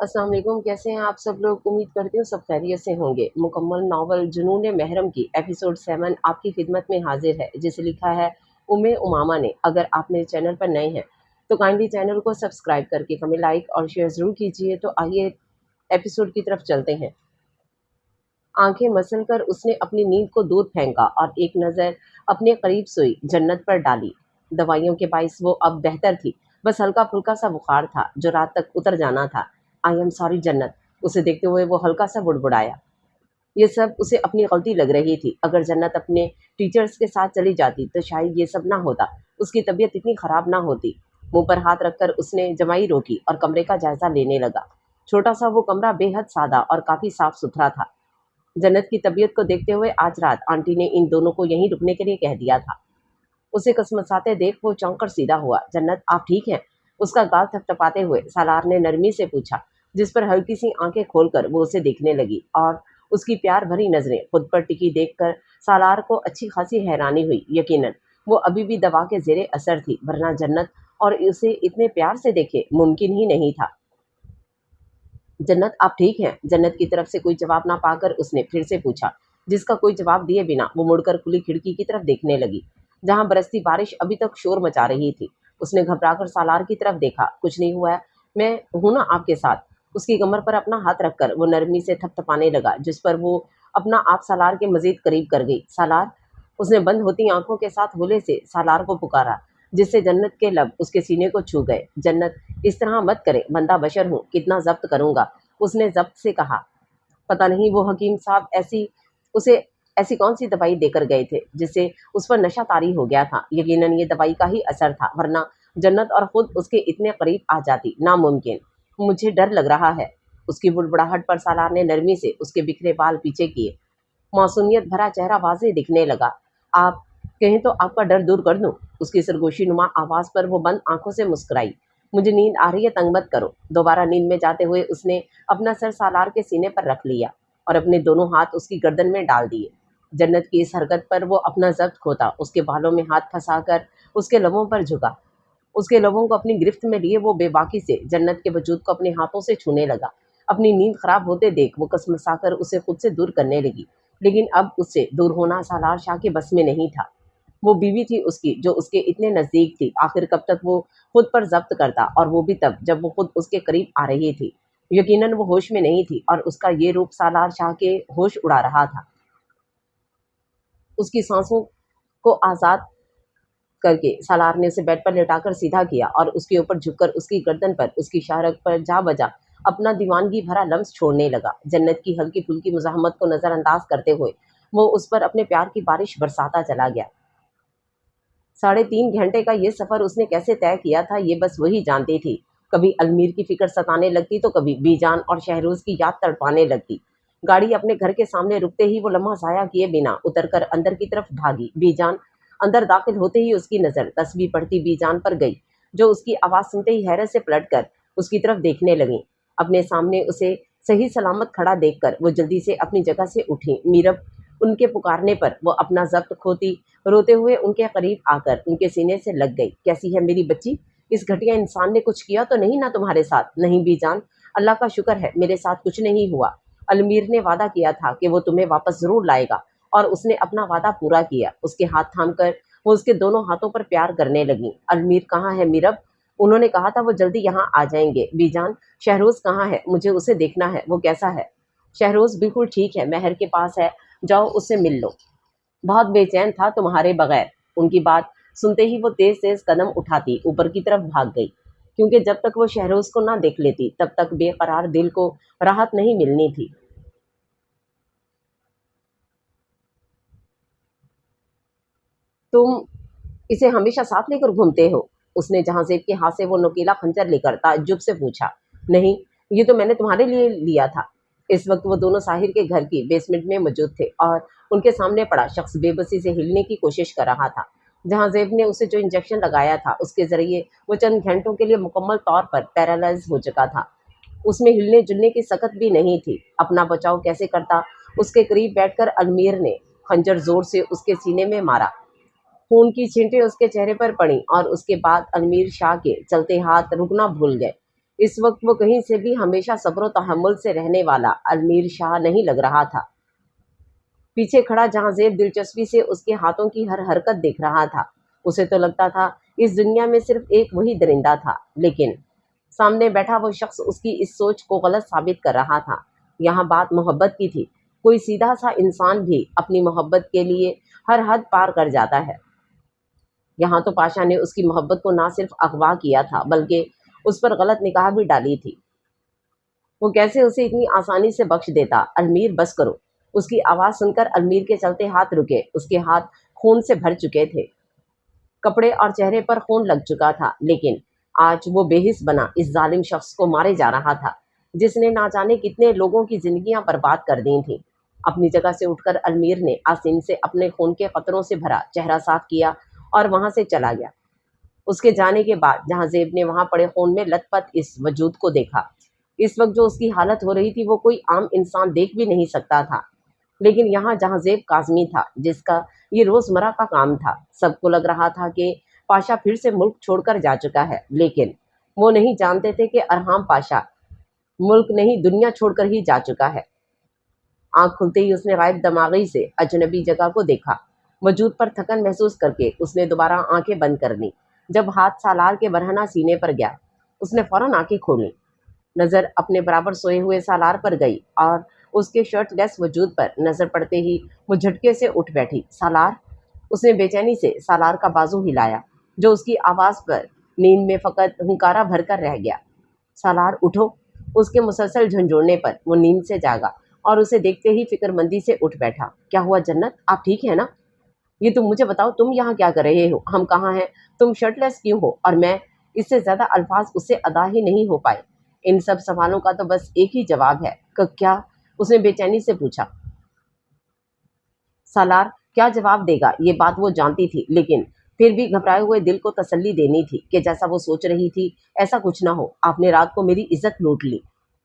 अस्सलाम वालेकुम, कैसे हैं आप सब लोग? उम्मीद करती हूँ सब खैरियत से होंगे। मुकम्मल नावल जुनून महरम की एपिसोड 7 आपकी खिदमत में हाजिर है, जिसे लिखा है उम्मे उमामा ने। अगर आप मेरे चैनल पर नए हैं तो काइंडली चैनल को सब्सक्राइब करके हमें लाइक और शेयर ज़रूर कीजिए। तो आइए एपिसोड की तरफ चलते हैं। आंखें मसल कर उसने अपनी नींद को दूर फेंका और एक नज़र अपने करीब सोई जन्नत पर डाली। दवाइयों के बाइस वो अब बेहतर थी, बस हल्का फुल्का सा बुखार था जो रात तक उतर जाना था। आई एम सॉरी जन्नत, उसे देखते हुए वो हल्का सा बुड़बुड़ाया। ये सब उसे अपनी गलती लग रही थी। अगर जन्नत अपने टीचर्स के साथ चली जाती तो शायद ये सब ना होता, उसकी तबीयत इतनी खराब ना होती। मुंह पर हाथ रखकर उसने जमाई रोकी और कमरे का जायजा लेने लगा। छोटा सा वो कमरा बेहद सादा और काफी साफ सुथरा था। जन्नत की तबीयत को देखते हुए आज रात आंटी ने इन दोनों को यहीं रुकने के लिए कह दिया था। उसे कसमसाते देख वो चौंक कर सीधा हुआ। जन्नत, आप ठीक हैं? उसका गाल थपथपाते हुए सालार ने नरमी से पूछा, जिस पर हल्की सी आंखें खोलकर वो उसे देखने लगी और उसकी प्यार भरी नजरें खुद पर टिकी देखकर सालार को अच्छी खासी हैरानी हुई। यकीनन वो अभी भी दवा के जेरे असर थी, वरना जन्नत और उसे इतने प्यार से देखे मुमकिन ही नहीं था। जन्नत, आप ठीक हैं? जन्नत की तरफ से कोई जवाब ना पाकर उसने फिर से पूछा, जिसका कोई जवाब दिए बिना वो मुड़कर खुली खिड़की की तरफ देखने लगी, जहां बरसती बारिश अभी तक शोर मचा रही थी। उसने घबराकर सालार की तरफ देखा। कुछ नहीं हुआ है, मैं हूं ना आपके साथ। उसकी कमर पर अपना हाथ रखकर वो नरमी से थपथपाने लगा, जिस पर वो अपना आप सालार के मजीद करीब कर गई। सालार, उसने बंद होती आंखों के साथ होले से सालार को पुकारा, जिससे जन्नत के लब उसके सीने को छू गए। जन्नत, इस तरह मत करे, बंदा बशर हूँ, कितना जब्त करूंगा, उसने जब्त से कहा। पता नहीं वो हकीम साहब उसे ऐसी कौन सी दवाई देकर गए थे जिससे उस पर नशा तारी हो गया था। यकीनन ये दवाई का ही असर था, वरना जन्नत और खुद उसके इतने करीब आ जाती नामुमकिन। मुझे डर लग रहा है। उसकी बुड़बुड़ाहट पर सालार ने नरमी से उसके बिखरे बाल पीछे किए। मासूमियत भरा चेहरा वाज़ेह दिखने लगा। आप कहें तो आपका डर दूर कर दूं? उसकी सरगोशी नुमा आवाज़ पर वो बंद आंखों से मुस्कुराई। मुझे नींद आ रही है, तंग मत करो। दोबारा नींद में जाते हुए उसने अपना सर सालार के सीने पर रख लिया और अपने दोनों हाथ उसकी गर्दन में डाल दिए। जन्नत की इस हरकत पर वो अपना जब्त खोता उसके बालों में हाथ फंसाकर उसके लबों पर झुका। उसके लबों को अपनी गिरफ्त में लिए वो बेबाकी से जन्नत के वजूद को अपने हाथों से छूने लगा। अपनी नींद खराब होते देख वो कसमसाकर उसे खुद से दूर करने लगी, लेकिन अब उससे दूर होना सालार शाह के बस में नहीं था। वो बीवी थी उसकी, जो उसके इतने नज़दीक थी। आखिर कब तक वो खुद पर ज़ब्त करता, और वो भी तब जब वो खुद उसके करीब आ रही थी। यकीनन वो होश में नहीं थी और उसका ये रूप सालार शाह के होश उड़ा रहा था। उसकी सांसों को आज़ाद करके सालार ने उसे बेड पर लेटाकर सीधा किया और उसके ऊपर झुककर उसकी गर्दन पर उसकी शाहरग पर जा बजा अपना दीवानगी भरा लम्स छोड़ने लगा। जन्नत की हल्की फुल्की मुज़ाहमत को नज़रअंदाज करते हुए वो उस पर अपने प्यार की बारिश बरसाता चला गया। 3.5 घंटे का ये सफ़र उसने कैसे तय किया था, ये बस वही जानती थी। कभी अलमीर की फिक्र सताने लगती तो कभी बीजान और शहरोज़ की याद तड़पाने लगती। गाड़ी अपने घर के सामने रुकते ही वो लम्हा ज़ाया किए बिना उतरकर अंदर की तरफ भागी। बीजान अंदर दाखिल होते ही उसकी नज़र तस्बीह पढ़ती बीजान पर गई, जो उसकी आवाज़ सुनते ही हैरत से पलटकर उसकी तरफ देखने लगी। अपने सामने उसे सही सलामत खड़ा देखकर वो जल्दी से अपनी जगह से उठी। मीरब उनके पुकारने पर वो अपना ज़ब्त खोती रोते हुए उनके करीब आकर उनके सीने से लग गई। कैसी है मेरी बच्ची? इस घटिया इंसान ने कुछ किया तो नहीं ना तुम्हारे साथ? नहीं बीजान, अल्लाह का शुक्र है मेरे साथ कुछ नहीं हुआ। अलमीर ने वादा किया था कि वो तुम्हें वापस ज़रूर लाएगा, और उसने अपना वादा पूरा किया। उसके हाथ थामकर वो उसके दोनों हाथों पर प्यार करने लगी। अलमीर कहाँ है मीरब? उन्होंने कहा था वो जल्दी यहाँ आ जाएंगे। बीजान, शहरोज़ कहाँ है? मुझे उसे देखना है, वो कैसा है? शहरोज़ बिल्कुल ठीक है, महर के पास है, जाओ उससे मिल लो। बहुत बेचैन था तुम्हारे बगैर। उनकी बात सुनते ही वो तेज तेज कदम उठाती ऊपर की तरफ भाग गई, क्योंकि जब तक वो शहरोज को ना देख लेती तब तक बेकरार दिल को राहत नहीं मिलनी थी। तुम इसे हमेशा साथ लेकर घूमते हो? उसने जहांजेब के हाथ से वो नुकीला खंजर लेकर ताज्जुब से पूछा। नहीं, ये तो मैंने तुम्हारे लिए लिया था। इस वक्त वो दोनों साहिर के घर की बेसमेंट में मौजूद थे और उनके सामने पड़ा शख्स बेबसी से हिलने की कोशिश कर रहा था। जहांजेब ने उसे जो इंजेक्शन लगाया था उसके जरिए वो चंद घंटों के लिए मुकम्मल तौर पर पैरालाइज हो चुका था। उसमें हिलने जुलने की सकत भी नहीं थी। अपना बचाव कैसे करता, उसके करीब बैठकर अलमीर ने खंजर जोर से उसके सीने में मारा। खून की छींटें उसके चेहरे पर पड़ी और उसके बाद अलमीर शाह के चलते हाथ रुकना भूल गए। इस वक्त वो कहीं से भी हमेशा सब्र व तहम्मुल से रहने वाला अलमीर शाह नहीं लग रहा था। पीछे खड़ा जहांजेब दिलचस्पी से उसके हाथों की हर हरकत देख रहा था। उसे तो लगता था इस दुनिया में सिर्फ एक वही दरिंदा था, लेकिन सामने बैठा वो शख्स उसकी इस सोच को गलत साबित कर रहा था। यहाँ बात मोहब्बत की थी। कोई सीधा सा इंसान भी अपनी मोहब्बत के लिए हर हद पार कर जाता है। यहाँ तो पाशा ने उसकी मोहब्बत को ना सिर्फ अगवा किया था, बल्कि उस पर गलत निगाह भी डाली थी। वो कैसे उसे इतनी आसानी से बख्श देता? अलमीर, बस करो। उसकी आवाज़ सुनकर अलमीर के चलते हाथ रुके। उसके हाथ खून से भर चुके थे, कपड़े और चेहरे पर खून लग चुका था, लेकिन आज वो बेहिस बना इस जालिम शख्स को मारे जा रहा था, जिसने ना जाने कितने लोगों की जिंदगियां बर्बाद कर दी थीं। अपनी जगह से उठकर अलमीर ने आसिन से अपने खून के कतरों से भरा चेहरा साफ किया और वहां से चला गया। उसके जाने के बाद जहांजेब ने वहां पड़े खून में लथपथ इस वजूद को देखा। इस वक्त जो उसकी हालत हो रही थी वो कोई आम इंसान देख भी नहीं सकता था, लेकिन यहाँ जहांजेब काज़मी था, जिसका ये रोज़मर्रा का काम था। सबको लग रहा था कि पाशा फिर से मुल्क छोड़कर जा चुका है, लेकिन वो नहीं जानते थे कि अरहाम पाशा मुल्क नहीं दुनिया छोड़कर ही जा चुका है। आंख खुलते ही उसने गायब दमागी से अजनबी जगह को देखा। वजूद पर थकन महसूस करके उसने दोबारा आंखें बंद कर ली। जब हाथ सालार के बरहना सीने पर गया, उसने फौरन आंखें खोली। नज़र अपने बराबर सोए हुए सालार पर गई और उसके शर्टलेस वजूद पर नज़र पड़ते ही वो झटके से उठ बैठी। सालार, उसने बेचैनी से सालार का बाजू हिलाया, जो उसकी आवाज़ पर नींद में फ़कत हुंकारा भरकर रह गया। सालार, उठो। उसके मुसलसल झंझोड़ने पर वो नींद से जागा और उसे देखते ही फिक्रमंदी से उठ बैठा। क्या हुआ जन्नत, आप ठीक है ना? ये तुम मुझे बताओ, तुम यहाँ क्या कर रहे हो? हम कहाँ हैं? तुम शर्टलेस क्यों हो? और मैं? इससे ज़्यादा अल्फाज उससे अदा ही नहीं हो पाए। इन सब सवालों का तो बस एक ही जवाब है। क्या? उसने बेचैनी से पूछा। सालार क्या जवाब देगा ये बात वो जानती थी, लेकिन फिर भी घबराए हुए दिल को तसल्ली देनी थी कि जैसा वो सोच रही थी ऐसा कुछ ना हो। आपने रात को मेरी इज्जत लूट ली।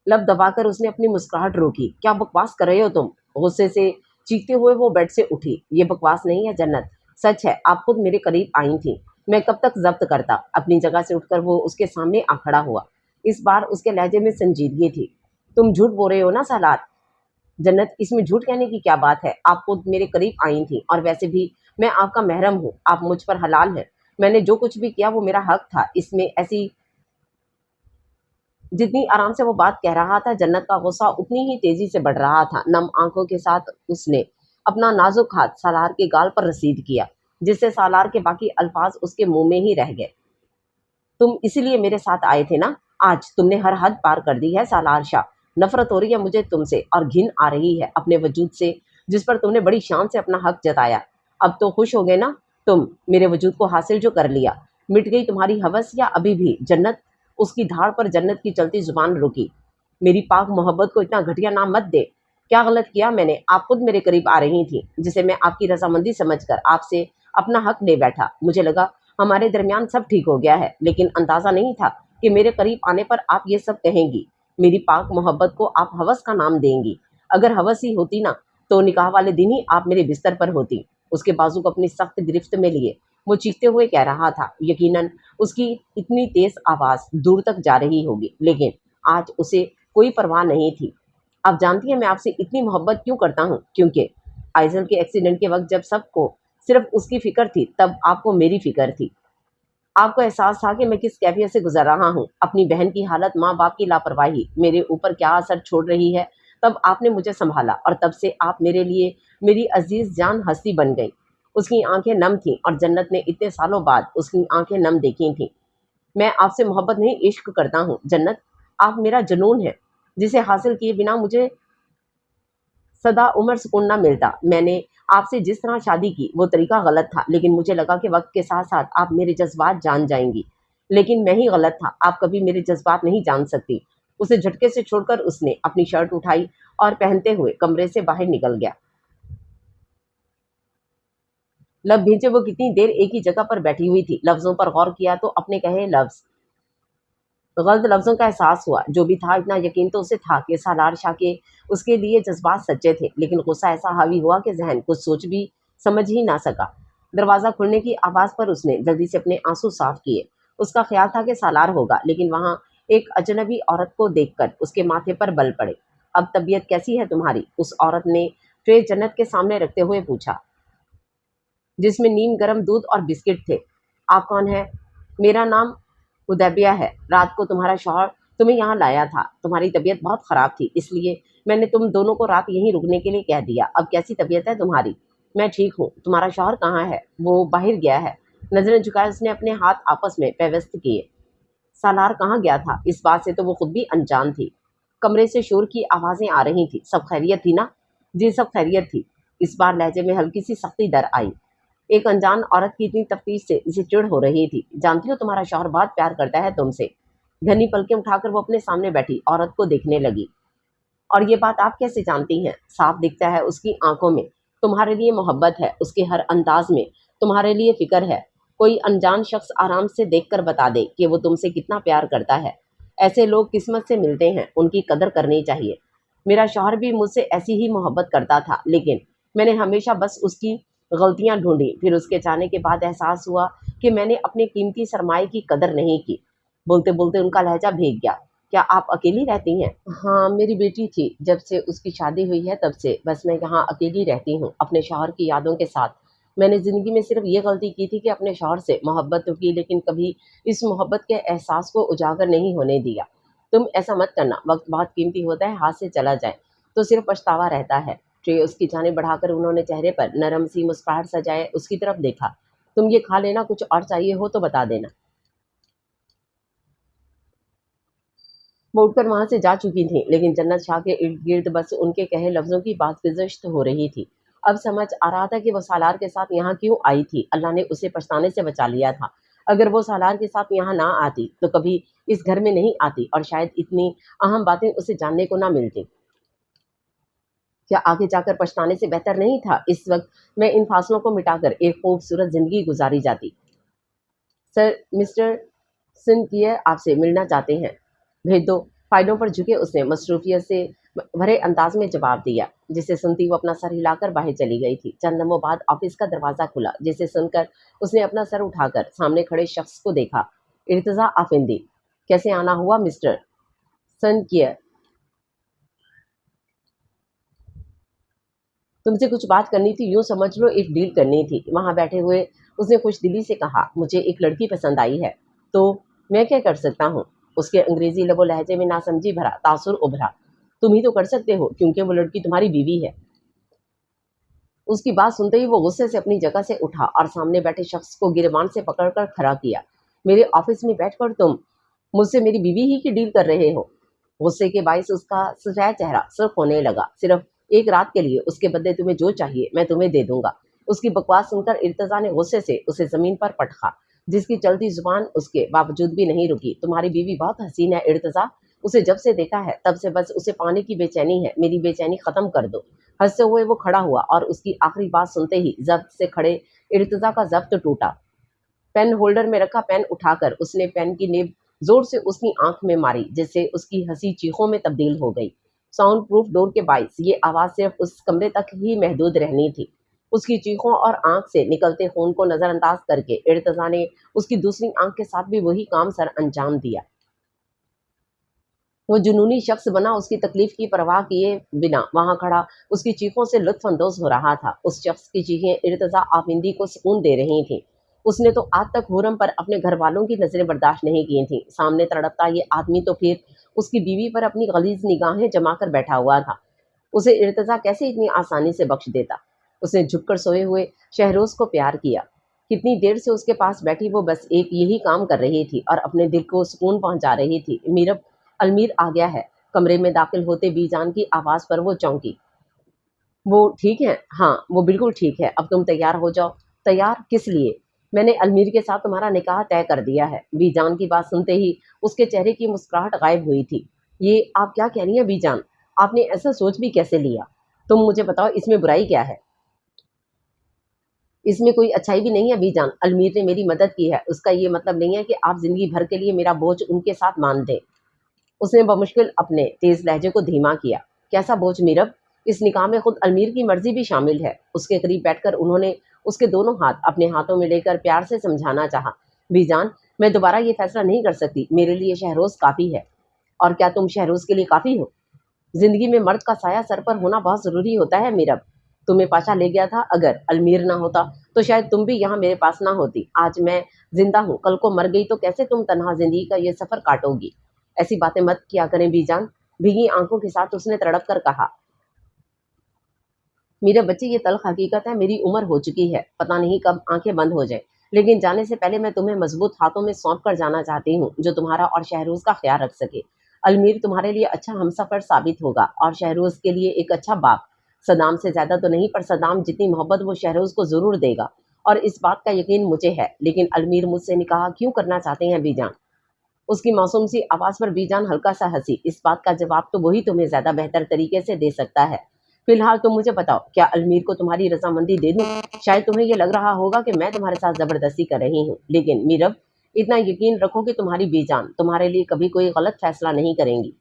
लब दबाकर उसने अपनी मुस्कुराहट रोकी। क्या बकवास कर रहे हो तुम? गुस्से से चीखते हुए वो बेड से उठी। ये बकवास नहीं है जन्नत, सच है। आप खुद मेरे करीब आई थी। मैं कब तक जब्त करता? अपनी जगह से उठकर वो उसके सामने आ खड़ा हुआ। इस बार उसके लहजे में संजीदगी थी। तुम झूठ बोल रहे हो ना सालार? जन्नत, इसमें झूठ कहने की क्या बात है? आप खुद मेरे करीब आई थी, और वैसे भी मैं आपका महरम हूँ। आप मुझ पर हलाल हैं। मैंने जो कुछ भी किया वो मेरा हक था। इसमें ऐसी जितनी आराम से वो बात कह रहा था, जन्नत का गुस्सा उतनी ही तेजी से बढ़ रहा था। नम आंखों के साथ उसने अपना नाजुक हाथ सालार के गाल पर रसीद किया, जिससे सालार के बाकी अल्फाज उसके मुंह में ही रह गए। तुम इसीलिए मेरे साथ आए थे ना? आज तुमने हर हद पार कर दी है सालार शाह। नफरत हो रही है मुझे तुमसे, और घिन आ रही है अपने वजूद से, जिस पर तुमने बड़ी शान से अपना हक जताया। अब तो खुश हो गए ना तुम? मेरे वजूद को हासिल जो कर लिया, मिट गई तुम्हारी हवस या अभी भी? जन्नत, उसकी धाड़ पर जन्नत की चलती जुबान रुकी। मेरी पाक मोहब्बत को इतना घटिया नाम मत दे। क्या गलत किया मैंने? आप खुद मेरे करीब आ रही थी, जिसे मैं आपकी रजामंदी समझकर आपसे अपना हक ले बैठा। मुझे लगा हमारे दरमियान सब ठीक हो गया है, लेकिन अंदाजा नहीं था कि मेरे करीब आने पर आप ये सब कहेंगी। मेरी पाक मोहब्बत को आप हवस का नाम देंगी। अगर हवस ही होती ना, तो निकाह वाले दिन ही आप मेरे बिस्तर पर होती। उसके बाजू को अपनी सख्त गिरफ्त में लिए वो चीखते हुए कह रहा था। यकीनन उसकी इतनी तेज आवाज़ दूर तक जा रही होगी, लेकिन आज उसे कोई परवाह नहीं थी। आप जानती हैं मैं आपसे इतनी मोहब्बत क्यों करता हूँ? क्योंकि आइजल के एक्सीडेंट के वक्त जब सबको सिर्फ उसकी फिक्र थी, तब आपको मेरी फिक्र थी। आपको एहसास था कि मैं किस कैफियत से गुजर रहा हूँ। अपनी बहन की हालत, माँ बाप की लापरवाही मेरे ऊपर क्या असर छोड़ रही है, तब आपने मुझे संभाला, और तब से आप मेरे लिए मेरी अजीज जान हस्ती बन गई। उसकी आंखें नम थीं, और जन्नत ने इतने सालों बाद उसकी आंखें नम देखी थीं। मैं आपसे मोहब्बत नहीं, इश्क करता हूँ जन्नत। आप मेरा जुनून है, जिसे हासिल किए बिना मुझे सदा उम्र सुकून ना मिलता। मैंने आपसे जिस तरह शादी की वो तरीका गलत था, लेकिन मुझे लगा कि वक्त के साथ साथ आप मेरे जज्बात जान जाएंगी। लेकिन मैं ही गलत था, आप कभी मेरे जज्बात नहीं जान सकती। उसे झटके से छोड़कर उसने अपनी शर्ट उठाई और पहनते हुए कमरे से बाहर निकल गया। लब भींचे वो कितनी देर एक ही जगह पर बैठी हुई थी। लफ्जों पर गौर किया तो अपने कहे लफ्ज गलत लफ्जों का एहसास हुआ। जो भी था, इतना यकीन तो उसे था कि सालार शाह के उसके लिए जज्बात सच्चे थे, लेकिन गुस्सा ऐसा हावी हुआ कि जहन कुछ सोच भी समझ ही ना सका। दरवाज़ा खुलने की आवाज़ पर उसने जल्दी से अपने आंसू साफ किए। उसका ख्याल था कि सालार होगा, लेकिन वहाँ ایک अजनबी औरत को देखकर उसके माथे पर बल पड़े। अब तबीयत कैसी है तुम्हारी? उस औरत ने ट्रे जन्नत के सामने रखते हुए पूछा, जिसमें नीम गरम दूध और बिस्किट थे। आप कौन है? मेरा नाम उदैबिया है। रात को तुम्हारा शौहर तुम्हें यहाँ लाया था। तुम्हारी तबीयत बहुत ख़राब थी, इसलिए मैंने तुम दोनों को रात यहीं रुकने के लिए कह दिया। अब कैसी तबीयत है तुम्हारी? मैं ठीक हूँ। तुम्हारा शौहर कहाँ है? वो बाहर गया है। नज़रें झुकाए उसने अपने हाथ आपस में पेवस्त किए। सालार कहाँ गया था? इस बात से तो वो खुद भी अनजान थी। कमरे से शोर की आवाज़ें आ रही थी। सब खैरियत थी ना? जी सब खैरियत थी। इस बार लहजे में हल्की सी सख्ती दर आई। एक अनजान औरत की इतनी तफ्तीश से इसे चिढ़ हो रही थी। जानती हो तुम्हारा शौहर बहुत प्यार करता है तुमसे। घनी पलकें उठाकर वो अपने सामने बैठी औरत को देखने लगी। और ये बात आप कैसे जानती हैं? साफ दिखता है उसकी आंखों में। तुम्हारे लिए मोहब्बत है, उसके हर अंदाज में तुम्हारे लिए फिक्र है। कोई अनजान शख्स आराम से देखकर बता दे कि वो तुमसे कितना प्यार करता है। ऐसे लोग किस्मत से मिलते हैं, उनकी कदर करनी चाहिए। मेरा शौहर भी मुझसे ऐसी ही मोहब्बत करता था, लेकिन मैंने हमेशा बस उसकी गलतियां ढूंढी। फिर उसके जाने के बाद एहसास हुआ कि मैंने अपने कीमती सरमाए की कदर नहीं की। बोलते बोलते उनका लहजा भीग गया। क्या आप अकेली रहती हैं? हाँ, मेरी बेटी थी। जब से उसकी शादी हुई है तब से बस मैं यहाँ अकेली रहती हूँ, अपने शौहर की यादों के साथ। मैंने ज़िंदगी में सिर्फ ये गलती की थी कि अपने शौहर से मोहब्बत तो की, लेकिन कभी इस मोहब्बत के एहसास को उजागर नहीं होने दिया। तुम ऐसा मत करना, वक्त बहुत कीमती होता है, हाथ से चला जाए तो सिर्फ पछतावा रहता है। ट्रे उसकी जानिब बढ़ाकर उन्होंने चेहरे पर नरम सी मुस्कुराहट सजाए उसकी तरफ देखा। तुम ये खा लेना, कुछ और चाहिए हो तो बता देना। वो उठकर वहां से जा चुकी थी, लेकिन जन्नत शाह के इर्द गिर्द बस उनके कहे लफ्जों की बात गुज़श्त हो रही थी। अब समझ आ रहा था कि वो सालार के साथ यहाँ क्यों आई थी। अल्लाह ने उसे पछताने से बचा लिया था। अगर वो सालार के साथ यहाँ ना आती तो कभी इस घर में नहीं आती, और शायद इतनी अहम बातें उसे जानने को ना मिलती। क्या आगे जाकर पछताने से बेहतर नहीं था इस वक्त मैं इन फासलों को मिटाकर एक खूबसूरत जिंदगी गुजारी जाती। सर, मिस्टर सिंकियर आपसे मिलना चाहते हैं। भेज दो। फाइलों पर झुके उसने मसरूफियत से भरे अंदाज में जवाब दिया, जिसे सुनती वो अपना सर हिलाकर बाहर चली गई थी। चंद लम्हों बाद ऑफिस का दरवाजा खुला, जिसे सुनकर उसने अपना सर उठाकर सामने खड़े शख्स को देखा। इर्तजा आफिंदी। कैसे आना हुआ मिस्टर सिंकियर? तुमसे कुछ बात करनी थी, यूँ समझ लो एक डील करनी थी। वहाँ बैठे हुए उसने खुशदिली से कहा, मुझे एक लड़की पसंद आई है, तो मैं क्या कर सकता हूँ? उसके अंग्रेजी लबो लहजे में नासमझी भरा तासुर उभरा। तुम ही तो कर सकते हो, क्योंकि वो लड़की तुम्हारी बीवी है। उसकी बात सुनते ही वो गुस्से से अपनी जगह से उठा और सामने बैठे शख्स को गिरबान से पकड़कर खड़ा किया। मेरे ऑफिस में बैठकर तुम मुझसे मेरी बीवी ही की डील कर रहे हो? गुस्से के बायस उसका सफेद चेहरा सुर्ख होने लगा। सिर्फ एक रात के लिए, उसके बदले तुम्हें जो चाहिए मैं तुम्हें दे दूंगा। उसकी बकवास सुनकर इर्तजा ने गुस्से से उसे जमीन पर पटका, जिसकी चलती जुबान उसके बावजूद भी नहीं रुकी। तुम्हारी बीवी बहुत हसीन है इर्तजा। उसे जब से देखा है तब से बस उसे पाने की बेचैनी है। मेरी बेचैनी खत्म कर दो। हंसते हुए वो खड़ा हुआ और उसकी आखिरी बात सुनते ही जब्त से खड़े इर्तजा का जब्त टूटा। पेन होल्डर में रखा पेन उठाकर उसने पेन की नेब जोर से उसकी आंख में मारी, जिससे उसकी हंसी चीखों में तब्दील हो गई। साउंड प्रूफ डोर के बायस ये आवाज़ सिर्फ उस कमरे तक ही महदूद रहनी थी। उसकी चीखों और आंख से निकलते खून को नज़रअंदाज करके इर्तजा ने उसकी दूसरी आंख के साथ भी वही काम सर अंजाम दिया। वो जुनूनी शख्स बना, उसकी तकलीफ की परवाह किए बिना वहां खड़ा उसकी चीखों से लुत्फ अंदोज हो रहा था। उस शख्स की चीखें इर्तजा आफिंदी को सुकून दे रही थी। उसने तो आज तक हुरम पर अपने घर वालों की नजरें बर्दाश्त नहीं की थी। सामने तड़पता ये आदमी तो फिर उसकी बीवी पर अपनी गलीज निगाहें जमा कर बैठा हुआ था। उसे इर्तजा कैसे इतनी आसानी से बख्श देता? उसने झुककर सोए हुए शहरोज को प्यार किया। कितनी देर से उसके पास बैठी वो बस एक यही काम कर रही थी और अपने दिल को सुकून पहुंचा रही थी। मीरब अलमीर आ गया है। कमरे में दाखिल होते बीजान की आवाज़ पर वो चौंकी। वो ठीक है? हाँ, वो बिल्कुल ठीक है। अब तुम तैयार हो जाओ। तैयार किस लिए? मैंने अलमीर के साथ तुम्हारा निकाह तय कर दिया है। बीजान की बात सुनते ही उसके चेहरे की मुस्कुराहट गायब हुई थी। ये आप क्या कह रही हैं बीजान? आपने ऐसा सोच भी कैसे लिया? तुम मुझे बताओ, इसमें बुराई क्या है? इसमें कोई अच्छाई भी नहीं है बीजान। अलमीर ने मेरी मदद की है, उसका ये मतलब नहीं है कि आप जिंदगी भर के लिए मेरा बोझ उनके साथ मान दें। उसने बमुश्किल अपने तेज लहजे को धीमा किया। कैसा बोझ मीरब? इस निकाह में खुद अलमीर की मर्जी भी शामिल है। उसके करीब बैठकर उन्होंने उसके दोनों हाथ अपने हाथों में लेकर प्यार से समझाना चाहा। बीजान, मैं दोबारा ये फैसला नहीं कर सकती। मेरे लिए शहरोज़ काफ़ी है। और क्या तुम शहरोज़ के लिए काफ़ी हो? ज़िंदगी में मर्द का साया सर पर होना बहुत ज़रूरी होता है मीरब। तुम्हें पाशा ले गया था, अगर अल्मीर ना होता तो शायद तुम भी यहाँ मेरे पास ना होती। आज मैं ज़िंदा हूँ, कल को मर गई तो कैसे तुम तन्हा ज़िंदगी का ये सफ़र काटोगी? ऐसी बातें मत किया करें बीजान। भीगी आंखों के साथ उसने तड़प कर कहा। मेरे बच्चे, ये तल्ख हकीकत है, मेरी उम्र हो चुकी है, पता नहीं कब आंखें बंद हो जाए। लेकिन जाने से पहले मैं तुम्हें मजबूत हाथों में सौंप कर जाना चाहती हूँ, जो तुम्हारा और शहरोज़ का ख्याल रख सके। अल्मीर तुम्हारे लिए अच्छा हमसफ़र साबित होगा और शहरोज़ के लिए एक अच्छा बाप। सदाम से ज़्यादा तो नहीं, पर सदाम जितनी मोहब्बत वो शहरोज़ को ज़रूर देगा, और इस बात का यकीन मुझे है। लेकिन अल्मीर मुझसे निकाह क्यों करना चाहते हैं बीजान? उसकी मासूम सी आवाज़ पर बीजान हल्का सा हंसी। इस बात का जवाब तो वही तुम्हें ज़्यादा बेहतर तरीके से दे सकता है। फिलहाल तुम मुझे बताओ, क्या अल्मीर को तुम्हारी रजामंदी दे दूं? शायद तुम्हें ये लग रहा होगा कि मैं तुम्हारे साथ ज़बरदस्ती कर रही हूँ, लेकिन मीरब, इतना यकीन रखो कि तुम्हारी बीजान तुम्हारे लिए कभी कोई गलत फैसला नहीं करेंगी।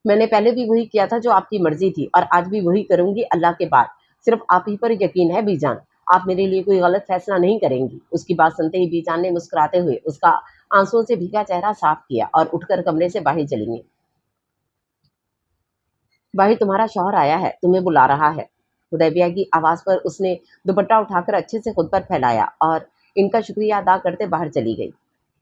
मैंने पहले भी वही किया था जो आपकी मर्जी थी, और आज भी वही करूंगी अल्लाह के बाद। सिर्फ आप ही पर यकीन है बीजान, आप मेरे लिए कोई गलत फैसला नहीं करेंगी। उसकी बात सुनते ही बीजान ने मुस्कुराते हुए उसका आंसुओं से भीगा चेहरा साफ किया और उठकर कमरे से बाहर चली गई। भाई, तुम्हारा शौहर आया है, तुम्हें बुला रहा है। हुदैबिया की आवाज़ पर उसने दुपट्टा उठाकर अच्छे से खुद पर फैलाया और इनका शुक्रिया अदा करते बाहर चली गई।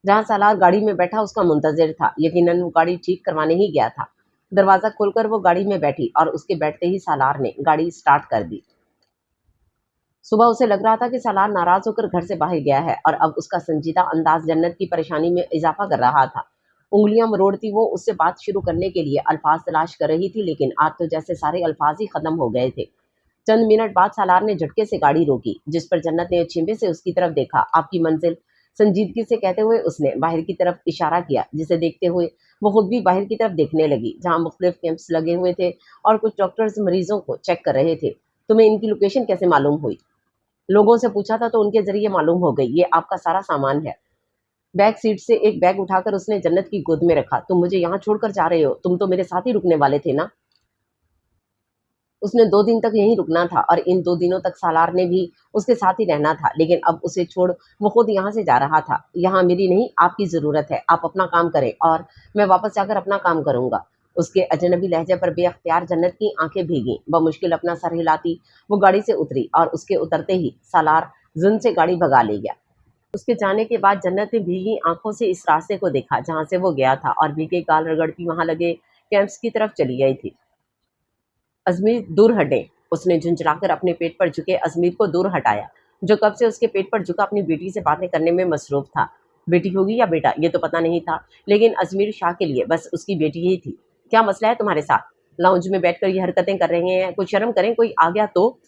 जहाँ सालार गाड़ी में बैठा उसका मुंतजिर था। यकीनन वो गाड़ी ठीक करवाने ही गया था। दरवाज़ा खोलकर वो गाड़ी में बैठी और उसके बैठते ही सालार ने गाड़ी स्टार्ट कर दी। सुबह उसे लग रहा था कि सालार नाराज़ होकर घर से बाहर गया है, और अब उसका संजीदा अंदाज जन्नत की परेशानी में इजाफा कर रहा था। उंगलियां मरोड़ती वो उससे बात शुरू करने के लिए अल्फाज तलाश कर रही थी, लेकिन आज तो जैसे सारे अल्फाज ही खत्म हो गए थे। चंद मिनट बाद सालार ने झटके से गाड़ी रोकी, जिस पर जन्नत ने चिंबे से उसकी तरफ देखा। आपकी मंजिल, संजीदगी से कहते हुए उसने बाहर की तरफ इशारा किया, जिसे देखते हुए वो खुद भी बाहर की तरफ देखने लगी, जहाँ मुख्तलिफ कैंप्स लगे हुए थे और कुछ डॉक्टर्स मरीजों को चेक कर रहे थे। तुम्हें इनकी लोकेशन कैसे मालूम हुई? लोगों से पूछा था तो उनके जरिए मालूम हो गई। ये आपका सारा सामान है। बैक सीट से एक बैग उठाकर उसने जन्नत की गोद में रखा। तुम मुझे यहाँ छोड़कर जा रहे हो? तुम तो मेरे साथ ही रुकने वाले थे ना? उसने 2 दिन तक यहीं रुकना था, और इन 2 दिनों तक सालार ने भी उसके साथ ही रहना था। लेकिन अब उसे छोड़ वो खुद यहाँ से जा रहा था। यहाँ मेरी नहीं, आपकी ज़रूरत है। आप अपना काम करें और मैं वापस जाकर अपना काम करूँगा। उसके अजनबी लहजे पर बेअख्तियार जन्नत की आंखें भीगी। बमुश्किल अपना सर हिलाती वो गाड़ी से उतरी, और उसके उतरते ही सालार जुन से गाड़ी भगा ले गया। उसके जाने के बाद जन्नत ने भीगी आंखों से इस रास्ते को देखा जहाँ से वो गया था, और भीगे गाल रगड़ती वहां लगे कैंप्स की तरफ चली गई थी। अजमीर, दूर हटे। उसने झुंझलाकर अपने पेट पर झुके अजमीर को दूर हटाया, जो कब से उसके पेट पर झुका अपनी बेटी से बातें करने में मसरूफ था। बेटी होगी या बेटा, ये तो पता नहीं था, लेकिन अजमीर शाह के लिए बस उसकी बेटी ही थी। क्या मसला है तुम्हारे साथ? लाउंज में बैठकर ये हरकतें कर रहे हैं? कुछ शर्म करें, कोई आ गया तो?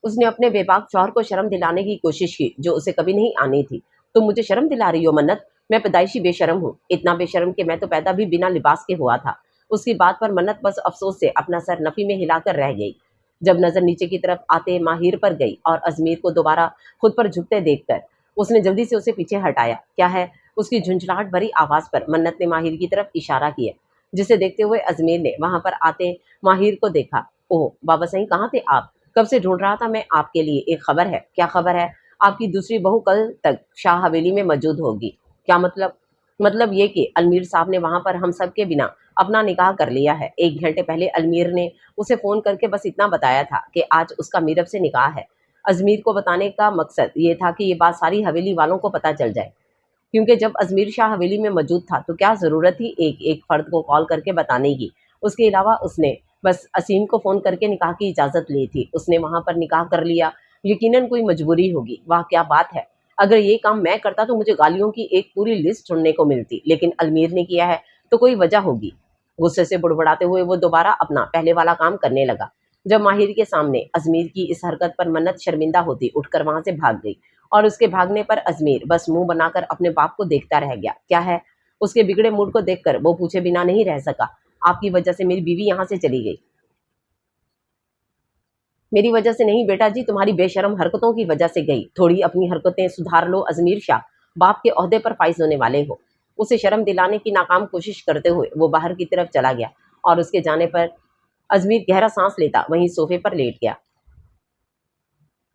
उसने अपने बेबाक शौहर को शर्म दिलाने की कोशिश की, जो उसे कभी नहीं आनी थी। तुम मुझे शर्म दिला रही हो मन्नत? मैं पैदाइशी बेशर्म हूँ, इतना बेशर्म कि मैं तो पैदा भी बिना लिबास के हुआ था। उसकी बात पर मन्नत बस अफसोस से अपना सर नफी में हिलाकर रह गई। जब नजर नीचे की तरफ आते माहिर पर गई और अजमीर को दोबारा खुद पर झुकते देखकर उसने जल्दी से उसे पीछे हटाया। क्या है? उसकी झुंझलाहट भरी आवाज पर मन्नत ने माहिर की तरफ इशारा किया, जिसे देखते हुए अजमीर ने वहां पर आते माहिर को देखा। ओह बाबा सही, कहाँ थे आप? कब से ढूंढ रहा था मैं आपके लिए। एक खबर है। क्या खबर है? आपकी दूसरी बहू कल तक शाह हवेली में मौजूद होगी। क्या मतलब? मतलब ये कि अल्मीर साहब ने वहां पर हम सब के बिना अपना निकाह कर लिया है। 1 घंटे पहले अल्मीर ने उसे फोन करके बस इतना बताया था कि आज उसका मीरब से निकाह है। अजमीर को बताने का मकसद ये था कि ये बात सारी हवेली वालों को पता चल जाए, क्योंकि जब अजमीर शाह हवेली में मौजूद था तो क्या ज़रूरत थी एक एक फ़र्द को कॉल करके बताने की। उसके अलावा उसने बस असीम को फ़ोन करके निकाह की इजाज़त ली थी। उसने वहाँ पर निकाह कर लिया। यकीनन कोई मजबूरी होगी। वाह क्या बात है! अगर ये काम मैं करता तो मुझे गालियों की एक पूरी लिस्ट सुनने को मिलती, लेकिन अल्मीर ने किया है तो कोई वजह होगी। गुस्से से बुड़बुड़ाते हुए वो दोबारा अपना पहले वाला काम करने लगा। जब माहिर के सामने अजमीर की इस हरकत पर मन्नत शर्मिंदा होती उठकर वहां से भाग गई, और उसके भागने पर अजमीर बस मुंह बनाकर अपने बाप को देखता रह गया। क्या है? उसके बिगड़े मूड को देखकर वो पूछे बिना नहीं रह सका। आपकी वजह से मेरी बीवी यहाँ से चली गई। मेरी वजह से नहीं बेटा जी, तुम्हारी बेशरम हरकतों की वजह से गई। थोड़ी अपनी हरकतें सुधार लो अजमीर शाह, बाप के ओहदे पर फाइज होने वाले हो। उसे शर्म दिलाने की नाकाम कोशिश करते हुए वो बाहर की तरफ चला गया, और उसके जाने पर अजमीर गहरा सांस लेता वहीं सोफे पर लेट गया।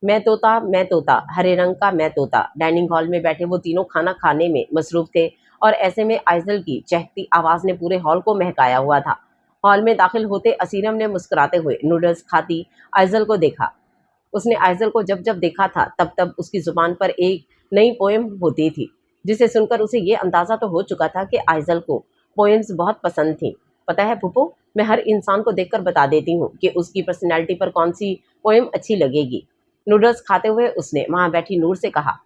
मैं तोता, हरे रंग का मैं तोता। डाइनिंग हॉल में बैठे वो तीनों खाना खाने में मसरूफ थे और ऐसे में आइजल की चहकती आवाज ने पूरे हॉल को महकाया हुआ था। हॉल में दाखिल होते असीरम ने मुस्कुराते हुए नूडल्स खाती आइजल को देखा। उसने आइजल को जब जब देखा था तब तब उसकी जुबान पर एक नई पोएम होती थी, जिसे सुनकर उसे ये अंदाजा तो हो चुका था कि आइजल को पोएम्स बहुत पसंद थी। पता है फूफो, मैं हर इंसान को देखकर बता देती हूँ कि उसकी पर्सनैलिटी पर कौन सी पोएम अच्छी लगेगी। नूडल्स खाते हुए उसने वहां बैठी नूर से कहा।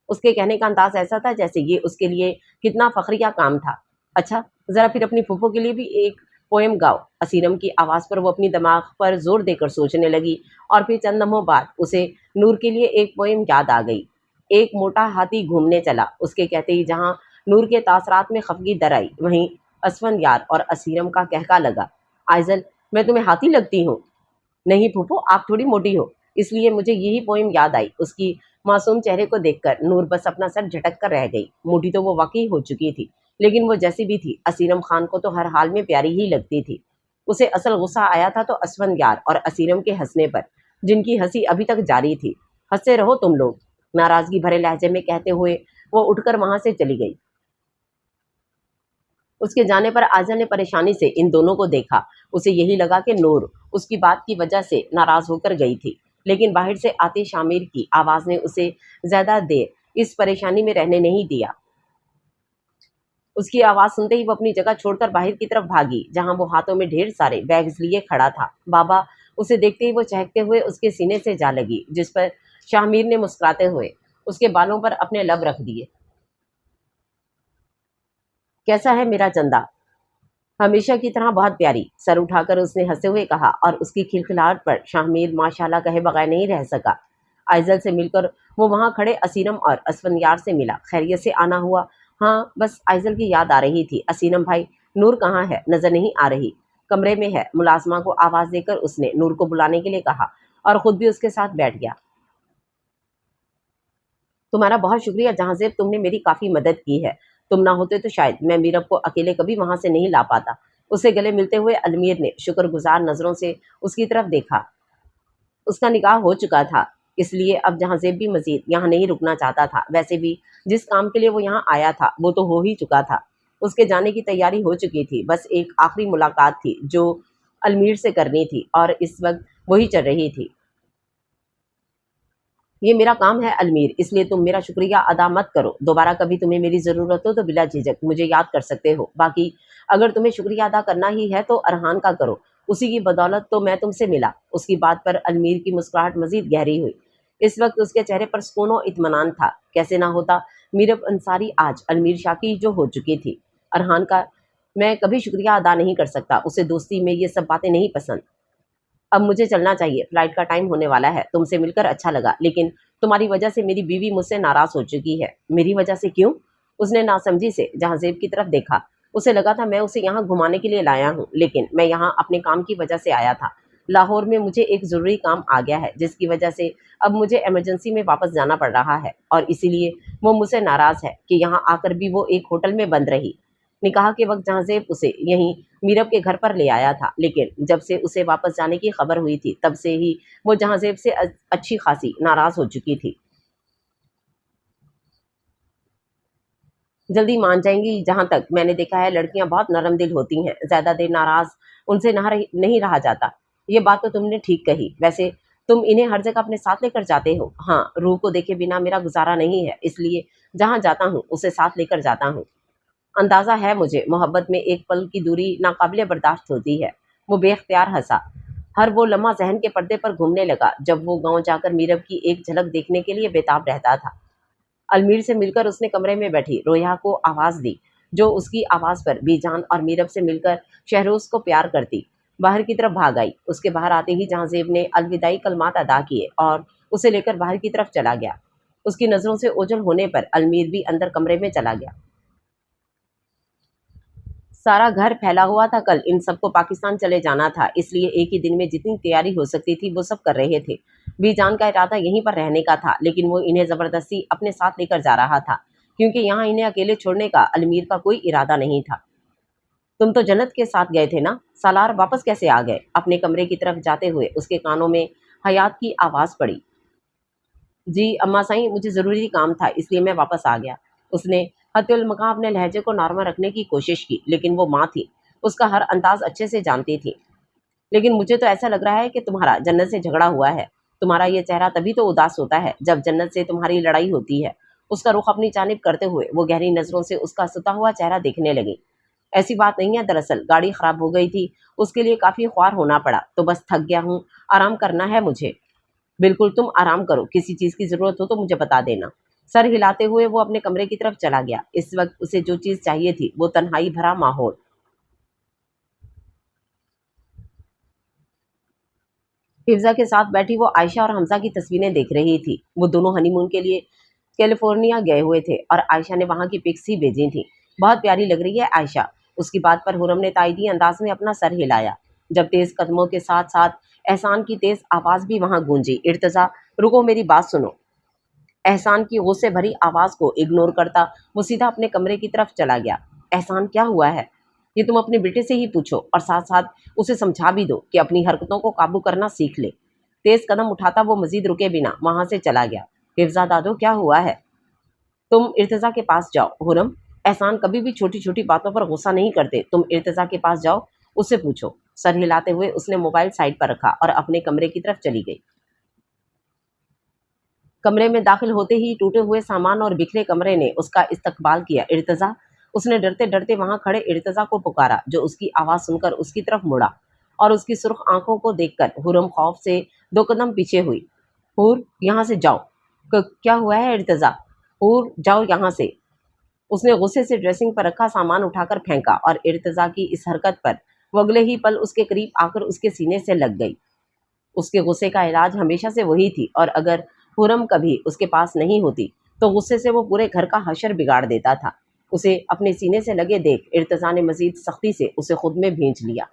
उसके कहने का अंदाज ऐसा था जैसे ये उसके लिए कितना फखरिया काम था। अच्छा, जरा फिर अपनी फूफो के लिए भी एक पोएम गाओ। असीरम की आवाज पर वो अपनी दिमाग पर जोर देकर सोचने लगी और फिर चंद लम्हों बाद उसे नूर के लिए एक पोएम याद आ गई। एक मोटा हाथी घूमने चला, उसके कहते ही जहां नूर के तासरात में खफगी दर आई, वहीं असफन यार और असीरम का कहका लगा। आइजल, मैं तुम्हें हाथी लगती हूँ? नहीं फूफो, आप थोड़ी मोटी हो, इसलिए मुझे यही पोएम याद आई। उसकी मासूम चेहरे को देखकर नूर बस अपना सर झटक कर रह गई। मोटी तो वो वाकई हो चुकी थी, लेकिन वो जैसी भी थी असीरम खान को तो हर हाल में प्यारी ही लगती थी। उसे असल गुस्सा आया था तो असफन यार और असीरम के हंसने पर, जिनकी हंसी अभी तक जारी थी। हंसते रहो तुम लोग, नाराजगी भरे लहजे में कहते हुए वो उठकर वहां से चली गई। उसके जाने पर आजा ने परेशानी से इन दोनों को देखा। उसे यही लगा कि नूर उसकी बात की वजह से नाराज होकर गई थी, लेकिन बाहर से आती शामिर की आवाज ने उसे ज्यादा देर इस परेशानी में रहने नहीं दिया। उसकी आवाज सुनते ही वो अपनी जगह छोड़कर बाहर की तरफ भागी, जहां वो हाथों में ढेर सारे बैग्स लिए खड़ा था। बाबा, उसे देखते ही वो चहकते हुए उसके सीने से जा लगी, जिस पर शामिर ने मुस्कुराते हुए उसके बालों पर अपने लब रख दिए। कैसा है मेरा चंदा? हमेशा की तरह बहुत प्यारी, सर उठाकर उसने हंसते हुए कहा और उसकी खिलखिलाहट पर शाहमीर माशाल्लाह कहे बगैर नहीं रह सका। आइजल से मिलकर वो वहां खड़े असीरम और असफंयार से मिला। खैरियत से आना हुआ? हाँ, बस आइजल की याद आ रही थी। असीरम भाई, नूर कहाँ है? नजर नहीं आ रही। कमरे में है, मुलाजमा को आवाज देकर उसने नूर को बुलाने के लिए कहा और खुद भी उसके साथ बैठ गया। तुम्हारा बहुत शुक्रिया जहांजेब, तुमने मेरी काफ़ी मदद की है। तुम ना होते तो शायद मैं मीरब को अकेले कभी वहां से नहीं ला पाता। उसे गले मिलते हुए अलमीर ने शुक्रगुजार नजरों से उसकी तरफ देखा। उसका निकाह हो चुका था, इसलिए अब जहांजेब भी मजीद यहाँ नहीं रुकना चाहता था। वैसे भी जिस काम के लिए वो यहाँ आया था वो तो हो ही चुका था। उसके जाने की तैयारी हो चुकी थी, बस एक आखिरी मुलाकात थी जो अलमीर से करनी थी और इस वक्त वही चल रही थी। ये मेरा काम है अलमीर, इसलिए तुम मेरा शुक्रिया अदा मत करो। दोबारा कभी तुम्हें मेरी ज़रूरत हो तो बिला झिझक मुझे याद कर सकते हो। बाकी अगर तुम्हें शुक्रिया अदा करना ही है तो अरहान का करो, उसी की बदौलत तो मैं तुमसे मिला। उसकी बात पर अलमीर की मुस्कुराहट मजीद गहरी हुई। इस वक्त उसके चेहरे पर सुकून और इत्मीनान था। कैसे ना होता, मीरब अंसारी आज अलमीर शाह की जो हो चुकी थी। अरहान का मैं कभी शुक्रिया अदा नहीं कर सकता, उसे दोस्ती में ये सब बातें नहीं पसंद। अब मुझे चलना चाहिए, फ्लाइट का टाइम होने वाला है। तुमसे मिलकर अच्छा लगा, लेकिन तुम्हारी वजह से मेरी बीवी मुझसे नाराज हो चुकी है। मेरी वजह से क्यों? उसने नासमझी से जहांजेब की तरफ देखा। उसे लगा था मैं उसे यहाँ घुमाने के लिए लाया हूँ, लेकिन मैं यहाँ अपने काम की वजह से आया था। लाहौर में मुझे एक ज़रूरी काम आ गया है, जिसकी वजह से अब मुझे इमरजेंसी में वापस जाना पड़ रहा है और इसीलिए वो मुझसे नाराज़ है कि यहाँ आकर भी वो एक होटल में बंद रही। निकाह के वक्त जहांजेब उसे यहीं मीरब के घर पर ले आया था, लेकिन जब से उसे वापस जाने की खबर हुई थी तब से ही वो जहांजेब से अच्छी खासी नाराज हो चुकी थी। जल्दी मान जाएंगी। जहां तक मैंने देखा है लड़कियां बहुत नरम दिल होती हैं, ज्यादा देर नाराज उनसे नहीं रहा जाता। ये बात तो तुमने ठीक कही। वैसे तुम इन्हें हर जगह अपने साथ लेकर जाते हो? हाँ, रूह को देखे बिना मेरा गुजारा नहीं है, इसलिए जहां जाता हूँ उसे साथ लेकर जाता हूँ। अंदाजा है मुझे, मोहब्बत में एक पल की दूरी नाकाबिले बर्दाश्त होती है। वो बेख्तियार हंसा। हर वो लम्हा जहन के पर्दे पर घूमने लगा जब वो गांव जाकर मीरब की एक झलक देखने के लिए बेताब रहता था। अलमीर से मिलकर उसने कमरे में बैठी रोया को आवाज़ दी, जो उसकी आवाज़ पर बीजान और मीरब से मिलकर शहरोज को प्यार करती। बाहर की तरफ भाग आई। उसके बाहर आते ही जहांजेब ने अलविदाई कलमात अदा किए और उसे लेकर बाहर की तरफ चला गया। उसकी नज़रों से ओझल होने पर अलमीर भी अंदर कमरे में चला गया। सारा घर फैला हुआ था। कल इन सबको पाकिस्तान चले जाना था, इसलिए एक ही दिन में जितनी तैयारी हो सकती थी वो सब कर रहे थे। बीजान का इरादा यहीं पर रहने का था, लेकिन वो इन्हें ज़बरदस्ती अपने साथ लेकर जा रहा था, क्योंकि यहाँ इन्हें अकेले छोड़ने का अलमीर का कोई इरादा नहीं था। तुम तो जन्नत के साथ गए थे ना, सालार वापस कैसे आ गए? अपने कमरे की तरफ जाते हुए उसके कानों में हयात की आवाज़ पड़ी। جی अम्मा साईं, मुझे ज़रूरी काम था इसलिए मैं वापस आ गया। उसने हत्युल-मकां अपने लहजे को नॉर्मल रखने की कोशिश की, लेकिन वो माँ थी, उसका हर अंदाज़ अच्छे से जानती थी। लेकिन मुझे तो ऐसा लग रहा है कि तुम्हारा जन्नत से झगड़ा हुआ है। तुम्हारा ये चेहरा तभी तो उदास होता है जब जन्नत से तुम्हारी लड़ाई होती है। उसका रुख अपनी जानिब करते हुए वो गहरी नज़रों से उसका सुता हुआ चेहरा देखने लगी। ऐसी बात नहीं है, दरअसल गाड़ी खराब हो गई थी, उसके लिए काफ़ी ख्वार होना पड़ा, तो बस थक गया हूँ, आराम करना है मुझे। बिल्कुल तुम आराम करो, किसी चीज़ की ज़रूरत हो तो मुझे बता देना। सर हिलाते हुए वो अपने कमरे की तरफ चला गया। इस वक्त उसे जो चीज़ चाहिए थी वो तन्हाई भरा माहौल। हिफ्जा के साथ बैठी वो आयशा और हमजा की तस्वीरें देख रही थी। वो दोनों हनीमून के लिए कैलिफोर्निया गए हुए थे और आयशा ने वहाँ की पिक्स ही भेजी थी। बहुत प्यारी लग रही है आयशा। उसकी बात पर हुरम ने तायदी अंदाज में अपना सर हिलाया। जब तेज कदमों के साथ साथ एहसान की तेज आवाज़ भी वहाँ गूंजी। इर्तजा, रुको मेरी बात सुनो। एहसान की गुस्से भरी आवाज़ को इग्नोर करता वो सीधा अपने कमरे की तरफ चला गया। एहसान, क्या हुआ है? ये तुम अपने बेटे से ही पूछो और साथ साथ उसे समझा भी दो कि अपनी हरकतों को काबू करना सीख ले। तेज कदम उठाता वो मजीद रुके बिना वहां से चला गया। हिफ्जा दादो, क्या हुआ है? तुम इर्तजा के पास जाओ। हुरम, एहसान कभी भी छोटी छोटी बातों पर गुस्सा नहीं करते। तुम इर्तजा के पास जाओ, उससे पूछो। सर हिलाते हुए उसने मोबाइल साइड पर रखा और अपने कमरे की तरफ चली गई। कमरे में दाखिल होते ही टूटे हुए सामान और बिखरे कमरे ने उसका इस्तकबाल किया। इर्तजा, उसने डरते डरते वहां खड़े इर्तजा को पुकारा, जो उसकी आवाज़ सुनकर उसकी तरफ मुड़ा और उसकी सुर्ख आंखों को देखकर हुरम खौफ से दो कदम पीछे हुई। हूर, यहाँ से जाओ। क्या हुआ है इर्तजा? हूर, जाओ यहाँ से। उसने गुस्से से ड्रेसिंग पर रखा सामान उठाकर फेंका और इर्तजा की इस हरकत पर वो अगले ही पल उसके करीब आकर उसके सीने से लग गई। उसके गुस्से का इलाज हमेशा से वही थी और अगर हुरम कभी उसके पास नहीं होती तो गुस्से से वो पूरे घर का हशर बिगाड़ देता था। उसे अपने सीने से लगे देख इर्तजा ने मजीद सख्ती से उसे खुद में भींच लिया।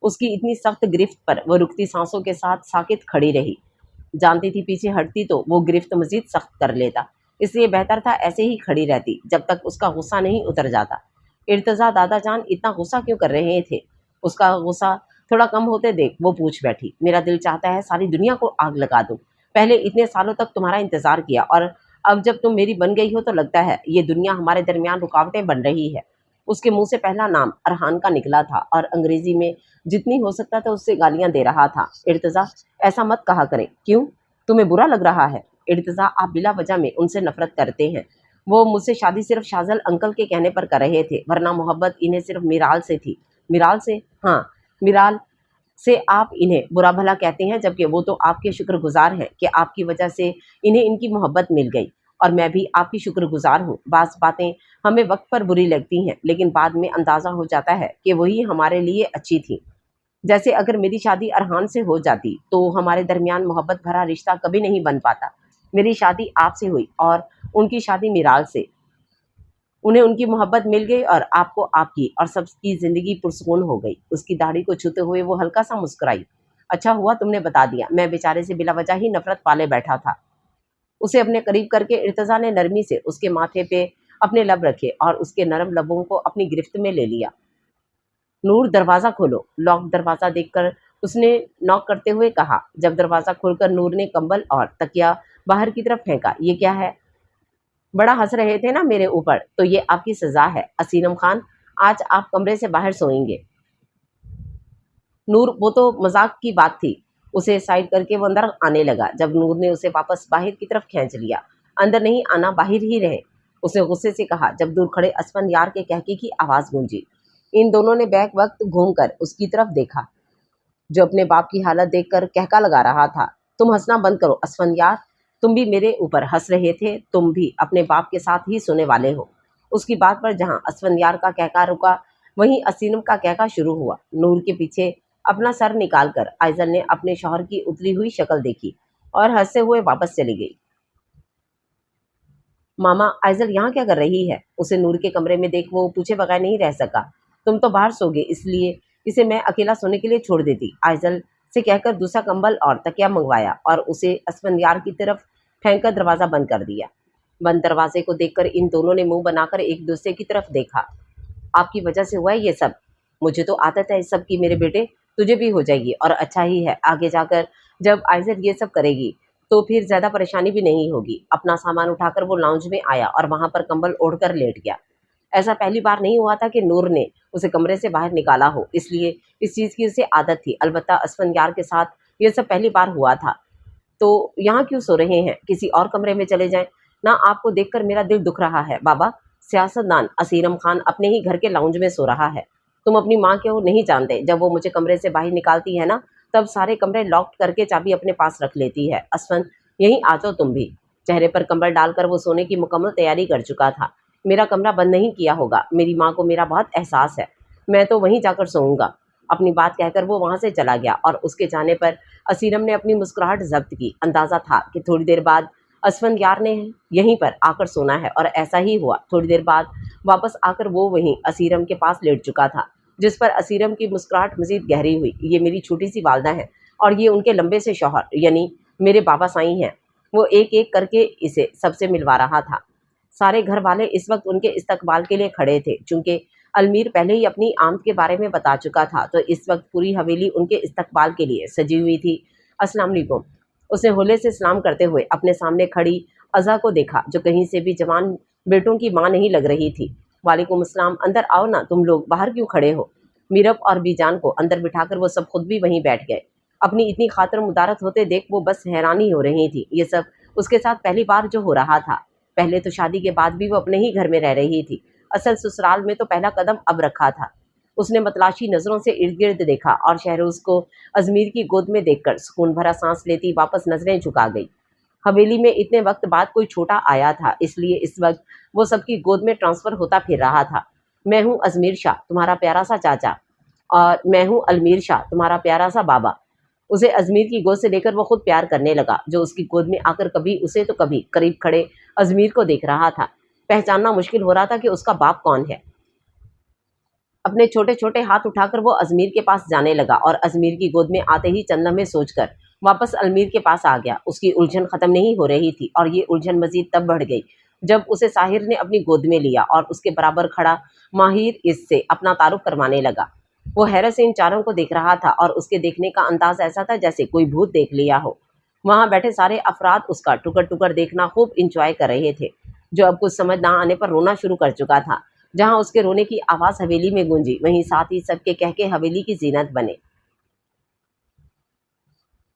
उसकी इतनी सख्त गिरफ्त पर वो रुकती सांसों के साथ साकित खड़ी रही। जानती थी पीछे हटती तो वो गिरफ्त मजीद सख्त कर लेता, इसलिए बेहतर था ऐसे ही खड़ी रहती जब तक उसका गुस्सा नहीं उतर जाता। इर्तजा, दादा जान इतना गुस्सा क्यों कर रहे थे? उसका गुस्सा थोड़ा कम होते देख वो पूछ बैठी। मेरा दिल चाहता है सारी दुनिया को आग लगा दूं। पहले इतने सालों तक तुम्हारा इंतजार किया और अब जब तुम मेरी बन गई हो तो लगता है ये दुनिया हमारे दरमियान रुकावटें बन रही है। उसके मुंह से पहला नाम अरहान का निकला था और अंग्रेजी में जितनी हो सकता था उससे गालियां दे रहा था। इर्तजा, ऐसा मत कहा करें। क्यों? तुम्हें बुरा लग रहा है? इर्तजा, आप बिला वजह में उनसे नफरत करते हैं। वो मुझसे शादी सिर्फ शाजल अंकल के कहने पर कर रहे थे, वरना मोहब्बत इन्हें सिर्फ मिराल से थी। मिराल से? हाँ, मिराल से आप इन्हें बुरा भला कहते हैं, जबकि वो तो आपके शुक्रगुजार हैं कि आपकी वजह से इन्हें इनकी मोहब्बत मिल गई। और मैं भी आपकी शुक्रगुजार हूँ। बाज़ बातें हमें वक्त पर बुरी लगती हैं, लेकिन बाद में अंदाज़ा हो जाता है कि वही हमारे लिए अच्छी थी। जैसे अगर मेरी शादी अरहान से हो जाती तो हमारे दरमियान मोहब्बत भरा रिश्ता कभी नहीं बन पाता। मेरी शादी आपसे हुई और उनकी शादी मिराल से। उन्हें उनकी मोहब्बत मिल गई और आपको आपकी, और सबकी ज़िंदगी पुरसकून हो गई। उसकी दाढ़ी को छूते हुए वो हल्का सा मुस्कुराई। अच्छा हुआ तुमने बता दिया, मैं बेचारे से बिला वजह ही नफरत पाले बैठा था। उसे अपने करीब करके इर्तजा ने नरमी से उसके माथे पे अपने लब रखे और उसके नरम लबों को अपनी गिरफ्त में ले लिया। नूर, दरवाज़ा खोलो। लॉक दरवाज़ा देखकर उसने नॉक करते हुए कहा। जब दरवाज़ा खोलकर नूर ने कंबल और तकिया बाहर की तरफ फेंका। ये क्या है? बड़ा हंस रहे थे ना मेरे ऊपर, तो ये आपकी सज़ा है। असीनम खान, आज आप कमरे से बाहर सोएंगे। नूर, वो तो मजाक की बात थी। उसे साइड करके वो अंदर आने लगा। जब नूर ने उसे वापस बाहर की तरफ खींच लिया। अंदर नहीं आना, बाहर ही रहे, उसने गुस्से से कहा। जब दूर खड़े असफन यार के कहके की आवाज़ गूंजी। इन दोनों ने बैक वक्त घूमकर उसकी तरफ देखा, जो अपने बाप की हालत देखकर कहका लगा रहा था। तुम हंसना बंद करो असफन यार, तुम भी मेरे ऊपर हंस रहे थे, तुम भी अपने बाप के साथ ही सोने वाले हो। उसकी बात पर जहां असफन यार का कहका रुका, वहीं असीनम का कहका शुरू हुआ। नूर के पीछे अपना सर निकालकर आइजल ने अपने शौहर की उतरी हुई शक्ल देखी और हंसते हुए वापस चली गई। मामा, आइजल यहाँ क्या कर रही है? उसे नूर के कमरे में देख वो पूछे बगैर नहीं रह सका। तुम तो बाहर सोगे, इसलिए इसे मैं अकेला सोने के लिए छोड़ देती, आइजल से कहकर दूसरा कंबल और तकिया मंगवाया और उसे असफंदियार की तरफ फेंक कर दरवाज़ा बंद कर दिया। बंद दरवाजे को देखकर इन दोनों ने मुंह बनाकर एक दूसरे की तरफ देखा। आपकी वजह से हुआ है ये सब। मुझे तो आदत है इस सब की मेरे बेटे, तुझे भी हो जाएगी और अच्छा ही है। आगे जाकर जब आइजल ये सब करेगी तो फिर ज़्यादा परेशानी भी नहीं होगी। अपना सामान उठाकर वो लाउंज में आया और वहाँ पर कंबल ओढ़कर लेट गया। ऐसा पहली बार नहीं हुआ था कि नूर ने उसे कमरे से बाहर निकाला हो, इसलिए इस चीज़ की उसे आदत थी। अलबत्ता असफंयार के साथ ये सब पहली बार हुआ था। तो यहाँ क्यों सो रहे हैं? किसी और कमरे में चले जाएं। ना, आपको देखकर मेरा दिल दुख रहा है बाबा। सियासतदान असीरम खान अपने ही घर के लाउंज में सो रहा है। तुम अपनी माँ को नहीं जानते। जब वो मुझे कमरे से बाहर निकालती है ना, तब सारे कमरे लॉक करके चाबी अपने पास रख लेती है। असफन, यहीं आ जाओ तुम भी। चेहरे पर कंबल डालकर वो सोने की मुकम्मल तैयारी कर चुका था। मेरा कमरा बंद नहीं किया होगा। मेरी माँ को मेरा बहुत एहसास है। मैं तो वहीं जाकर सोऊंगा। अपनी बात कहकर वो वहाँ से चला गया और उसके जाने पर असीरम ने अपनी मुस्कुराहट जब्त की। अंदाज़ा था कि थोड़ी देर बाद असफंयार ने यहीं पर आकर सोना है, और ऐसा ही हुआ। थोड़ी देर बाद वापस आकर वो वहीं असीरम के पास लेट चुका था, जिस पर असीरम की मुस्कुराहट मज़ीद गहरी हुई। ये मेरी छोटी सी वालदा हैं और ये उनके लंबे से शौहर यानी मेरे बाबा साईं हैं। वो एक एक करके इसे सबसे मिलवा रहा था। सारे घर वाले इस वक्त उनके इस्तकबाल के लिए खड़े थे। चूंकि अलमीर पहले ही अपनी आमद के बारे में बता चुका था, तो इस वक्त पूरी हवेली उनके इस्तकबाल के लिए सजी हुई थी। अस्सलाम वालेकुम। उसने होले से सलाम करते हुए अपने सामने खड़ी अज़ा को देखा, जो कहीं से भी जवान बेटों की माँ नहीं लग रही थी। वालेकुम अस्सलाम। अंदर आओ ना, तुम लोग बाहर क्यों खड़े हो? मीरब और बीजान को अंदर बिठाकर वो सब खुद भी वहीं बैठ गए। अपनी इतनी खातिर मुदारत होते देख वो बस हैरानी हो रही थी। ये सब उसके साथ पहली बार जो हो रहा था। पहले तो शादी के बाद भी वो अपने ही घर में रह रही थी। असल ससुराल में तो पहला कदम अब रखा था। उसने मतलाशी नज़रों से इर्द गिर्द देखा और शहरोज को अजमीर की गोद में देखकर सुकून भरा सांस लेती वापस नजरें झुका गई। हवेली में इतने वक्त बाद कोई छोटा आया था, इसलिए इस वक्त वो सबकी गोद में ट्रांसफ़र होता फिर रहा था। मैं हूँ अजमीर शाह, तुम्हारा प्यारा सा चाचा, और मैं हूँ अलमीर शाह, तुम्हारा प्यारा सा बाबा। उसे अजमीर की गोद से लेकर वो खुद प्यार करने लगा, जो उसकी गोद में आकर कभी उसे तो कभी करीब खड़े अजमीर को देख रहा था। पहचानना मुश्किल हो रहा था कि उसका बाप कौन है। अपने छोटे छोटे हाथ उठाकर वो अजमीर के पास जाने लगा और अजमीर की गोद में आते ही चंद लम्हे सोचकर वापस अलमीर के पास आ गया। उसकी उलझन ख़त्म नहीं हो रही थी, और ये उलझन मज़ीद तब बढ़ गई जब उसे साहिर ने अपनी गोद में लिया और उसके बराबर खड़ा माहिर इससे अपना तारुफ करवाने लगा। वो हैरत से इन चारों को देख रहा था और उसके देखने का अंदाज ऐसा था जैसे कोई भूत देख लिया हो। वहाँ बैठे सारे अफराद उसका टुकर टुकर देखना खूब इंजॉय कर रहे थे, जो अब कुछ समझ ना आने पर रोना शुरू कर चुका था। जहाँ उसके रोने की आवाज़ हवेली में गूंजी, वहीं साथ ही सबके कहके हवेली की जीनत बने।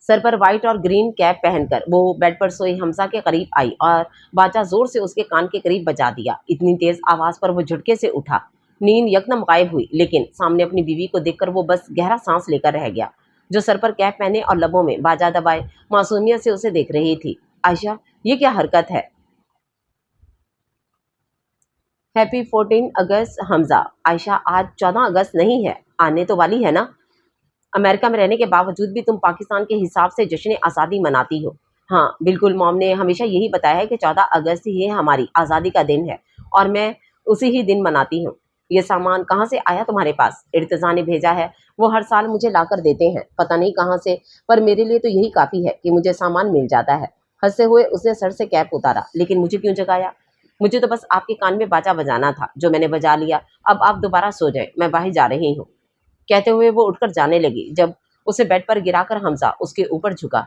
सर पर वाइट और ग्रीन कैप पहनकर वो बेड पर सोई हमजा के करीब आई और बाजा जोर से उसके कान के करीब बजा दिया। इतनी तेज आवाज़ पर वो झटके से उठा। नींद यकदम गायब हुई, लेकिन सामने अपनी बीवी को देखकर वो बस गहरा सांस लेकर रह गया, जो सर पर कैप पहने और लबों में बाजा दबाए मासूमियत से उसे देख रही थी। आयशा, ये क्या हरकत है? हैप्पी 14 अगस्त हमजा। आयशा, आज 14 अगस्त नहीं है, आने तो वाली है ना। अमेरिका में रहने के बावजूद भी तुम पाकिस्तान के हिसाब से जश्न आज़ादी मनाती हो। हाँ बिल्कुल, मॉम ने हमेशा यही बताया है कि 14 अगस्त ही हमारी आज़ादी का दिन है, और मैं उसी ही दिन मनाती हूँ। ये सामान कहाँ से आया तुम्हारे पास? इर्तिज़ा ने भेजा है। वो हर साल मुझे लाकर देते हैं, पता नहीं कहाँ से, पर मेरे लिए तो यही काफ़ी है कि मुझे सामान मिल जाता है। हंसते हुए उसने सर से कैप उतारा। लेकिन मुझे क्यों जगाया? मुझे तो बस आपके कान में बाजा बजाना था, जो मैंने बजा लिया। अब आप दोबारा सो जाए, मैं बाहर जा रही हूँ। कहते हुए वो उठकर जाने लगी, जब उसे बेड पर गिराकर हमजा उसके ऊपर झुका।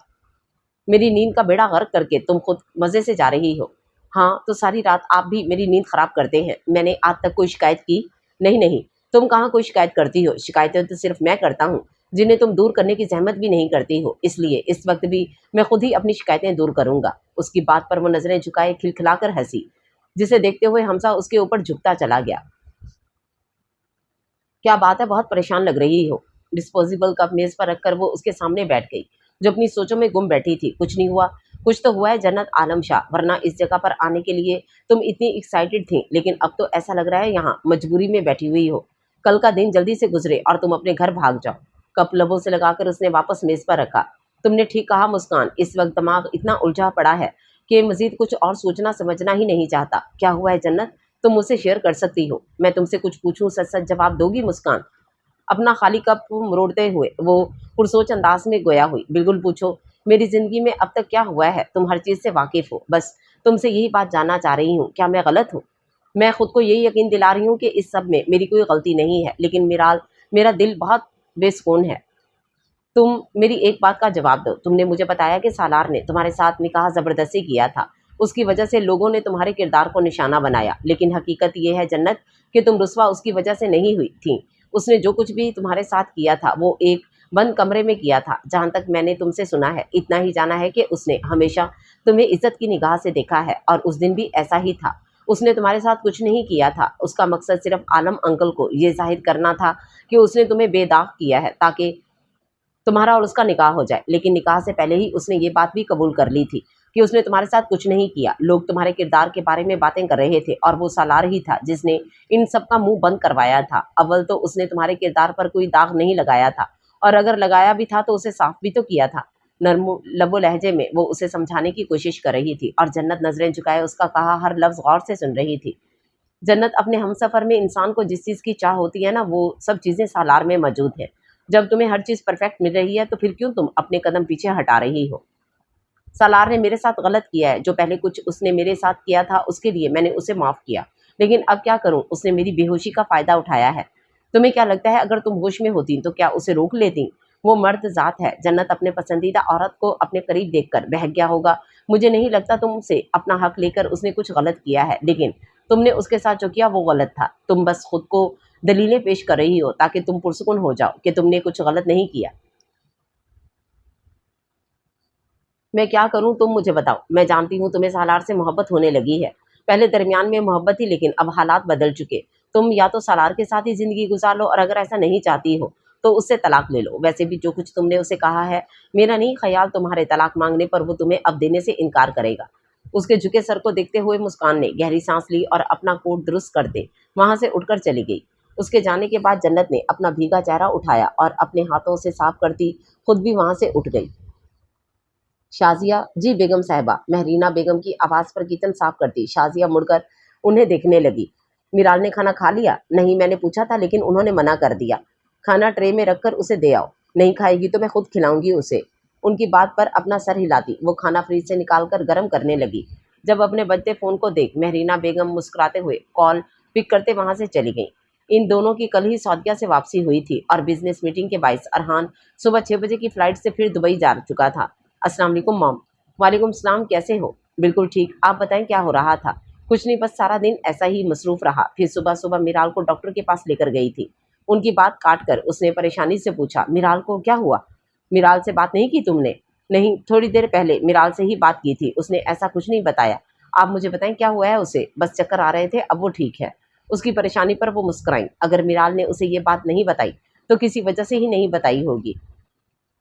मेरी नींद का बेड़ा गर्क करके तुम खुद मज़े से जा रही हो। हाँ, तो सारी रात आप भी मेरी नींद ख़राब करते हैं। मैंने आज तक कोई शिकायत की? नहीं नहीं, तुम कहाँ कोई शिकायत करती हो। शिकायतें तो सिर्फ मैं करता हूँ, जिन्हें तुम दूर करने की जहमत भी नहीं करती हो। इसलिए इस वक्त भी मैं खुद ही अपनी शिकायतें दूर करूँगा। उसकी बात पर वो नज़रें झुकाए खिलखिलाकर हंसी, जिसे देखते हुए हमजा उसके ऊपर झुकता चला गया। क्या बात है, बहुत परेशान लग रही हो। डिस्पोजेबल कप मेज़ पर रखकर वो उसके सामने बैठ गई, जो अपनी सोचों में गुम बैठी थी। कुछ नहीं हुआ। कुछ तो हुआ है जन्नत आलम शाह, वरना इस जगह पर आने के लिए तुम इतनी एक्साइटेड थी, लेकिन अब तो ऐसा लग रहा है यहाँ मजबूरी में बैठी हुई हो। कल का दिन जल्दी से गुजरे और तुम अपने घर भाग जाओ। कप लबों से लगाकर उसने वापस मेज़ पर रखा। तुमने ठीक कहा मुस्कान, इस वक्त दिमाग इतना उलझा पड़ा है कि मज़ीद कुछ और सोचना समझना ही नहीं चाहता। क्या हुआ है जन्नत? तुम मुझसे शेयर कर सकती हो। मैं तुमसे कुछ पूछूं, सच सच जवाब दोगी मुस्कान? अपना खाली कप मरोड़ते हुए वो पुरसोच अंदाज में गोया हुई। बिल्कुल पूछो। मेरी ज़िंदगी में अब तक क्या हुआ है, तुम हर चीज़ से वाकिफ़ हो। बस तुमसे यही बात जानना चाह रही हूँ, क्या मैं गलत हूँ? मैं खुद को यही यकीन दिला रही हूँ कि इस सब में मेरी कोई गलती नहीं है, लेकिन मेरा दिल बहुत बेसुकून है। तुम मेरी एक बात का जवाब दो। तुमने मुझे बताया कि सालार ने तुम्हारे साथ निकाह ज़बरदस्ती किया था। उसकी वजह से लोगों ने तुम्हारे किरदार को निशाना बनाया, लेकिन हकीकत ये है जन्नत कि तुम रुस्वा उसकी वजह से नहीं हुई थी। उसने जो कुछ भी तुम्हारे साथ किया था वो एक बंद कमरे में किया था। जहाँ तक मैंने तुमसे सुना है, इतना ही जाना है कि उसने हमेशा तुम्हें इज्जत की निगाह से देखा है, और उस दिन भी ऐसा ही था। उसने तुम्हारे साथ कुछ नहीं किया था। उसका मकसद सिर्फ आलम अंकल को ये जाहिर करना था कि उसने तुम्हें बेदाग किया है, ताकि तुम्हारा और उसका निकाह हो जाए। लेकिन निकाह से पहले ही उसने ये बात भी कबूल कर ली थी कि उसने तुम्हारे साथ कुछ नहीं किया। लोग तुम्हारे किरदार के बारे में बातें कर रहे थे, और वो सालार ही था जिसने इन सब का मुंह बंद करवाया था। अव्वल तो उसने तुम्हारे किरदार पर कोई दाग नहीं लगाया था, और अगर लगाया भी था तो उसे साफ भी तो किया था। नरम लबो लहजे में वो उसे समझाने की कोशिश कर रही थी, और जन्नत नजरें झुकाए उसका कहा हर लफ्ज गौर से सुन रही थी। जन्नत, अपने हमसफ़र में इंसान को जिस चीज़ की चाह होती है ना, वो सब चीज़ें सालार में मौजूद हैं। जब तुम्हें हर चीज़ परफेक्ट मिल रही है तो फिर क्यों तुम अपने कदम पीछे हटा रही हो? सालार ने मेरे साथ गलत किया है। जो पहले कुछ उसने मेरे साथ किया था उसके लिए मैंने उसे माफ़ किया, लेकिन अब क्या करूं, उसने मेरी बेहोशी का फ़ायदा उठाया है। तुम्हें क्या लगता है अगर तुम होश में होती तो क्या उसे रोक लेती? वो मर्द ज़ात है। जन्नत अपने पसंदीदा औरत को अपने करीब देखकर बहक गया होगा। मुझे नहीं लगता तुमसे अपना हक लेकर उसने कुछ गलत किया है, लेकिन तुमने उसके साथ जो किया वो गलत था। तुम बस खुद को दलीलें पेश कर रही हो ताकि तुम पुरसुकून हो जाओ कि तुमने कुछ गलत नहीं किया। मैं क्या करूं, तुम मुझे बताओ। मैं जानती हूँ तुम्हें सालार से मोहब्बत होने लगी है। पहले दरमियान में मोहब्बत थी, लेकिन अब हालात बदल चुके। तुम या तो सालार के साथ ही ज़िंदगी गुजार लो, और अगर ऐसा नहीं चाहती हो तो उससे तलाक ले लो। वैसे भी जो कुछ तुमने उसे कहा है, मेरा नहीं ख़याल तुम्हारे तलाक मांगने पर वो तुम्हें अब देने से इनकार करेगा। उसके झुके सर को देखते हुए मुस्कान ने गहरी सांस ली और अपना कोट दुरुस्त करते वहाँ से उठकर चली गई। उसके जाने के बाद जन्नत ने अपना भीगा चेहरा उठाया और अपने हाथों से साफ करती खुद भी वहाँ से उठ गई। शाजिया, जी बेगम साहिबा, महरीना बेगम की आवाज़ पर किचन साफ करती शाजिया मुड़कर उन्हें देखने लगी। मिराल ने खाना खा लिया? नहीं, मैंने पूछा था लेकिन उन्होंने मना कर दिया। खाना ट्रे में रखकर उसे दे आओ। नहीं खाएगी तो मैं खुद खिलाऊंगी उसे। उनकी बात पर अपना सर हिलाती वो खाना फ्रिज से निकालकर गर्म करने लगी। जब अपने बजते फ़ोन को देख महरीना बेगम मुस्कुराते हुए कॉल पिक करते वहाँ से चली गई। इन दोनों की कल ही सऊदीया से वापसी हुई थी, और बिजनेस मीटिंग के बाइस अरहान सुबह 6 बजे की फ़्लाइट से फिर दुबई जा चुका था। अस्सलाम वालेकुम मॉम। वालेकुम सलाम, कैसे हो? बिल्कुल ठीक, आप बताएं क्या हो रहा था? कुछ नहीं, बस सारा दिन ऐसा ही मसरूफ़ रहा। फिर सुबह सुबह मिराल को डॉक्टर के पास लेकर गई थी। उनकी बात काट कर उसने परेशानी से पूछा, मिराल को क्या हुआ? मिराल से बात नहीं की तुमने? नहीं, थोड़ी देर पहले मिराल से ही बात की थी। उसने ऐसा कुछ नहीं बताया। आप मुझे बताएं क्या हुआ है उसे? बस चक्कर आ रहे थे, अब वो ठीक है। उसकी परेशानी पर वो मुस्कुराई। अगर मिराल ने उसे ये बात नहीं बताई तो किसी वजह से ही नहीं बताई होगी।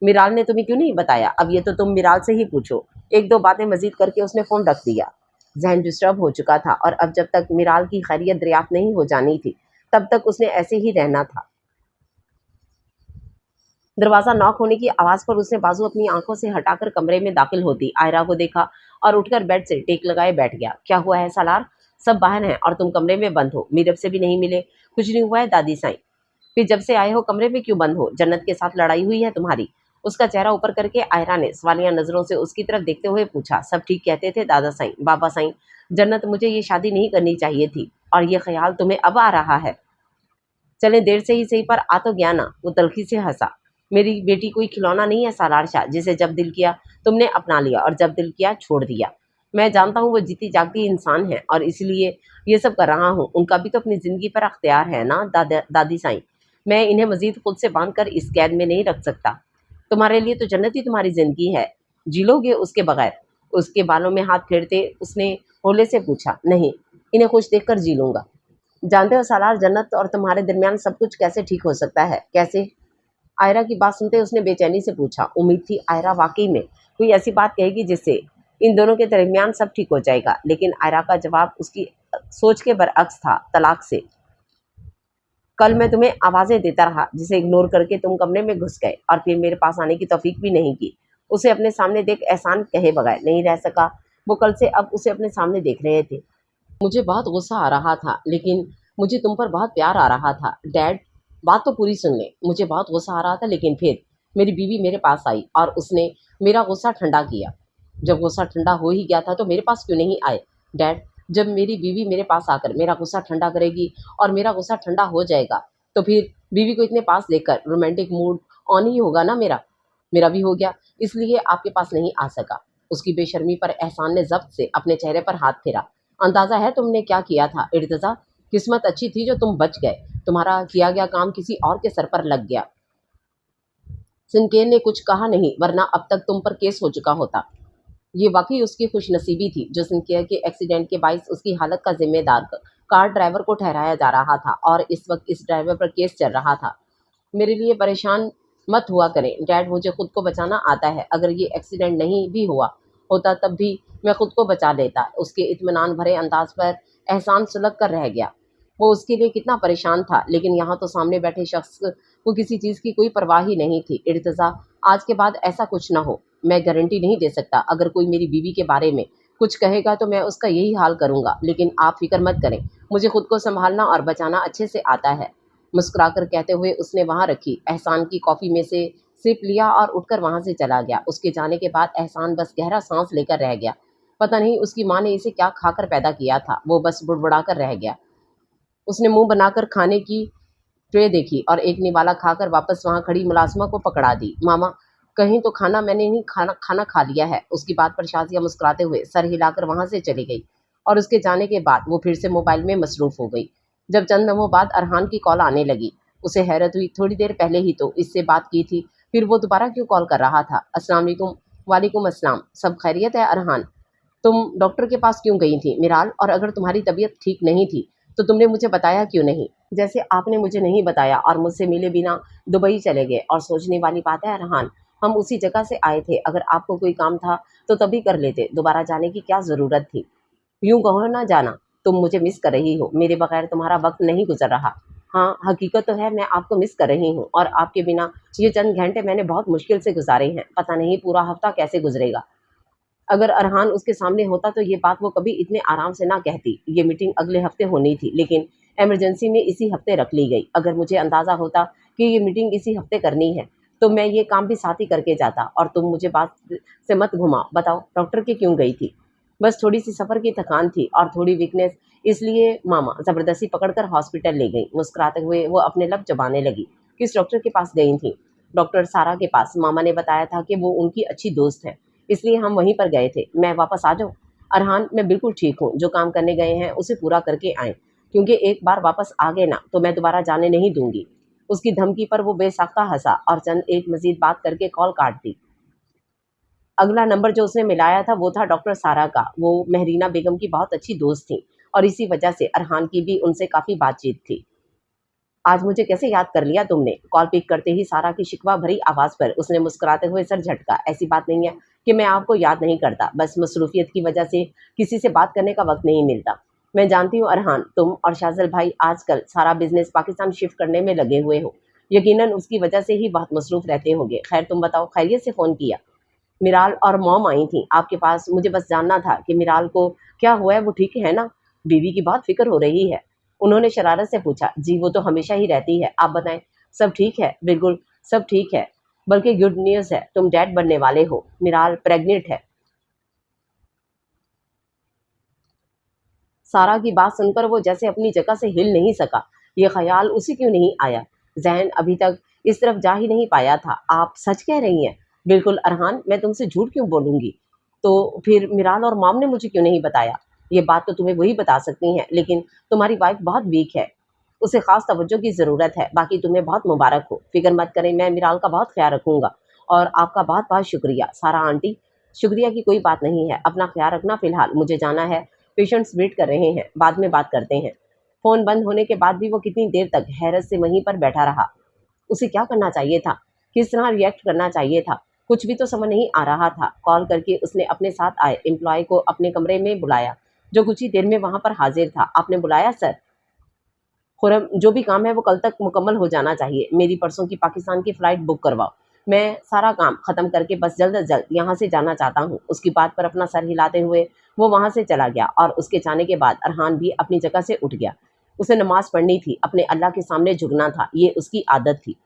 मिराल ने तुम्हें क्यों नहीं बताया? अब ये तो तुम मिराल से ही पूछो। एक दो बातें मजीद करके उसने फ़ोन रख दिया। जहन डिस्टर्ब हो चुका था, और अब जब तक मिराल की खैरियत दरियाफ्त नहीं हो जानी थी तब तक उसने ऐसे ही रहना था। दरवाज़ा नॉक होने की आवाज़ पर उसने बाजू अपनी आंखों से हटाकर कमरे में दाखिल होती आयरा को देखा और उठकर बेड से टेक लगाए बैठ गया। क्या हुआ है सालार? सब बाहर हैं और तुम कमरे में बंद हो। मीरब से भी नहीं मिले? कुछ नहीं हुआ है दादी साईं। फिर जब से आए हो कमरे में क्यों बंद हो? जन्नत के साथ लड़ाई हुई है तुम्हारी? उसका चेहरा ऊपर करके आयरा ने सवालिया नजरों से उसकी तरफ देखते हुए पूछा। सब ठीक कहते थे दादा साईं, बाबा साईं। जन्नत, मुझे ये शादी नहीं करनी चाहिए थी, और ये ख्याल तुम्हें अब आ रहा है? चले देर से ही सही पर आ तो गया ना। वो तलखी से हंसा। मेरी बेटी कोई खिलौना नहीं है सालार शाह, जिसे जब दिल किया तुमने अपना लिया और जब दिल किया छोड़ दिया। मैं जानता हूँ वो जीती जागती इंसान है और इसलिए ये सब कर रहा हूँ। उनका भी तो अपनी ज़िंदगी पर अख्तियार है ना दादी साईं। मैं इन्हें मजीद खुद से बांध कर इस कैद में नहीं रख सकता। तुम्हारे लिए तो जन्नत ही तुम्हारी ज़िंदगी है। जी लोगे उसके बगैर? उसके बालों में हाथ फेरते उसने होले से पूछा। नहीं, इन्हें खुश देख कर जी लूँगा। जानते हो सालार, जन्नत और तुम्हारे दरमियान सब कुछ कैसे ठीक हो सकता है? कैसे? आयरा की बात सुनते उसने बेचैनी से पूछा। उम्मीद थी आयरा वाकई में कोई ऐसी बात कहेगी जिससे इन दोनों के दरमियान सब ठीक हो जाएगा, लेकिन आयरा का जवाब उसकी सोच के बरअक्स था। तलाक से। कल मैं तुम्हें आवाज़ें देता रहा, जिसे इग्नोर करके तुम कमरे में घुस गए और फिर मेरे पास आने की तौफीक भी नहीं की। उसे अपने सामने देख एहसान कहे बगैर नहीं रह सका। वो कल से अब उसे अपने सामने देख रहे थे। मुझे बहुत गुस्सा आ रहा था, लेकिन मुझे तुम पर बहुत प्यार आ रहा था। डैड, बात तो पूरी सुन ले। मुझे बहुत गुस्सा आ रहा था, लेकिन फिर मेरी बीवी मेरे पास आई और उसने मेरा गुस्सा ठंडा किया। जब गुस्सा ठंडा हो ही गया था तो मेरे पास क्यों नहीं आए? डैड, जब मेरी बीवी मेरे पास आकर मेरा गुस्सा ठंडा करेगी और मेरा गुस्सा ठंडा हो जाएगा तो फिर बीवी को इतने पास देखकर रोमांटिक मूड ऑन ही होगा ना मेरा। मेरा भी हो गया, इसलिए आपके पास नहीं आ सका। उसकी बेशर्मी पर एहसान ने ज़ब्त से अपने चेहरे पर हाथ फेरा। अंदाज़ा है तुमने क्या किया था इर्तिज़ा? किस्मत अच्छी थी जो तुम बच गए। तुम्हारा किया गया काम किसी और के सर पर लग गया। सिनकेर ने कुछ कहा नहीं, वरना अब तक तुम पर केस हो चुका होता। ये वाकई उसकी खुशनसीबी थी जो सिनकेर के एक्सीडेंट के बाइस उसकी हालत का जिम्मेदार कार ड्राइवर को ठहराया जा रहा था, और इस वक्त इस ड्राइवर पर केस चल रहा था। मेरे लिए परेशान मत हुआ करें डैड, मुझे खुद को बचाना आता है। अगर ये एक्सीडेंट नहीं भी हुआ होता तब भी मैं खुद को बचा लेता। उसके इत्मीनान भरे अंदाज पर एहसान सुलग कर रह गया। वो उसके लिए कितना परेशान था, लेकिन यहाँ तो सामने बैठे शख्स को किसी चीज़ की कोई परवाह ही नहीं थी। इर्तिज़ा, आज के बाद ऐसा कुछ ना हो। मैं गारंटी नहीं दे सकता। अगर कोई मेरी बीवी के बारे में कुछ कहेगा तो मैं उसका यही हाल करूँगा, लेकिन आप फिक्र मत करें, मुझे खुद को संभालना और बचाना अच्छे से आता है। मुस्कुराकर कहते हुए उसने वहाँ रखी एहसान की कॉफ़ी में से सिप लिया और उठकर वहाँ से चला गया। उसके जाने के बाद एहसान बस गहरा सांस लेकर रह गया। पता नहीं उसकी माँ ने इसे क्या खाकर पैदा किया था, वो बस बुड़बुड़ा कर रह गया। उसने मुंह बनाकर खाने की ट्रे देखी और एक निवाला खाकर वापस वहाँ खड़ी मुलाजिमा को पकड़ा दी। मामा, कहीं तो खाना मैंने नहीं खाना खा लिया है। उसकी बात पर शाजिया मुस्कुराते हुए सर हिलाकर वहाँ से चली गई, और उसके जाने के बाद वो फिर से मोबाइल में मसरूफ़ हो गई। जब चंद लम्हों बाद अरहान की कॉल आने लगी, उसे हैरत हुई। थोड़ी देर पहले ही तो इससे बात की थी, फिर वो दोबारा क्यों कॉल कर रहा था? अस्सलाम वालेकुम। वालेकुम अस्सलाम। सब खैरियत है अरहान? तुम डॉक्टर के पास क्यों गई थी मिराल? और अगर तुम्हारी तबीयत ठीक नहीं थी तो तुमने मुझे बताया क्यों नहीं? जैसे आपने मुझे नहीं बताया और मुझसे मिले बिना दुबई चले गए। और सोचने वाली बात है अरहान, हम उसी जगह से आए थे। अगर आपको कोई काम था तो तभी कर लेते, दोबारा जाने की क्या ज़रूरत थी? यूं कहो ना जाना, तुम मुझे मिस कर रही हो। मेरे बगैर तुम्हारा वक्त नहीं गुजर रहा। हाँ, हकीकत तो है मैं आपको मिस कर रही हूँ, और आपके बिना ये चंद घंटे मैंने बहुत मुश्किल से गुजारे हैं। पता नहीं पूरा हफ्ता कैसे गुजरेगा। अगर अरहान उसके सामने होता तो ये बात वो कभी इतने आराम से ना कहती। ये मीटिंग अगले हफ्ते होनी थी, लेकिन इमरजेंसी में इसी हफ्ते रख ली गई। अगर मुझे अंदाज़ा होता कि ये मीटिंग इसी हफ्ते करनी है तो मैं ये काम भी साथ ही करके जाता। और तुम मुझे बात से मत घुमाओ। बताओ डॉक्टर के क्यों गई थी? बस थोड़ी सी सफ़र की थकान थी और थोड़ी वीकनेस, इसलिए मामा ज़बरदस्ती पकड़कर हॉस्पिटल ले गई। मुस्कुराते हुए वो अपने लब चबाने लगी। किस डॉक्टर के पास गई थी? डॉक्टर सारा के पास। मामा ने बताया था कि वो उनकी अच्छी दोस्त है, इसलिए हम वहीं पर गए थे। मैं वापस आ जाऊँ? अरहान, मैं बिल्कुल ठीक हूँ। जो काम करने गए हैं उसे पूरा करके आएँ, क्योंकि एक बार वापस आ गए ना तो मैं दोबारा जाने नहीं दूंगी। उसकी धमकी पर वो बेसाख्ता हंसा और चंद एक मजीद बात करके कॉल काट दी। अगला नंबर जो उसने मिलाया था वो था डॉक्टर सारा का। वो महरीना बेगम की बहुत अच्छी दोस्त थी, और इसी वजह से अरहान की भी उनसे काफ़ी बातचीत थी। आज मुझे कैसे याद कर लिया तुमने? कॉल पिक करते ही सारा की शिकवा भरी आवाज़ पर उसने मुस्कुराते हुए सर झटका। ऐसी बात नहीं है कि मैं आपको याद नहीं करता, बस मसरूफियत की वजह से किसी से बात करने का वक्त नहीं मिलता। मैं जानती हूँ अरहान, तुम और शाज़ल भाई आजकल सारा बिजनेस पाकिस्तान शिफ्ट करने में लगे हुए हो। यकीनन उसकी वजह से ही बहुत मसरूफ़ रहते होंगे। खैर तुम बताओ, खैरियत से फ़ोन किया? मिराल और मॉम आई थी आपके पास। मुझे बस जानना था कि मिराल को क्या हुआ है, वो ठीक है ना? बीवी की बहुत फिक्र हो रही है। उन्होंने शरारत से पूछा। जी वो तो हमेशा ही रहती है, आप बताएं सब ठीक है? बिल्कुल सब ठीक है, बल्कि गुड न्यूज़ है, तुम डैड बनने वाले हो। मिराल प्रेग्नेंट है। सारा की बात सुनकर वो जैसे अपनी जगह से हिल नहीं सका। ये ख्याल उसे क्यों नहीं आया? जहन अभी तक इस तरफ जा ही नहीं पाया था। आप सच कह रही हैं? बिल्कुल अरहान, मैं तुमसे झूठ क्यों बोलूँगी? तो फिर मिराल और मॉम ने मुझे क्यों नहीं बताया? ये बात तो तुम्हें वही बता सकती हैं, लेकिन तुम्हारी वाइफ बहुत वीक है, उसे ख़ास तवज्जो की ज़रूरत है। बाकी तुम्हें बहुत मुबारक हो। फ़िक्र मत करें, मैं मिराल का बहुत ख्याल रखूँगा। और आपका बहुत बहुत शुक्रिया सारा आंटी। शुक्रिया की कोई बात नहीं है, अपना ख्याल रखना। फ़िलहाल मुझे जाना है, पेशेंट्स वेट कर रहे हैं, बाद में बात करते हैं। फ़ोन बंद होने के बाद भी वो कितनी देर तक हैरत से वहीं पर बैठा रहा। उसे क्या करना चाहिए था? किस तरह रिएक्ट करना चाहिए था? कुछ भी तो समझ नहीं आ रहा था। कॉल करके उसने अपने साथ आए एम्प्लॉय को अपने कमरे में बुलाया, जो कुछ ही देर में वहाँ पर हाजिर था। आपने बुलाया सर? खुरम, जो भी काम है वो कल तक मुकम्मल हो जाना चाहिए। मेरी परसों की पाकिस्तान की फ़्लाइट बुक करवाओ। मैं सारा काम ख़त्म करके बस जल्द अज जल्द यहाँ से जाना चाहता हूँ। उसकी बात पर अपना सर हिलाते हुए वो वहाँ से चला गया, और उसके जाने के बाद अरहान भी अपनी जगह से उठ गया। उसे नमाज़ पढ़नी थी, अपने अल्लाह के सामने झुकना था, ये उसकी आदत थी।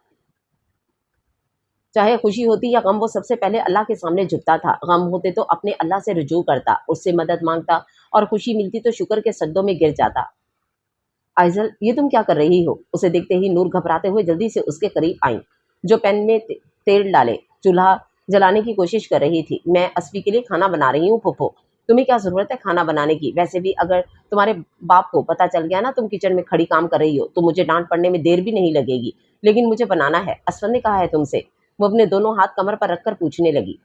चाहे खुशी होती या गम, वो सबसे पहले अल्लाह के सामने झुकता था। गम होते तो अपने अल्लाह से रुजू करता, उससे मदद मांगता, और खुशी मिलती तो शुक्र के सद्दों में गिर जाता। आइजल, ये तुम क्या कर रही हो? उसे देखते ही नूर घबराते हुए जल्दी से उसके करीब आई। जो पैन में तेल डाले चूल्हा जलाने की कोशिश कर रही थी। मैं अस्वी के लिए खाना बना रही हूँ फूफो, तुम्हें क्या ज़रूरत है खाना बनाने की? वैसे भी अगर तुम्हारे बाप को पता चल गया ना तुम किचन में खड़ी काम कर रही हो, तो मुझे डाँट पड़ने में देर भी नहीं लगेगी। लेकिन मुझे बनाना है, असफर ने कहा है तुमसे। वो अपने दोनों हाथ कमर पर रखकर पूछने लगी।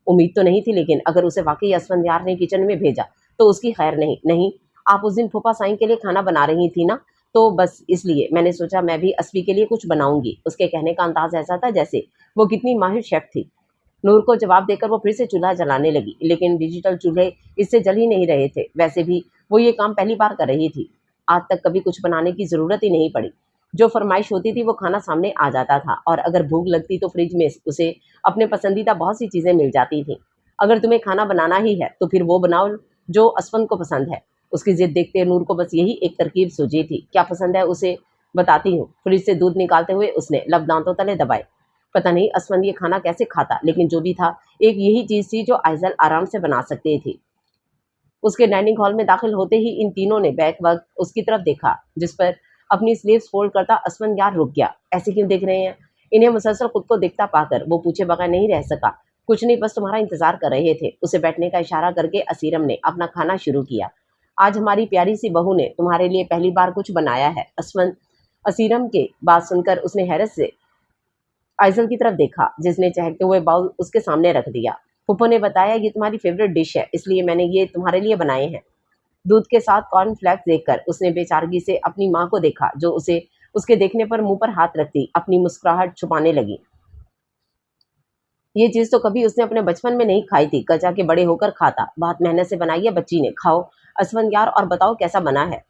उम्मीद तो नहीं थी, लेकिन अगर उसे वाक़ई असफंदयार ने किचन में भेजा, तो उसकी खैर नहीं। नहीं, आप उस दिन फूफा साईं के लिए खाना बना रही थी ना, तो बस इसलिए मैंने सोचा मैं भी अस्वी के लिए कुछ बनाऊँगी। उसके कहने का अंदाज़ ऐसा था जैसे वो कितनी माहिर शेफ़ थी। नूर को जवाब देकर वो फिर से चूल्हा जलाने लगी, लेकिन डिजिटल चूल्हे इससे जल ही नहीं रहे थे। वैसे भी वो ये काम पहली बार कर रही थी। आज तक कभी कुछ बनाने की ज़रूरत ही नहीं पड़ी। जो फरमाइश होती थी वो खाना सामने आ जाता था, और अगर भूख लगती तो फ्रिज में उसे अपने पसंदीदा बहुत सी चीज़ें मिल जाती थीं। अगर तुम्हें खाना बनाना ही है तो फिर वो बनाओ जो असफन को पसंद है। उसकी ज़िद देखते नूर को बस यही एक तरकीब सूझी थी। क्या पसंद है उसे बताती हूँ। फ्रिज से दूध निकालते हुए उसने लब दांतों तले दबाए। पता नहीं असफंद ये खाना कैसे खाता, लेकिन जो भी था, एक यही चीज़ थी जो आइज़ल आराम से बना सकती थी। उसके डाइनिंग हॉल में दाखिल होते ही इन तीनों ने बैक वक्त उसकी तरफ देखा, जिस पर अपनी स्लीव्स फोल्ड करता असफंद यार रुक गया। ऐसे क्यों देख रहे हैं? इन्हें मुसलसल खुद को देखता पाकर वो पूछे बगैर नहीं रह सका। कुछ नहीं, बस तुम्हारा इंतजार कर रहे थे। उसे बैठने का इशारा करके असीरम ने अपना खाना शुरू किया। आज हमारी प्यारी सी बहू ने तुम्हारे लिए पहली बार कुछ बनाया है। असीरम के बात सुनकर उसने हैरत से आइज़ल की तरफ देखा, जिसने चहकते हुए बाउल उसके सामने रख दिया। फूफो ने बताया ये तुम्हारी फेवरेट डिश है, इसलिए मैंने ये तुम्हारे लिए बनाए हैं। दूध के साथ कॉर्नफ्लेक्स देखकर उसने बेचारगी से अपनी माँ को देखा, जो उसे उसके देखने पर मुंह पर हाथ रखती अपनी मुस्कुराहट छुपाने लगी। ये चीज़ तो कभी उसने अपने बचपन में नहीं खाई थी, कचा के बड़े होकर खाता। बहुत मेहनत से बनाई है बच्ची ने, खाओ असफंद यार, और बताओ कैसा बना है।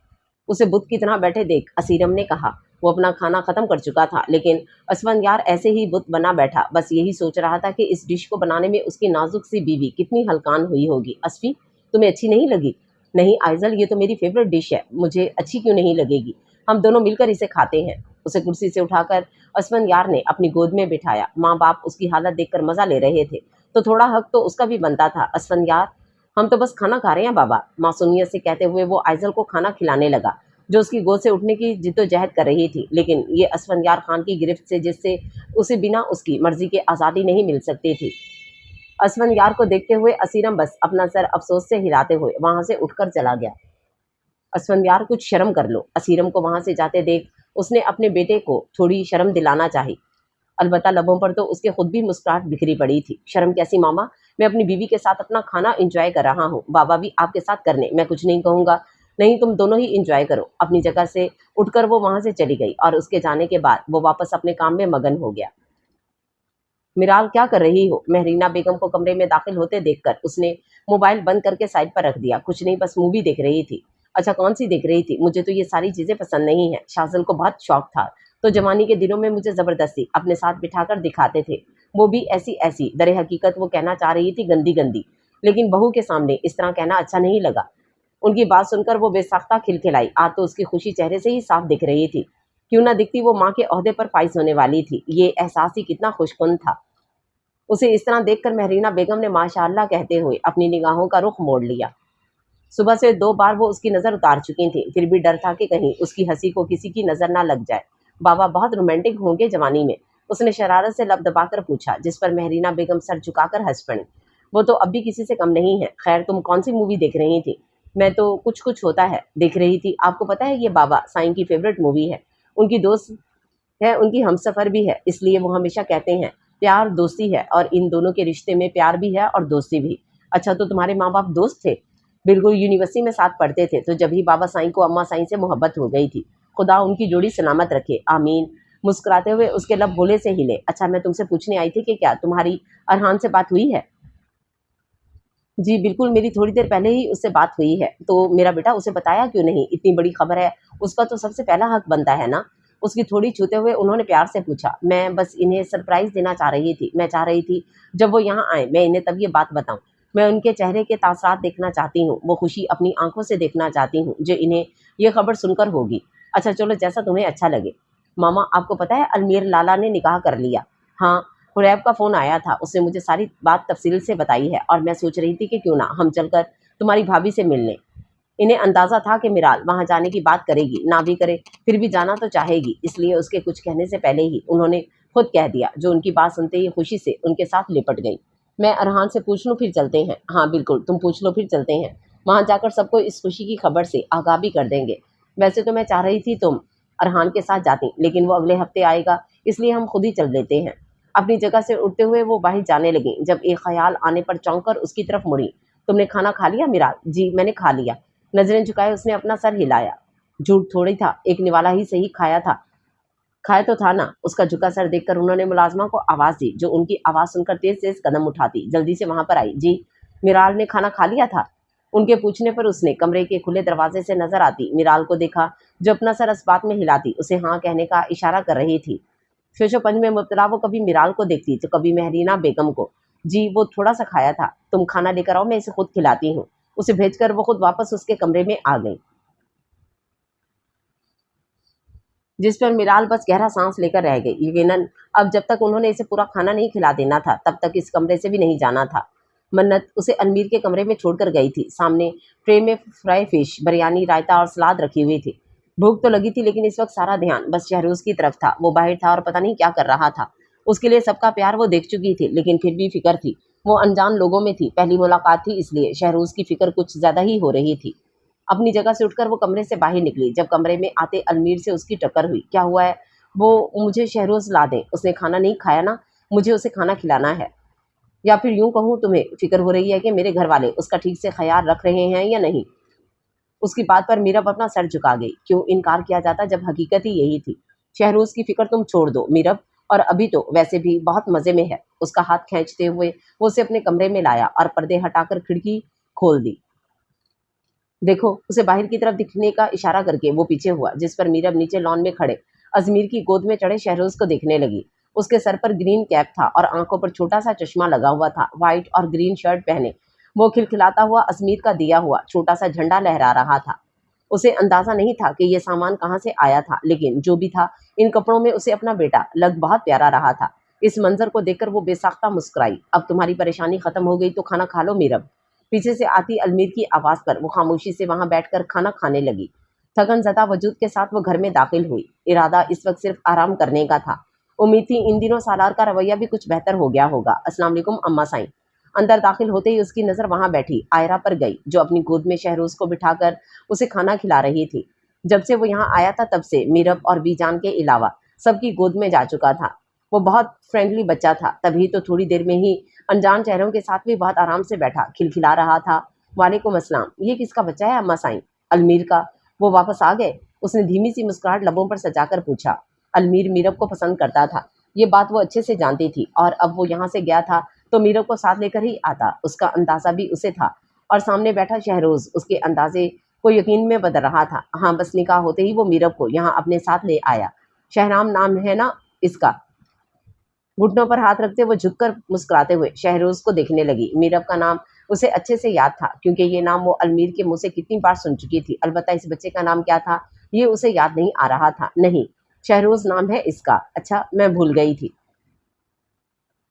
उसे बुत की तरह बैठे देख असीरम ने कहा। वो अपना खाना खत्म कर चुका था, लेकिन असफंद यार ऐसे ही बुत बना बैठा, बस यही सोच रहा था कि इस डिश को बनाने में उसकी नाजुक सी बीवी कितनी हलकान हुई होगी। अस्फी, तुम्हें अच्छी नहीं लगी? नहीं आइजल, ये तो मेरी फेवरेट डिश है, मुझे अच्छी क्यों नहीं लगेगी? हम दोनों मिलकर इसे खाते हैं। उसे कुर्सी से उठाकर असफंद यार ने अपनी गोद में बिठाया। माँ बाप उसकी हालत देखकर मजा ले रहे थे, तो थोड़ा हक तो उसका भी बनता था। असफंद यार, हम तो बस खाना खा रहे हैं बाबा, मासूमियत से कहते हुए वो आइजल को खाना खिलाने लगा, जो उसकी गोद से उठने की जिद्दोजहद कर रही थी। लेकिन ये असफंयार खान की गिरफ्त से, जिससे उसे बिना उसकी मर्जी के आज़ादी नहीं मिल सकती थी। असफंयार को देखते हुए असीरम बस अपना सर अफसोस से हिलाते हुए वहां से उठकर चला गया। असफंयार, कुछ शर्म कर लो। असीरम को वहां से जाते देख उसने अपने बेटे को थोड़ी शर्म दिलाना चाही। अलबत्ता लबों पर तो उसके खुद भी मुस्कुराहट बिखरी पड़ी थी। शर्म कैसी मामा, मैं अपनी बीवी के साथ अपना खाना एंजॉय कर रहा हूँ, बाबा भी आपके साथ करने, मैं कुछ नहीं कहूँगा। नहीं, तुम दोनों ही एंजॉय करो। अपनी जगह से उठकर वो वहां से चली गई, और उसके जाने के बाद वो वापस अपने काम में मगन हो गया। मिराल, क्या कर रही हो? महरीना बेगम को कमरे में दाखिल होते देखकर उसने मोबाइल बंद करके साइड पर रख दिया। कुछ नहीं, बस मूवी देख रही थी। अच्छा, कौन सी देख रही थी? मुझे तो ये सारी चीजें पसंद नहीं है। शाजल को बहुत शौक था, तो जवानी के दिनों में मुझे जबरदस्ती अपने साथ बिठाकर दिखाते थे, वो भी ऐसी ऐसी। दरे हकीकत वो कहना चाह रही थी गंदी गंदी, लेकिन बहू के सामने इस तरह कहना अच्छा नहीं लगा। उनकी बात सुनकर वो बेसाख्ता खिलखिलाई। आज तो उसकी खुशी चेहरे से ही साफ दिख रही थी। क्यों ना दिखती, वो माँ के ओहदे पर फाइज होने वाली थी। ये एहसास ही कितना खुशकुन था। उसे इस तरह देखकर महरीना बेगम ने माशाअल्लाह कहते हुए अपनी निगाहों का रुख मोड़ लिया। सुबह से 2 बार वो उसकी नज़र उतार चुकी थी, फिर भी डर था कि कहीं उसकी हंसी को किसी की नज़र ना लग जाए। बाबा बहुत रोमांटिक होंगे जवानी में? उसने शरारत से लब दबाकर पूछा, जिस पर महरीना बेगम सर झुकाकर हंस पड़ी। वो तो अब भी किसी से कम नहीं है। खैर, तुम कौन सी मूवी देख रही थी? मैं तो कुछ कुछ होता है देख रही थी। आपको पता है ये बाबा साईं की फेवरेट मूवी है। उनकी दोस्त है, उनकी हमसफर भी है, इसलिए वो हमेशा कहते हैं प्यार दोस्ती है, और इन दोनों के रिश्ते में प्यार भी है और दोस्ती भी। अच्छा, तो तुम्हारे माँ बाप दोस्त थे? बिल्कुल, यूनिवर्सिटी में साथ पढ़ते थे, तो जब ही बाबा साईं को अम्मा साईं से मोहब्बत हो गई थी। खुदा उनकी जोड़ी सलामत रखे, आमीन। मुस्कुराते हुए उसके लब भोले से हिले। अच्छा, मैं तुमसे पूछने आई थी कि क्या तुम्हारी अरहान से बात हुई है? जी बिल्कुल, मेरी थोड़ी देर पहले ही उससे बात हुई है। तो मेरा बेटा, उसे बताया क्यों नहीं? इतनी बड़ी खबर है, उसका तो सबसे पहला हक बनता है ना। उसकी थोड़ी छूते हुए उन्होंने प्यार से पूछा। मैं बस इन्हें सरप्राइज देना चाह रही थी। मैं चाह रही थी जब वो यहाँ आए मैं इन्हें तब ये बात बताऊं। मैं उनके चेहरे के तासरात देखना चाहती हूँ, वो खुशी अपनी आंखों से देखना चाहती हूँ जो इन्हें ये खबर सुनकर होगी। अच्छा चलो, जैसा तुम्हें अच्छा लगे। मामा, आपको पता है अलमीर लाला ने निकाह कर लिया? हाँ, हुरैब का फ़ोन आया था, उसने मुझे सारी बात तफसील से बताई है, और मैं सोच रही थी कि क्यों ना हम चलकर तुम्हारी भाभी से मिल लें। انہیں اندازہ تھا کہ میرال وہاں جانے کی بات کرے گی، نہ بھی کرے پھر بھی جانا تو چاہے گی، اس لیے اس کے کچھ کہنے سے پہلے ہی انہوں نے خود کہہ دیا، جو ان کی بات سنتے ہی خوشی سے ان کے ساتھ لپٹ گئی۔ میں ارحان سے پوچھ لوں پھر چلتے ہیں؟ ہاں بالکل، تم پوچھ لو پھر چلتے ہیں، وہاں جا کر سب کو اس خوشی کی خبر سے آگاہ بھی کر دیں گے۔ ویسے تو میں چاہ رہی تھی تم ارحان کے ساتھ جاتی، لیکن وہ اگلے ہفتے آئے گا، اس لیے ہم خود ہی چل دیتے ہیں۔ اپنی جگہ سے اٹھتے ہوئے وہ باہر جانے لگیں، جب ایک خیال آنے پر چونک کر اس کی طرف مڑی۔ تم نے کھانا کھا لیا میرال؟ جی میں نے کھا لیا۔ نظریں جھکائے اس نے اپنا سر ہلایا۔ جھوٹ تھوڑی تھا، ایک نوالا ہی صحیح کھایا تھا، کھائے تو تھا نا۔ اس کا جھکا سر دیکھ کر انہوں نے ملازمہ کو آواز دی، جو ان کی آواز سن کر تیز تیز قدم اٹھاتی جلدی سے وہاں پر آئی۔ جی میرال نے کھانا کھا لیا تھا؟ ان کے پوچھنے پر اس نے کمرے کے کھلے دروازے سے نظر آتی میرال کو دیکھا، جو اپنا سر اس بات میں ہلاتی اسے ہاں کہنے کا اشارہ کر رہی تھی۔ فیش و پنج میں مبتلا وہ کبھی میرال کو دیکھتی تو کبھی مہرینہ بیگم کو۔ جی وہ تھوڑا سا کھایا تھا، تم کھانا لے کر آؤ، میں اسے خود کھلاتی ہوں۔ اسے بھیج کر وہ خود واپس اس کے کمرے میں آ گئی، جس پر میرال بس گہرا سانس لے کر رہ گئی۔ یقیناً اب جب تک انہوں نے اسے پورا کھانا نہیں کھلا دینا تھا تب تک اس کمرے سے بھی نہیں جانا تھا۔ منت اسے المیر کے کمرے میں چھوڑ کر گئی تھی۔ سامنے ٹرے میں فرائی فش، بریانی، رائتا اور سلاد رکھی ہوئی تھی۔ بھوک تو لگی تھی لیکن اس وقت سارا دھیان بس شہروز کی طرف تھا۔ وہ باہر تھا اور پتہ نہیں کیا کر رہا تھا۔ اس کے لیے سب کا پیار وہ دیکھ چکی تھی، لیکن پھر بھی فکر تھی۔ وہ انجان لوگوں میں تھی، پہلی ملاقات تھی، اس لیے شہروز کی فکر کچھ زیادہ ہی ہو رہی تھی۔ اپنی جگہ سے اٹھ کر وہ کمرے سے باہر نکلی، جب کمرے میں آتے المیر سے اس کی ٹکر ہوئی۔ کیا ہوا ہے؟ وہ مجھے شہروز لا دیں، اس نے کھانا نہیں کھایا نا، مجھے اسے کھانا کھلانا ہے۔ یا پھر یوں کہوں تمہیں فکر ہو رہی ہے کہ میرے گھر والے اس کا ٹھیک سے خیال رکھ رہے ہیں یا نہیں۔ اس کی بات پر میرب اپنا سر جھکا گئی۔ کیوں انکار کیا جاتا جب حقیقت ہی یہی تھی۔ شہروز کی فکر تم چھوڑ دو میرب، اور ابھی تو ویسے بھی بہت مزے میں ہے۔ اس کا ہاتھ کھینچتے ہوئے وہ اسے اپنے کمرے میں لایا اور پردے ہٹا کر کھڑکی کھول دی۔ دیکھو، اسے باہر کی طرف دکھنے کا اشارہ کر کے وہ پیچھے ہوا، جس پر میرب نیچے لان میں کھڑے ازمیر کی گود میں چڑھے شہروز کو دیکھنے لگی۔ اس کے سر پر گرین کیپ تھا اور آنکھوں پر چھوٹا سا چشمہ لگا ہوا تھا۔ وائٹ اور گرین شرٹ پہنے وہ کھلکھلاتا ہوا ازمیر کا دیا ہوا چھوٹا سا جھنڈا لہرا رہا تھا۔ اسے اندازہ نہیں تھا کہ یہ سامان کہاں سے آیا تھا، لیکن جو بھی تھا ان کپڑوں میں اسے اپنا بیٹا لگ بہت پیارا رہا تھا۔ اس منظر کو دیکھ کر وہ بے ساختہ مسکرائی۔ اب تمہاری پریشانی ختم ہو گئی تو کھانا کھا لو میرب۔ پیچھے سے آتی المیر کی آواز پر وہ خاموشی سے وہاں بیٹھ کر کھانا کھانے لگی۔ تھکن زدہ وجود کے ساتھ وہ گھر میں داخل ہوئی۔ ارادہ اس وقت صرف آرام کرنے کا تھا۔ امید تھی ان دنوں سالار کا رویہ بھی کچھ بہتر ہو گیا ہوگا۔ السلام علیکم اماں سائیں۔ اندر داخل ہوتے ہی اس کی نظر وہاں بیٹھی آئرہ پر گئی، جو اپنی گود میں شہروز کو بٹھا کر اسے کھانا کھلا رہی تھی۔ جب سے وہ یہاں آیا تھا تب سے میرب اور بی جان کے علاوہ سب کی گود میں جا چکا تھا۔ وہ بہت فرینڈلی بچہ تھا، تبھی تو تھوڑی دیر میں ہی انجان چہروں کے ساتھ بھی بہت آرام سے بیٹھا کھلکھلا رہا تھا۔ وعلیکم السلام، یہ کس کا بچہ ہے اماں سائیں؟ المیر کا۔ وہ واپس آ گئے؟ اس نے دھیمی سی مسکراہٹ لبوں پر سجا کر پوچھا۔ المیر میرب کو پسند کرتا تھا، یہ بات وہ اچھے سے جانتی تھی، اور اب وہ یہاں سے گیا تھا تو میرب کو ساتھ لے کر ہی آتا۔ اس کا اندازہ بھی اسے تھا، اور سامنے بیٹھا شہروز اس کے اندازے کو یقین میں بدل رہا تھا۔ ہاں بس نکاح ہوتے ہی وہ میرب کو یہاں اپنے ساتھ لے آیا۔ شہرام نام ہے نا اس کا؟ گھٹنوں پر ہاتھ رکھتے وہ جھک کر مسکراتے ہوئے شہروز کو دیکھنے لگی۔ میرب کا نام اسے اچھے سے یاد تھا، کیونکہ یہ نام وہ المیر کے منہ سے کتنی بار سن چکی تھی۔ البتہ اس بچے کا نام کیا تھا یہ اسے یاد نہیں آ رہا تھا۔ نہیں، شہروز نام ہے اس کا؟ اچھا، میں بھول گئی تھی۔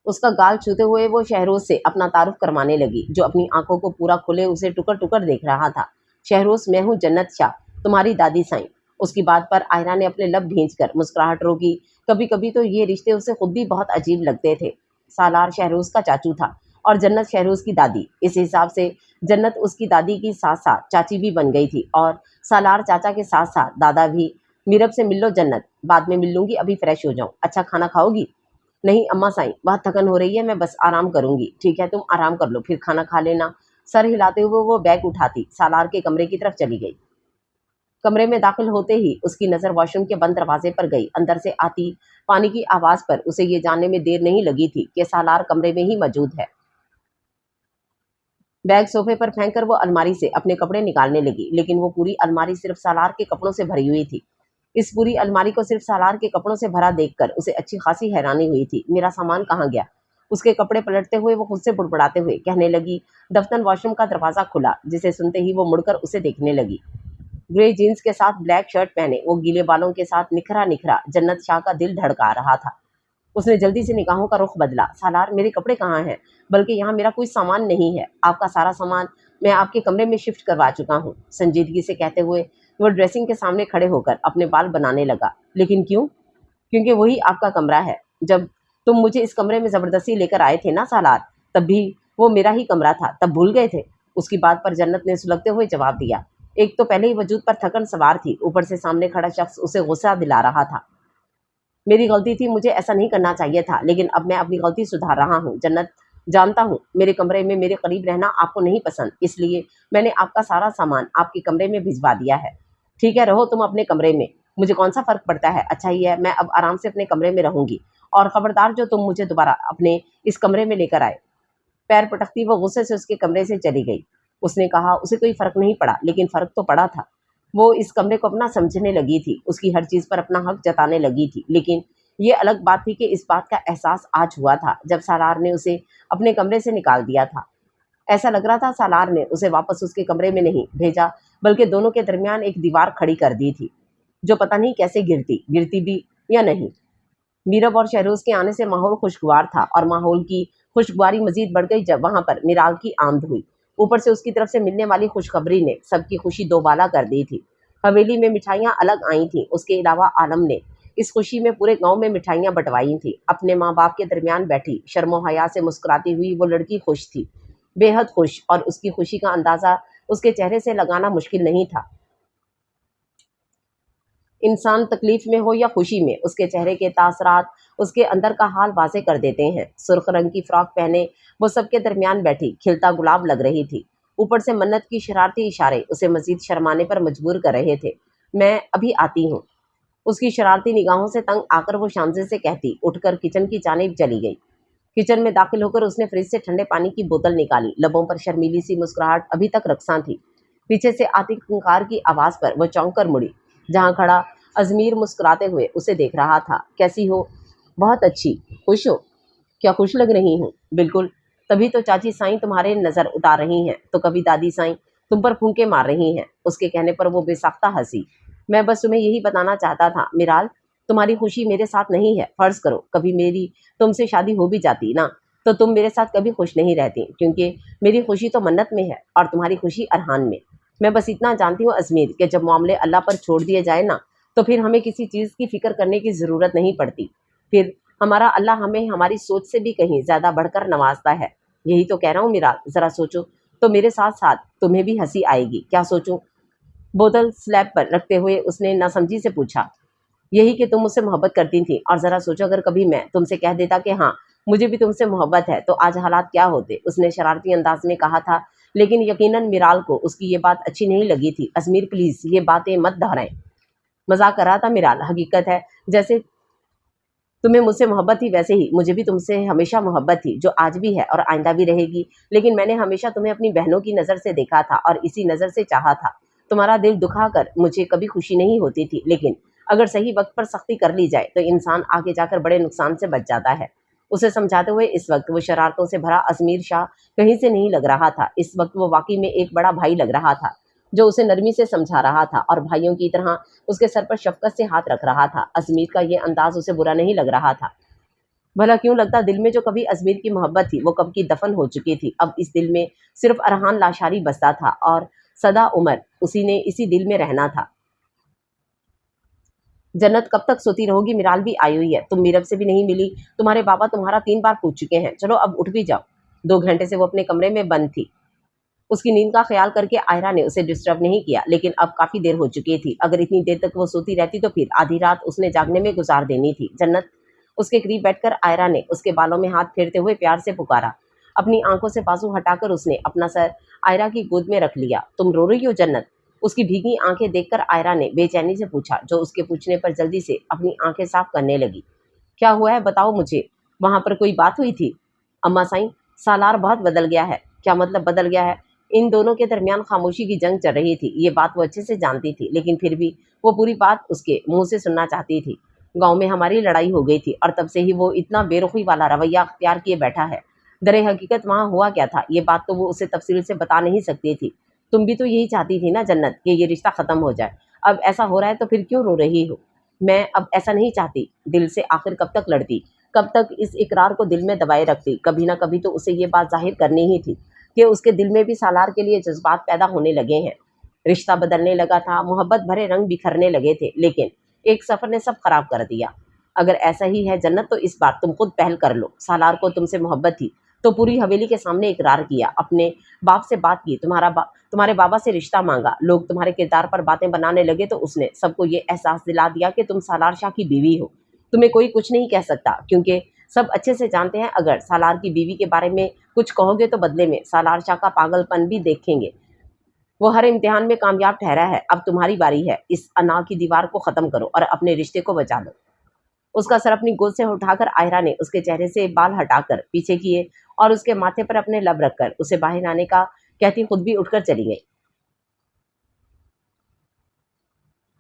اس کا گال چھوتے ہوئے وہ شہروز سے اپنا تعارف کروانے لگی، جو اپنی آنکھوں کو پورا کھلے اسے ٹکر ٹکر دیکھ رہا تھا۔ شہروز، میں ہوں جنت شاہ، تمہاری دادی سائیں۔ اس کی بات پر آئرہ نے اپنے لب بھینچ کر مسکراہٹ روکی۔ کبھی کبھی تو یہ رشتے اسے خود بھی بہت عجیب لگتے تھے۔ سالار شہروز کا چاچو تھا اور جنت شہروز کی دادی، اس حساب سے جنت اس کی دادی کی ساتھ ساتھ چاچی بھی بن گئی تھی، اور سالار چاچا کے ساتھ ساتھ دادا بھی۔ میرب سے مل لو جنت، بعد میں مل لوں گی، ابھی فریش ہو جاؤں۔ اچھا کھانا کھاؤ گی؟ نہیں اماں سائیں، بہت تھکن ہو رہی ہے، میں بس آرام کروں گی۔ ٹھیک ہے، تم آرام کر لو، پھر کھانا کھا لینا۔ سر ہلاتے ہوئے وہ بیگ اٹھاتی سالار کے کمرے کی طرف چلی گئی۔ کمرے میں داخل ہوتے ہی اس کی نظر واش روم کے بند دروازے پر گئی۔ اندر سے آتی پانی کی آواز پر اسے یہ جاننے میں دیر نہیں لگی تھی کہ سالار کمرے میں ہی موجود ہے۔ بیگ صوفے پر پھینک کر وہ الماری سے اپنے کپڑے نکالنے لگی، لیکن وہ پوری الماری صرف سالار کے کپڑوں سے بھری ہوئی تھی۔ اس پوری الماری کو صرف سالار کے کپڑوں سے بھرا دیکھ کر اسے اچھی خاصی حیرانی ہوئی تھی۔ میرا سامان کہاں گیا؟ اس کے کپڑے پلٹتے ہوئے وہ خود سے بڑبڑاتے ہوئے کہنے لگی۔ دفتن واش روم کا دروازہ کھلا، جسے سنتے ہی وہ مڑ کر اسے دیکھنے لگی۔ گرے جینز کے ساتھ بلیک شرٹ پہنے وہ گیلے بالوں کے ساتھ نکھرا نکھرا جنت شاہ کا دل دھڑکا رہا تھا۔ اس نے جلدی سے نگاہوں کا رخ بدلا۔ سالار، میرے کپڑے کہاں ہیں؟ بلکہ یہاں میرا کوئی سامان نہیں ہے، آپ کا سارا سامان मैं आपके कमरे में शिफ्ट करवा चुका हूँ, संजीदगी से कहते हुए वो ड्रेसिंग के सामने खड़े होकर अपने बाल बनाने लगा। लेकिन क्यों? क्योंकि वही आपका कमरा है। जब तुम मुझे इस कमरे में ज़बरदस्ती लेकर आए थे ना सालार, तब भी वो मेरा ही कमरा था, तब भूल गए थे? उसकी बात पर जन्नत ने सुलगते हुए जवाब दिया। एक तो पहले ही वजूद पर थकन सवार थी, ऊपर से सामने खड़ा शख्स उसे गुस्सा दिला रहा था। मेरी गलती थी, मुझे ऐसा नहीं करना चाहिए था, लेकिन अब मैं अपनी गलती सुधार रहा हूँ। जन्नत, जानता हूँ मेरे कमरे में मेरे करीब रहना आपको नहीं पसंद, इसलिए मैंने आपका सारा सामान आपके कमरे में भिजवा दिया है। ठीक है, रहो तुम अपने कमरे में, मुझे कौन सा फ़र्क पड़ता है। अच्छा ही है, मैं अब आराम से अपने कमरे में रहूंगी, और ख़बरदार जो तुम मुझे दोबारा अपने इस कमरे में लेकर आए। पैर पटकती वो गुस्से से उसके कमरे से चली गई। उसने कहा उसे कोई फ़र्क नहीं पड़ा, लेकिन फ़र्क तो पड़ा था। वो इस कमरे को अपना समझने लगी थी, उसकी हर चीज़ पर अपना हक जताने लगी थी। लेकिन ये अलग बात थी कि इस बात का एहसास आज हुआ था जब सालार ने उसे अपने कमरे से निकाल दिया था। ऐसा लग रहा था सालार ने उसे वापस उसके कमरे में नहीं भेजा, बल्कि दोनों के दरमियान एक दीवार खड़ी कर दी थी, जो पता नहीं कैसे गिरती भी या नहीं। मीरब और शहरोज़ के आने से माहौल खुशगवार था, और माहौल की खुशगवारी मज़ीद बढ़ गई जब वहाँ पर मिराल की आमद हुई। ऊपर से उसकी तरफ से मिलने वाली खुशखबरी ने सबकी खुशी दोबाला कर दी थी। हवेली में मिठाइयाँ अलग आई थीं, उसके अलावा आलम ने इस खुशी में पूरे गांव में मिठाइयाँ बंटवाई थीं। अपने माँ बाप के दरमियान बैठी शर्मो हया से मुस्कुराती हुई वो लड़की खुश थी, बेहद खुश, और उसकी खुशी का अंदाज़ा उसके चेहरे से लगाना मुश्किल नहीं था। इंसान तकलीफ में हो या खुशी में, उसके चेहरे के तासरात उसके अंदर का हाल वाज़े कर देते हैं। सुर्ख रंग की फ्रॉक पहने वो सबके दरमियान बैठी खिलता गुलाब लग रही थी। ऊपर से मन्नत की शरारती इशारे उसे मजीद शर्माने पर मजबूर कर रहे थे। मैं अभी आती हूँ। उसकी शरारती निगाहों से तंग आकर वो शांति से कहती उठकर किचन की जानिब चली गई। किचन में दाखिल होकर उसने फ्रिज से ठंडे पानी की बोतल निकाली। लबों पर शर्मीली सी मुस्कुराहट अभी तक रक्सा थी। पीछे से आती खंखार की आवाज़ पर वो चौंक कर मुड़ी, जहाँ खड़ा अजमीर मुस्कुराते हुए उसे देख रहा था। कैसी हो? बहुत अच्छी। खुश हो? क्या खुश लग रही हूँ? बिल्कुल। तभी तो चाची साईं तुम्हारे नज़र उतार रही हैं, तो कभी दादी साईं तुम पर फूंके मार रही हैं। उसके कहने पर वो बेसाख्ता हंसी। मैं बस तुम्हें यही बताना चाहता था मिराल, तुम्हारी खुशी मेरे साथ नहीं है। फर्ज करो कभी मेरी तुमसे शादी हो भी जाती ना, तो तुम मेरे साथ कभी खुश नहीं रहती, क्योंकि मेरी खुशी तो मन्नत में है और तुम्हारी खुशी अरहान में। मैं बस इतना जानती हूँ अजमीर, कि जब मामले अल्लाह पर छोड़ दिए जाए ना, तो फिर हमें किसी चीज़ की फ़िक्र करने की ज़रूरत नहीं पड़ती। फिर हमारा अल्लाह हमें हमारी सोच से भी कहीं ज़्यादा बढ़कर नवाजता है। यही तो कह रहा हूँ मिराल, ज़रा सोचो तो मेरे साथ साथ तुम्हें भी हंसी आएगी। क्या सोचूं? बोतल स्लैब पर रखते हुए उसने नासमझी से पूछा। यही कि तुम मुझसे मोहब्बत करती थी, और ज़रा सोचो अगर कभी मैं तुमसे कह देता कि हाँ मुझे भी तुमसे मोहब्बत है, तो आज हालात क्या होते। उसने शरारती अंदाज में कहा था, लेकिन यकीनन मिराल को उसकी ये बात अच्छी नहीं लगी थी। अजमीर प्लीज़ ये बातें मत दोहराएं। मजाक कर रहा था मिराल, हकीकत है जैसे तुम्हें मुझसे मोहब्बत थी वैसे ही मुझे भी तुमसे हमेशा मोहब्बत थी, जो आज भी है और आइंदा भी रहेगी। लेकिन मैंने हमेशा तुम्हें अपनी बहनों की नज़र से देखा था और इसी नज़र से चाहा था। तुम्हारा दिल दुखा कर मुझे कभी खुशी नहीं होती थी, लेकिन अगर सही वक्त पर सख्ती कर ली जाए तो इंसान आगे जाकर बड़े नुकसान से बच जाता है। उसे समझाते हुए इस वक्त वो शरारतों से भरा अजमीर शाह कहीं से नहीं लग रहा था। इस वक्त वो वाकई में एक बड़ा भाई लग रहा था, जो उसे नरमी से समझा रहा था और भाइयों की तरह उसके सर पर शफकत से हाथ रख रहा था। अजमीर का ये अंदाज उसे बुरा नहीं लग रहा था। भला क्यों लगता, दिल में जो कभी अजमीर की मोहब्बत थी वो कब की दफन हो चुकी थी। अब इस दिल में सिर्फ अरहान लाशारी बसता था, और सदा उम्र उसी ने इसी दिल में रहना था। जन्नत कब तक सोती रहोगी? मिराल भी आई हुई है, तुम मीरब से भी नहीं मिली। तुम्हारे बाबा तुम्हारा 3 बार पूछ चुके हैं। चलो अब उठ भी जाओ। 2 घंटे से वो अपने कमरे में बंद थी। उसकी नींद का ख्याल करके आयरा ने उसे डिस्टर्ब नहीं किया, लेकिन अब काफ़ी देर हो चुकी थी। अगर इतनी देर तक वो सोती रहती तो फिर आधी रात उसने जागने में गुजार देनी थी। जन्नत, उसके करीब बैठकर आयरा ने उसके बालों में हाथ फेरते हुए प्यार से पुकारा। अपनी आंखों से बाजू हटाकर उसने अपना सर आयरा की गोद में रख लिया। तुम रो रही हो जन्नत? उसकी भीगी आंखें देखकर आयरा ने बेचैनी से पूछा, जो उसके पूछने पर जल्दी से अपनी आंखें साफ करने लगी। क्या हुआ है बताओ मुझे, वहाँ पर कोई बात हुई थी? अम्मा साईं, सालार बहुत बदल गया है। क्या मतलब बदल गया है? इन दोनों के दरमियान खामोशी की जंग चल रही थी। ये बात वो अच्छे से जानती थी, लेकिन फिर भी वो पूरी बात उसके मुंह से सुनना चाहती थी। गांव में हमारी लड़ाई हो गई थी, और तब से ही वो इतना बेरुखी वाला रवैया अख्तियार किए बैठा है। दरे हकीकत वहाँ हुआ क्या था, ये बात तो वो उसे तफसील से बता नहीं सकती थी। तुम भी तो यही चाहती थी ना जन्नत, कि ये रिश्ता ख़त्म हो जाए। अब ऐसा हो रहा है तो फिर क्यों रो रही हो? मैं अब ऐसा नहीं चाहती। दिल से आखिर कब तक लड़ती, कब तक इस इकरार को दिल में दबाए रखती? कभी ना कभी तो उसे ये बात जाहिर करनी ही थी। کہ اس کے دل میں بھی سالار کے لیے جذبات پیدا ہونے لگے ہیں۔ رشتہ بدلنے لگا تھا، محبت بھرے رنگ بکھرنے لگے تھے، لیکن ایک سفر نے سب خراب کر دیا۔ اگر ایسا ہی ہے جنت تو اس بار تم خود پہل کر لو۔ سالار کو تم سے محبت تھی تو پوری حویلی کے سامنے اقرار کیا، اپنے باپ سے بات کی، تمہارے بابا سے رشتہ مانگا، لوگ تمہارے کردار پر باتیں بنانے لگے تو اس نے سب کو یہ احساس دلا دیا کہ تم سالار شاہ کی بیوی ہو۔ تمہیں کوئی کچھ نہیں کہہ سکتا، کیونکہ سب اچھے سے جانتے ہیں اگر سالار کی بیوی کے بارے میں کچھ کہو گے تو بدلے میں سالار شاہ کا پاگل پن بھی دیکھیں گے۔ وہ ہر امتحان میں کامیاب ٹھہرا ہے، اب تمہاری باری ہے، اس انا کی دیوار کو ختم کرو اور اپنے رشتے کو بچا لو۔ اس کا سر اپنی گود سے اٹھا کر آئرہ نے اس کے چہرے سے بال ہٹا کر پیچھے کیے اور اس کے ماتھے پر اپنے لب رکھ کر اسے باہر آنے کا کہتی خود بھی اٹھ کر چلی گئی۔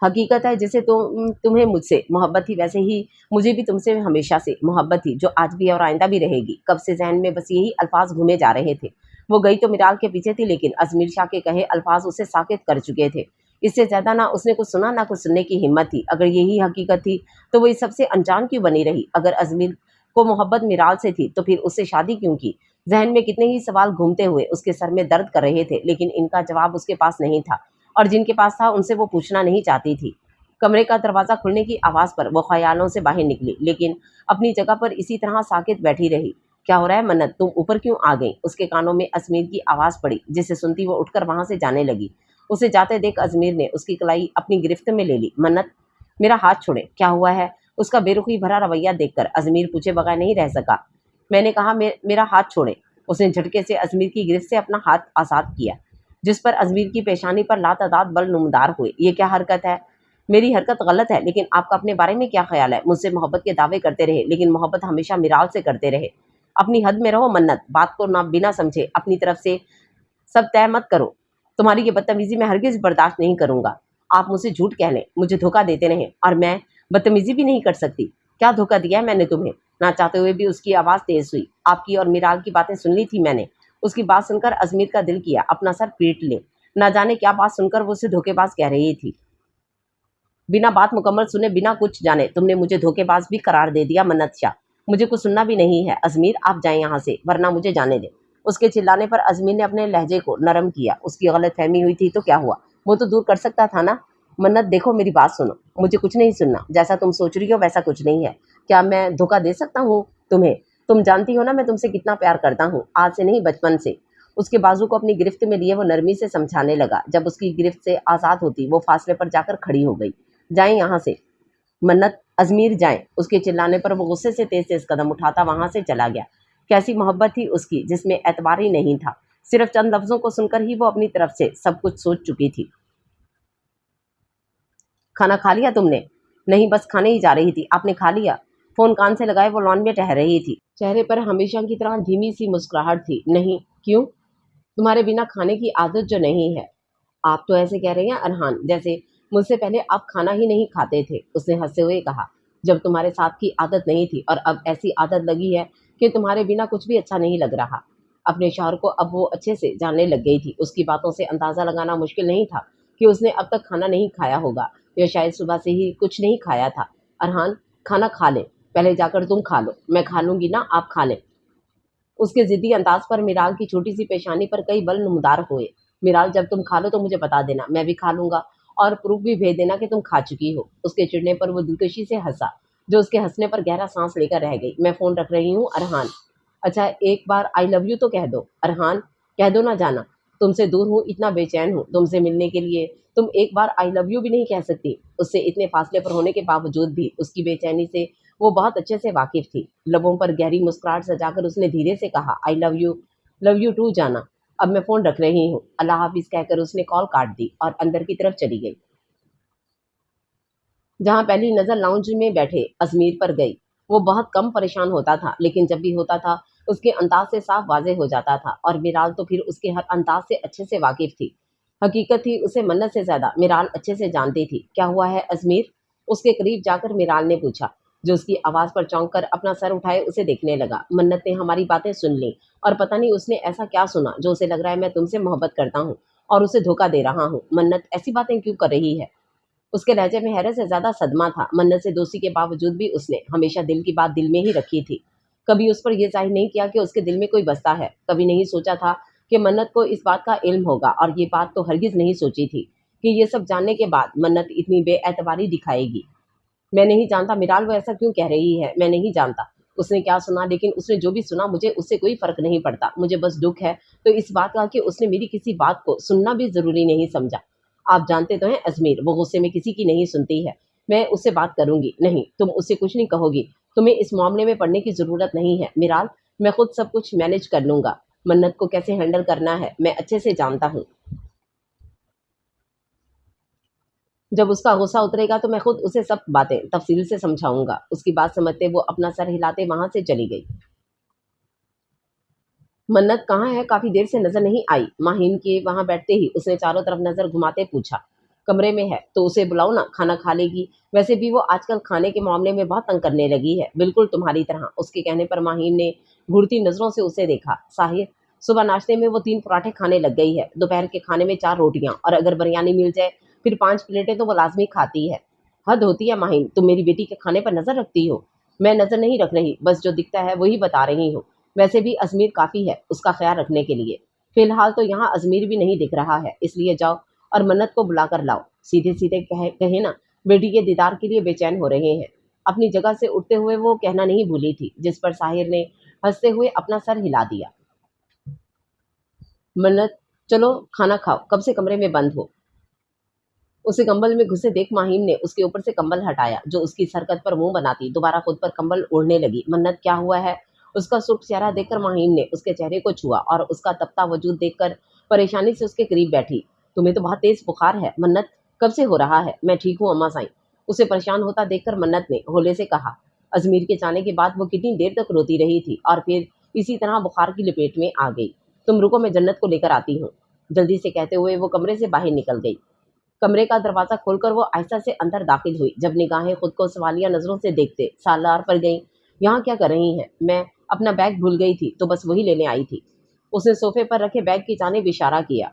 حقیقت ہے جسے تمہیں مجھ سے محبت تھی ویسے ہی مجھے بھی تم سے ہمیشہ سے محبت تھی، جو آج بھی اور آئندہ بھی رہے گی۔ کب سے ذہن میں بس یہی الفاظ گھومے جا رہے تھے۔ وہ گئی تو میرال کے پیچھے تھی، لیکن ازمیر شاہ کے کہے الفاظ اسے ساکت کر چکے تھے۔ اس سے زیادہ نہ اس نے کچھ سنا، نہ کچھ سننے کی ہمت تھی۔ اگر یہی حقیقت تھی تو وہ اس سب سے انجان کیوں بنی رہی؟ اگر ازمیر کو محبت میرال سے تھی تو پھر اس سے شادی کیوں کی؟ ذہن میں کتنے ہی سوال گھومتے ہوئے اس کے سر میں درد کر رہے تھے، لیکن ان کا جواب اس کے پاس نہیں تھا، اور جن کے پاس تھا ان سے وہ پوچھنا نہیں چاہتی تھی۔ کمرے کا دروازہ کھلنے کی آواز پر وہ خیالوں سے باہر نکلی، لیکن اپنی جگہ پر اسی طرح ساکت بیٹھی رہی۔ کیا ہو رہا ہے منت؟ تم اوپر کیوں آ گئی؟ اس کے کانوں میں ازمیر کی آواز پڑی، جسے سنتی وہ اٹھ کر وہاں سے جانے لگی۔ اسے جاتے دیکھ ازمیر نے اس کی کلائی اپنی گرفت میں لے لی۔ منت، میرا ہاتھ چھوڑے، کیا ہوا ہے؟ اس کا بے رخی بھرا رویہ دیکھ کر ازمیر پوچھے بغیر نہیں رہ سکا۔ میں نے کہا میرا ہاتھ چھوڑے۔ اس نے جھٹکے سے ازمیر کی گرفت سے اپنا ہاتھ آزاد کیا، جس پر ازمیر کی پیشانی پر لاتعداد بل نمودار ہوئے۔ یہ کیا حرکت ہے؟ میری حرکت غلط ہے، لیکن آپ کا اپنے بارے میں کیا خیال ہے؟ مجھ سے محبت کے دعوے کرتے رہے، لیکن محبت ہمیشہ میرال سے کرتے رہے۔ اپنی حد میں رہو منت، بات کو نہ بنا سمجھے اپنی طرف سے سب طے مت کرو۔ تمہاری یہ بدتمیزی میں ہرگز برداشت نہیں کروں گا۔ آپ مجھ سے جھوٹ کہہ لیں، مجھے دھوکہ دیتے رہیں، اور میں بدتمیزی بھی نہیں کر سکتی۔ کیا دھوکہ دیا ہے میں نے تمہیں؟ نہ چاہتے ہوئے بھی اس کی آواز تیز ہوئی۔ آپ کی اور میرال کی باتیں سن لی تھی میں نے۔ اس کی بات سن کر ازمیر کا دل کیا اپنا سر پیٹ لے۔ نہ جانے کیا بات سن کر وہ اسے دھوکے باز کہہ رہی تھی۔ بنا بات مکمل سنے، بنا کچھ جانے تم نے مجھے دھوکے باز بھی قرار دے دیا منت شاہ۔ مجھے کچھ سننا بھی نہیں ہے ازمیر، آپ جائیں یہاں سے، ورنہ مجھے جانے دیں۔ اس کے چلانے پر ازمیر نے اپنے لہجے کو نرم کیا۔ اس کی غلط فہمی ہوئی تھی تو کیا ہوا، وہ تو دور کر سکتا تھا نا۔ منت دیکھو میری بات سنو، مجھے کچھ نہیں سننا، جیسا تم سوچ رہی ہو ویسا کچھ نہیں ہے۔ کیا میں دھوکہ دے سکتا ہوں تمہیں؟ تم جانتی ہو نا میں تم سے کتنا پیار کرتا ہوں، آج سے نہیں بچپن سے۔ اس کے بازو کو اپنی گرفت میں لیے وہ نرمی سے سمجھانے لگا۔ جب اس کی گرفت سے آزاد ہوتی وہ فاصلے پر جا کر کھڑی ہو گئی۔ جائیں یہاں سے منت، ازمیر جائیں۔ اس کے چلانے پر وہ غصے سے تیز تیز قدم اٹھاتا وہاں سے چلا گیا۔ کیسی محبت تھی اس کی جس میں اعتبار ہی نہیں تھا۔ صرف چند لفظوں کو سن کر ہی وہ اپنی طرف سے سب کچھ سوچ چکی تھی۔ کھانا کھا لیا تم نے؟ نہیں، بس کھانے ہی جا رہی تھی۔ آپ نے کھا لیا؟ فون کان سے لگائے وہ لان میں ٹہر رہی تھی۔ چہرے پر ہمیشہ کی طرح دھیمی سی مسکراہٹ تھی۔ نہیں، کیوں؟ تمہارے بنا کھانے کی عادت جو نہیں ہے۔ آپ تو ایسے کہہ رہے ہیں ارحان جیسے مجھ سے پہلے آپ کھانا ہی نہیں کھاتے تھے، اس نے ہنستے ہوئے کہا۔ جب تمہارے ساتھ کی عادت نہیں تھی اور اب ایسی عادت لگی ہے کہ تمہارے بنا کچھ بھی اچھا نہیں لگ رہا۔ اپنے شوہر کو اب وہ اچھے سے جاننے لگ گئی تھی۔ اس کی باتوں سے اندازہ لگانا مشکل نہیں تھا کہ اس نے اب تک کھانا نہیں کھایا ہوگا، یا شاید صبح سے ہی کچھ نہیں کھایا تھا۔ ارحان، کھانا کھا لیں، پہلے جا کر تم کھا لو، میں کھا لوں گی نا، آپ کھا لیں۔ اس کے ضدی انداز پر میرال کی چھوٹی سی پیشانی پر کئی بل نمودار ہوئے۔ میرال، جب تم کھا لو تو مجھے بتا دینا، میں بھی کھا لوں گا، اور پروف بھی بھیج دینا کہ تم کھا چکی ہو۔ اس کے چڑھنے پر وہ دلکشی سے ہنسا، جو اس کے ہنسنے پر گہرا سانس لے کر رہ گئی۔ میں فون رکھ رہی ہوں ارحان۔ اچھا ایک بار آئی لو یو تو کہہ دو ارحان، کہہ دو نہ جانا، تم سے دور ہوں، اتنا بے چین ہوں تم سے ملنے کے لیے، تم ایک بار آئی لو یو بھی نہیں کہہ سکتی۔ اس سے اتنے فاصلے پر ہونے کے باوجود بھی اس کی بے چینی سے وہ بہت اچھے سے واقف تھی۔ لبوں پر گہری مسکراہٹ سجا کر اس نے دھیرے سے کہا، آئی لو یو ٹو جانا، اب میں فون رکھ رہی ہوں، اللہ حافظ کہہ کر اس نے کال کاٹ دی اور اندر کی طرف چلی گئی۔ جہاں پہلی نظر لاؤنج میں بیٹھے ازمیر پر گئی، وہ بہت کم پریشان ہوتا تھا، لیکن جب بھی ہوتا تھا اس کے انداز سے صاف واضح ہو جاتا تھا، اور میرال تو پھر اس کے ہر انداز سے اچھے سے واقف تھی۔ حقیقت تھی اسے منت سے زیادہ میرال اچھے سے جانتی تھی۔ کیا ہوا ہے ازمیر؟ اس کے قریب جا کر میرال نے پوچھا، جو اس کی آواز پر چونک کر اپنا سر اٹھائے اسے دیکھنے لگا۔ منت نے ہماری باتیں سن لیں، اور پتہ نہیں اس نے ایسا کیا سنا جو اسے لگ رہا ہے میں تم سے محبت کرتا ہوں اور اسے دھوکہ دے رہا ہوں۔ منت ایسی باتیں کیوں کر رہی ہے؟ اس کے لہجے میں حیرت سے زیادہ صدمہ تھا۔ منت سے دوستی کے باوجود بھی اس نے ہمیشہ دل کی بات دل میں ہی رکھی تھی۔ کبھی اس پر یہ ظاہر نہیں کیا کہ اس کے دل میں کوئی بستا ہے، کبھی نہیں سوچا تھا کہ मन्नत को इस बात का इल्म होगा, और ये बात तो हरगिज नहीं सोची थी कि ये सब जानने के बाद मन्नत इतनी बेएतबारी दिखाएगी। मैं नहीं जानता मिराल वो ऐसा क्यों कह रही है, मैं नहीं जानता उसने क्या सुना, लेकिन उसने जो भी सुना मुझे उससे कोई फर्क नहीं पड़ता। मुझे बस दुख है तो इस बात का कि उसने मेरी किसी बात को सुनना भी जरूरी नहीं समझा। आप जानते तो हैं अजमेर, वो गुस्से में किसी की नहीं सुनती है। मैं उससे बात करूंगी। नहीं, तुम उससे कुछ नहीं कहोगी। तुम्हें इस मामले में पढ़ने की जरूरत नहीं है मिराल, मैं खुद सब कुछ मैनेज कर लूंगा। मन्नत को कैसे हैंडल करना है मैं अच्छे से जानता हूँ। जब उसका गुस्सा उतरेगा तो मैं खुद उसे सब बातें तफसील से समझाऊंगा। उसकी बात समझते वो अपना सर हिलाते वहां से चली गई। मन्नत कहाँ है, काफी देर से नजर नहीं आई। माहिन के वहां बैठते ही उसने चारों तरफ नजर घुमाते पूछा। कमरे में है तो उसे बुलाओ ना, खाना खा लेगी। वैसे भी वो आजकल खाने के मामले में बहुत तंग करने लगी है, बिल्कुल तुम्हारी तरह। उसके कहने पर माहिन ने घूरती नजरों से उसे देखा। साहिर, सुबह नाश्ते में वो 3 पराठे खाने लग गई है, दोपहर के खाने में 4 रोटियां, और अगर बिरयानी मिल जाए फिर 5 प्लेटें तो वो लाजमी खाती है। हद होती है माहिन, तुम मेरी बेटी के खाने पर नजर रखती हो। मैं नजर नहीं रख रही, बस जो दिखता है वही बता रही हूँ। वैसे भी अजमेर काफी है उसका ख्याल रखने के लिए। फिलहाल तो यहाँ अजमेर भी नहीं दिख रहा है, इसलिए जाओ और मन्नत को बुला कर लाओ। सीधे सीधे कहे ना, बेटी के दीदार के लिए बेचैन हो रहे हैं। अपनी जगह से उठते हुए वो कहना नहीं भूली थी, जिस पर साहिर ने हंसते हुए अपना सर हिला दिया। मन्नत, चलो खाना खाओ, कब से कमरे में बंद हो। उसे कंबल में घुसे देख माहिम ने उसके ऊपर से कंबल हटाया, जो उसकी हरकत पर मुंह बनाती दोबारा खुद पर कंबल ओढ़ने लगी। मन्नत, क्या हुआ है। उसका सुर्ख चेहरा देखकर माहिम ने उसके चेहरे को छुआ और उसका तपता वजूद देखकर परेशानी से उसके करीब बैठी। तुम्हें तो बहुत तेज बुखार है मन्नत, कब से हो रहा है। मैं ठीक हूँ अम्मा साईं। उसे परेशान होता देखकर मन्नत ने होले से कहा। अजमेर के जाने के बाद वो कितनी देर तक रोती रही थी और फिर इसी तरह बुखार की लपेट में आ गई। तुम रुको, मैं जन्नत को लेकर आती हूँ। जल्दी से कहते हुए वो कमरे से बाहर निकल गई। कमरे का दरवाजा खोलकर वो आहिस्ता से अंदर दाखिल हुई। जब निगाहें खुद को सवालिया नजरों से देखते सालार पर गईं। यहाँ क्या कर रही हैं। मैं अपना बैग भूल गई थी तो बस वही लेने आई थी। उसने सोफे पर रखे बैग की जानिब इशारा किया।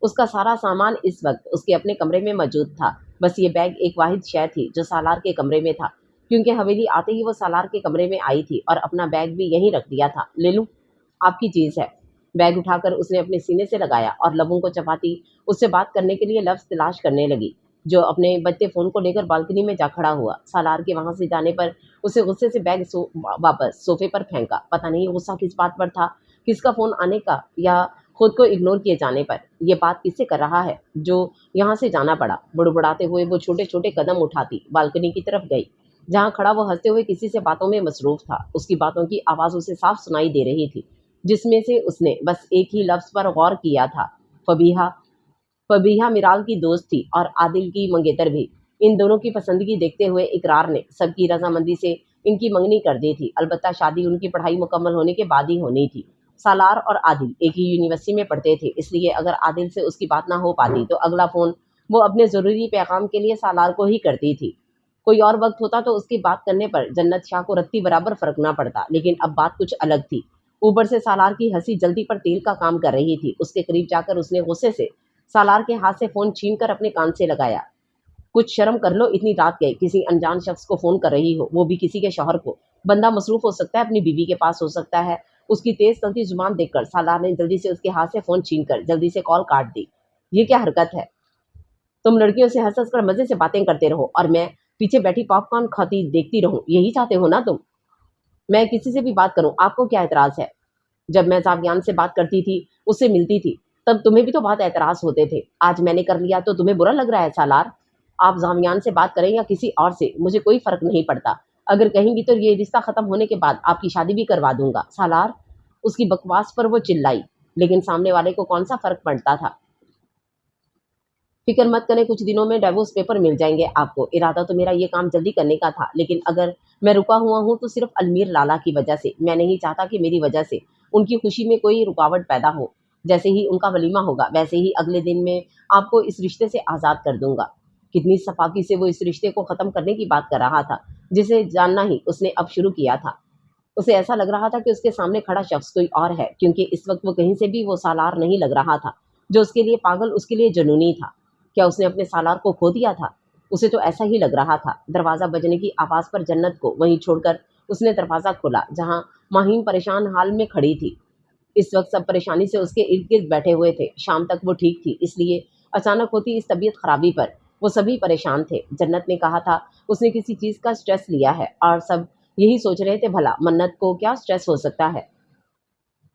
उसका सारा सामान इस वक्त उसके अपने कमरे में मौजूद था। बस ये बैग एक वाहिद शय थी जो सालार के कमरे में था, क्योंकि हवेली आते ही वो सालार के कमरे में आई थी और अपना बैग भी यहीं रख दिया था। ले लूं, आपकी चीज है। बैग उठाकर उसने अपने सीने से लगाया और लबों को चबाती उससे बात करने के लिए लफ्ज तलाश करने लगी, जो अपने बच्चे फोन को लेकर बालकनी में जा खड़ा हुआ। सालार के वहां से जाने पर उसे गुस्से से बैग वापस सोफे पर फेंका। पता नहीं गुस्सा किस बात पर था, किसका फोन आने का या खुद को इग्नोर किए जाने पर। ये बात किससे कर रहा है जो यहाँ से जाना पड़ा। बुड़बुड़ाते हुए वो छोटे छोटे कदम उठाती बालकनी की तरफ गई, जहाँ खड़ा वो हंसते हुए किसी से बातों में मसरूफ था। उसकी बातों की आवाज उसे साफ सुनाई दे रही थी, जिसमें से उसने बस एक ही लफ्ज पर गौर किया था, फबीहा। फबीहा मिराल की दोस्त थी और आदिल की मंगेतर भी। इन दोनों की पसंदगी देखते हुए इकरार ने सबकी रजामंदी से इनकी मंगनी कर दी थी। अलबत्ता शादी उनकी पढ़ाई मुकम्मल होने के बाद ही होनी थी। सालार और आदिल एक ही यूनिवर्सिटी में पढ़ते थे, इसलिए अगर आदिल से उसकी बात ना हो पाती तो अगला फ़ोन वो अपने ज़रूरी पैगाम के लिए सालार को ही करती थी। कोई और वक्त होता तो उसकी बात करने पर जन्नत शाह को रत्ती बराबर फर्क ना पड़ता, लेकिन अब बात कुछ अलग थी। ऊपर से सालार की हंसी जल्दी पर तेल का काम कर रही थी। उसके करीब जाकर उसने गुस्से से सालार के हाथ से फ़ोन छीनकर अपने कान से लगाया। कुछ शर्म कर लो, इतनी रात गए किसी अनजान शख्स को फ़ोन कर रही हो, वो भी किसी के शौहर को। बंदा मसरूफ हो सकता है, अपनी बीवी के पास हो सकता है। उसकी तेज चलती जुबान देखकर सालार ने जल्दी से उसके हाथ से फ़ोन छीनकर जल्दी से कॉल काट दी। ये क्या हरकत है। तुम लड़कियों से हंस हंस कर मजे से बातें करते रहो और मैं पीछे बैठी पॉपकॉर्न खाती देखती रहूं, यही चाहते हो ना तुम। मैं किसी से भी बात करूं, आपको क्या एतराज है। जब मैं जावियान से बात करती थी, उससे मिलती थी, तब तुम्हें भी तो बहुत एतराज होते थे। आज मैंने कर लिया तो तुम्हें बुरा लग रहा है। सालार, आप जावियान से बात करें या किसी और से, मुझे कोई फर्क नहीं पड़ता। अगर कहेंगी तो ये रिश्ता खत्म होने के बाद आपकी शादी भी करवा दूंगा। सालार, उसकी बकवास पर वो चिल्लाई, लेकिन सामने वाले को कौन सा फर्क पड़ता था। फिक्र मत करें, कुछ दिनों में डिवोर्स पेपर मिल जाएंगे आपको। इरादा तो मेरा ये काम जल्दी करने का था, लेकिन अगर मैं रुका हुआ हूँ तो सिर्फ अलमीर लाला की वजह से। मैं नहीं चाहता कि मेरी वजह से उनकी खुशी में कोई रुकावट पैदा हो। जैसे ही उनका वलीमा होगा वैसे ही अगले दिन में आपको इस रिश्ते से आज़ाद कर दूंगा। कितनी सफाकी से वो इस रिश्ते को ख़त्म करने की बात कर रहा था, जिसे जानना ही उसने अब शुरू किया था। उसे ऐसा लग रहा था कि उसके सामने खड़ा शख्स कोई और है, क्योंकि इस वक्त वो कहीं से भी वो सालार नहीं लग रहा था जो उसके लिए पागल, उसके लिए जुनूनी था। क्या उसने अपने सालार को खो दिया था। उसे तो ऐसा ही लग रहा था। दरवाज़ा बजने की आवाज़ पर जन्नत को वहीं छोड़कर उसने दरवाज़ा खोला, जहां माहीन परेशान हाल में खड़ी थी। इस वक्त सब परेशानी से उसके इर्द गिर्द बैठे हुए थे। शाम तक वो ठीक थी, इसलिए अचानक होती इस तबीयत खराबी पर वो सभी परेशान थे। जन्नत ने कहा था उसने किसी चीज़ का स्ट्रेस लिया है और सब यही सोच रहे थे भला मन्नत को क्या स्ट्रेस हो सकता है।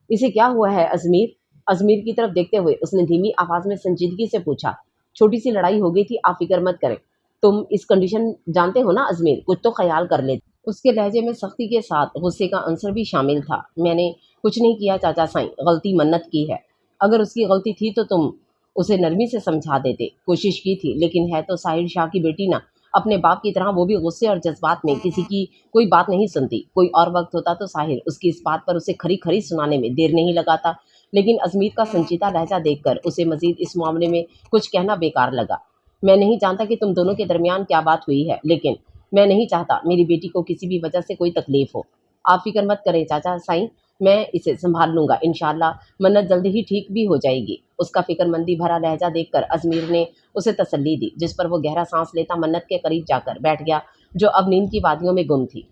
इसे क्या हुआ है अजमीर? अजमीर की तरफ देखते हुए उसने धीमी आवाज में संजीदगी से पूछा। छोटी सी लड़ाई हो गई थी, आप फिक्र मत करें। तुम इस कंडीशन जानते हो ना अजमीर, कुछ तो ख्याल कर ले। उसके लहजे में सख्ती के साथ गुस्से का आंसर भी शामिल था। मैंने कुछ नहीं किया चाचा साईं, गलती मन्नत की है। अगर उसकी गलती थी तो तुम उसे नरमी से समझा देते। कोशिश की थी, लेकिन है तो साहिर शाह की बेटी ना, अपने बाप की तरह वो भी गुस्से और जज्बात में किसी की कोई बात नहीं सुनती। कोई और वक्त होता तो साहिर उसकी इस बात पर उसे खरी खरी सुनाने में देर नहीं लगाता, लेकिन अजमीर का संजीदा लहजा देखकर उसे मजीद इस मामले में कुछ कहना बेकार लगा। मैं नहीं जानता कि तुम दोनों के दरमियान क्या बात हुई है, लेकिन मैं नहीं चाहता मेरी बेटी को किसी भी वजह से कोई तकलीफ हो। आप फिक्र मत करें चाचा साईं, मैं इसे संभाल लूंगा इंशाल्लाह। मन्नत जल्दी ही ठीक भी हो जाएगी। उसका फिक्रमंदी भरा लहजा देखकर अजमीर ने उसे तसल्ली दी, जिस पर वो गहरा सांस लेता मन्नत के करीब जाकर बैठ गया, जो अब नींद की वादियों में गुम थी।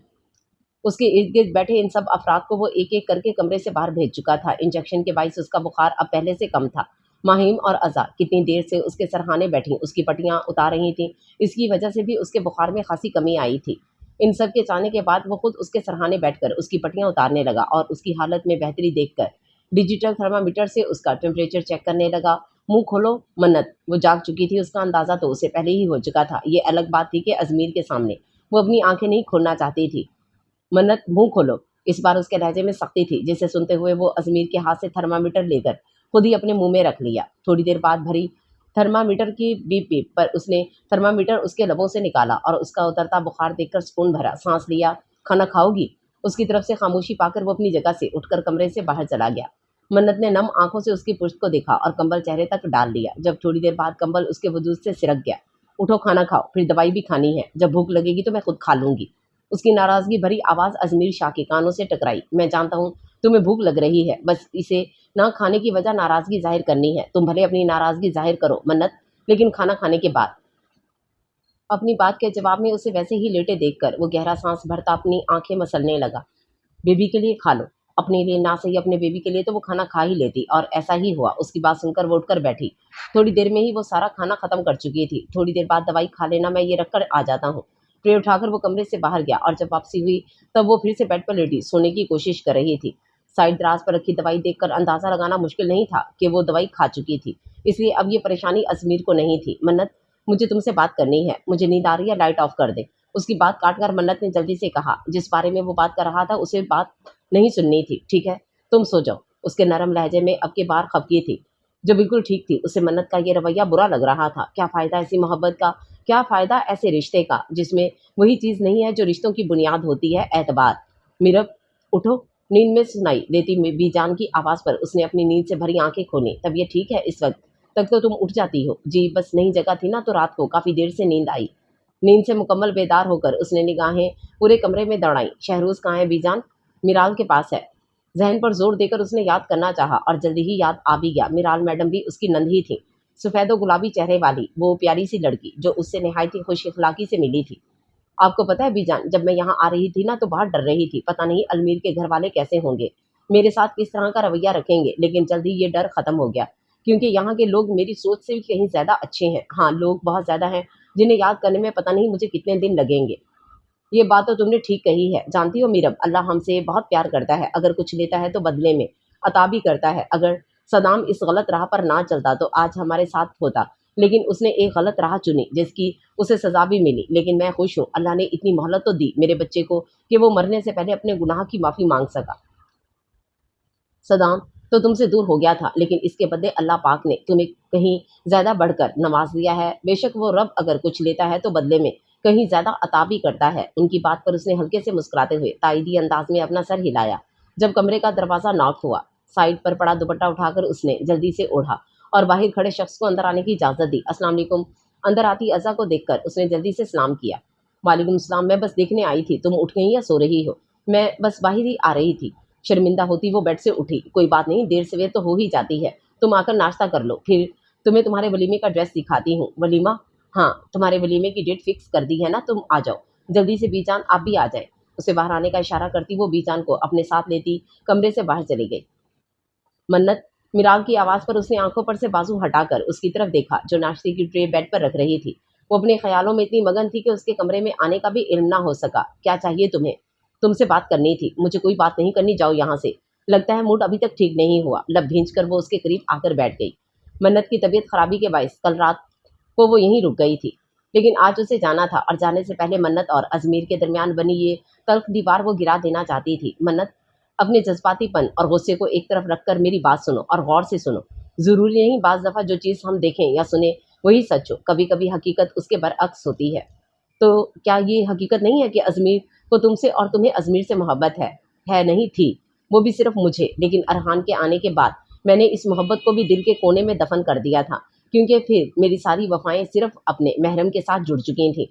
उसके इर्द गिर्द बैठे इन सब अफराद को वो एक एक करके कमरे से बाहर भेज चुका था। इंजेक्शन के बायस उसका बुखार अब पहले से कम था। माहिम और अज़ा कितनी देर से उसके सरहाने बैठी उसकी पट्टियाँ उतार रही थीं। इसकी वजह से भी उसके बुखार में खासी कमी आई थी। इन सब के जाने के बाद वो खुद उसके सरहाने बैठकर उसकी पट्टियाँ उतारने लगा और उसकी हालत में बेहतरी देखकर डिजिटल थर्मामीटर से उसका टेम्परेचर चेक करने लगा। मुंह खोलो मन्नत, वो जाग चुकी थी। उसका अंदाज़ा तो उसे पहले ही हो चुका था। ये अलग बात थी कि अजमीर के सामने वो अपनी आंखें नहीं खोलना चाहती थी। मन्नत मुंह खोलो। इस बार उसके लहजे में सख्ती थी, जिसे सुनते हुए वो अजमीर के हाथ से थर्मामीटर लेकर खुद ही अपने मुंह में रख लिया। थोड़ी देर बाद भरी थर्मामीटर की बीप बीप पर उसने थर्मामीटर उसके लबों से निकाला और उसका उतरता बुखार देखकर सुकून भरा सांस लिया। खाना खाओगी? उसकी तरफ से खामोशी पाकर वो अपनी जगह से उठकर कमरे से बाहर चला गया। मन्नत ने नम आंखों से उसकी पुश्त को देखा और कंबल चेहरे तक डाल लिया। जब थोड़ी देर बाद कंबल उसके वजूद से सिरक गया। उठो खाना खाओ, फिर दवाई भी खानी है। जब भूख लगेगी तो मैं खुद खा लूंगी। उसकी नाराजगी भरी आवाज अजमीर शाह के कानों से टकराई। मैं जानता हूँ तुम्हें भूख लग रही है, बस इसे ना खाने की वजह नाराजगी जाहिर करनी है। तुम भले अपनी नाराजगी जाहिर करो मन्नत, लेकिन खाना खाने के बाद। अपनी बात के जवाब में उसे वैसे ही लेटे देखकर वो गहरा सांस भरता अपनी आंखें मसलने लगा। बेबी के लिए खा लो। अपने लिए ना सही अपने बेबी के लिए तो वो खाना खा ही लेती, और ऐसा ही हुआ। उसकी बात सुनकर वो उठकर बैठी। थोड़ी देर में ही वो सारा खाना खत्म कर चुकी थी। थोड़ी देर बाद दवाई खा लेना, मैं ये रखकर आ जाता हूँ। ट्रे उठाकर वो कमरे से बाहर गया और जब वापसी हुई तब वो फिर से बेड पर लेटी सोने की कोशिश कर रही थी। साइड दराज पर रखी दवाई देखकर अंदाजा लगाना मुश्किल नहीं था कि वो दवाई खा चुकी थी। इसलिए अब ये परेशानी अजमीर को नहीं थी। मन्नत, मुझे तुमसे बात करनी है। मुझे नींद आ रही है, लाइट ऑफ कर दे। उसकी बात काटकर मन्नत ने जल्दी से कहा। जिस बारे में वो बात कर रहा था उसे बात नहीं सुननी थी। ठीक है, तुम सो जाओ। उसके नरम लहजे में अब की बार खफकी थी, जो बिल्कुल ठीक थी। उसे मन्नत का ये रवैया बुरा लग रहा था। क्या फ़ायदा ऐसी मोहब्बत का, क्या फ़ायदा ऐसे रिश्ते का जिसमें वही चीज़ नहीं है जो रिश्तों की बुनियाद होती है, एतबार। मीरब, उठो। नींद में सुनाई देती बीजान की आवाज़ पर उसने अपनी नींद से भरी आंखें खोली। तब ये ठीक है, इस वक्त तक तो तुम उठ जाती हो। जी, बस नहीं जगह थी ना, तो रात को काफ़ी देर से नींद आई। नींद से मुकम्मल बेदार होकर उसने निगाहें पूरे कमरे में दौड़ाई। शहरोज़ कहाँ है बीजान? मिराल के पास है। ज़हन पर ज़ोर देकर उसने याद करना चाहा और जल्दी ही याद आ भी गया। मिराल मैडम भी उसकी नंद ही थी। सफ़ेद और गुलाबी चेहरे वाली वो प्यारी सी लड़की जो उससे नहायत ही खुश इखलाकी से मिली थी। आपको पता है बीजान, जब मैं यहाँ आ रही थी ना तो बहुत डर रही थी। पता नहीं अलमीर के घर वाले कैसे होंगे, मेरे साथ किस तरह का रवैया रखेंगे। लेकिन जल्दी ये डर ख़त्म हो गया, क्योंकि यहाँ के लोग मेरी सोच से भी कहीं ज़्यादा अच्छे हैं। हाँ, लोग बहुत ज़्यादा हैं जिन्हें याद करने में पता नहीं मुझे कितने दिन लगेंगे। ये बात तो तुमने ठीक कही है। जानती हो मीरब, अल्लाह हमसे बहुत प्यार करता है। अगर कुछ लेता है तो बदले में अता भी करता है। अगर सदाम इस गलत राह पर ना चलता तो आज हमारे साथ होता, लेकिन उसने एक गलत राह चुनी जिसकी उसे सज़ा भी मिली। लेकिन मैं खुश हूँ, अल्लाह ने इतनी मोहलत तो दी मेरे बच्चे को कि वो मरने से पहले अपने गुनाह की माफ़ी मांग सका। सदाम तो तुमसे दूर हो गया था, लेकिन इसके बदले अल्लाह पाक ने तुम्हें कहीं ज़्यादा बढ़कर नवाज दिया है। बेशक वो रब अगर कुछ लेता है तो बदले में कहीं ज़्यादा अता भी करता है। उनकी बात पर उसने हल्के से मुस्कुराते हुए ताइदी अंदाज में अपना सर हिलाया। जब कमरे का दरवाज़ा नॉक हुआ, साइड पर पड़ा दुपट्टा उठाकर उसने जल्दी से ओढ़ा और बाहर खड़े शख्स को अंदर आने की इजाज़त दी। अस्सलाम वालेकुम। अंदर आती अज़ा को देखकर उसने जल्दी से सलाम किया। वालेकुम सलाम, मैं बस देखने आई थी, तुम उठ गई या सो रही हो? मैं बस बाहर ही आ रही थी। शर्मिंदा होती वो बेड से उठी। कोई बात नहीं, देर सवेर तो हो ही जाती है। तुम आकर नाश्ता कर लो, फिर तुम्हें तुम्हारे वलीमे का ड्रेस दिखाती हूँ। वलीमा? हाँ, तुम्हारे वलीमे की डेट फिक्स कर दी है ना, तुम आ जाओ जल्दी से। बीजान आप भी आ जाए। उसे बाहर आने का इशारा करती वो बीजान को अपने साथ लेती कमरे से बाहर चली गई। मन्नत, मिराल की आवाज़ पर उसने आंखों पर से बाजू हटाकर उसकी तरफ देखा जो नाश्ते की ट्रे बेड पर रख रही थी। वो अपने ख्यालों में इतनी मगन थी कि उसके कमरे में आने का भी इल्म ना हो सका। क्या चाहिए तुम्हें? तुमसे बात करनी थी। मुझे कोई बात नहीं करनी, जाओ यहाँ से। लगता है मूड अभी तक ठीक नहीं हुआ। लब भींच कर वो उसके करीब आकर बैठ गई। मन्नत की तबीयत खराबी के बायस कल रात को वो यहीं रुक गई थी, लेकिन आज उसे जाना था और जाने से पहले मन्नत और अजमीर के दरमियान बनी ये तल्ख दीवार वो गिरा देना चाहती थी। मन्नत, अपने जज्बातीपन और गुस्से को एक तरफ रखकर मेरी बात सुनो और गौर से सुनो। ज़रूरी नहीं बाज़ दफ़ा जो चीज़ हम देखें या सुने वही सच हो, कभी कभी हकीकत उसके बरअक्स होती है। तो क्या ये हकीकत नहीं है कि अजमीर को तुमसे और तुम्हें अजमीर से मोहब्बत है? है नहीं, थी। वो भी सिर्फ मुझे, लेकिन अरहान के आने के बाद मैंने इस मोहब्बत को भी दिल के कोने में दफन कर दिया था, क्योंकि फिर मेरी सारी वफ़ाएँ सिर्फ अपने महरम के साथ जुड़ चुकी थीं।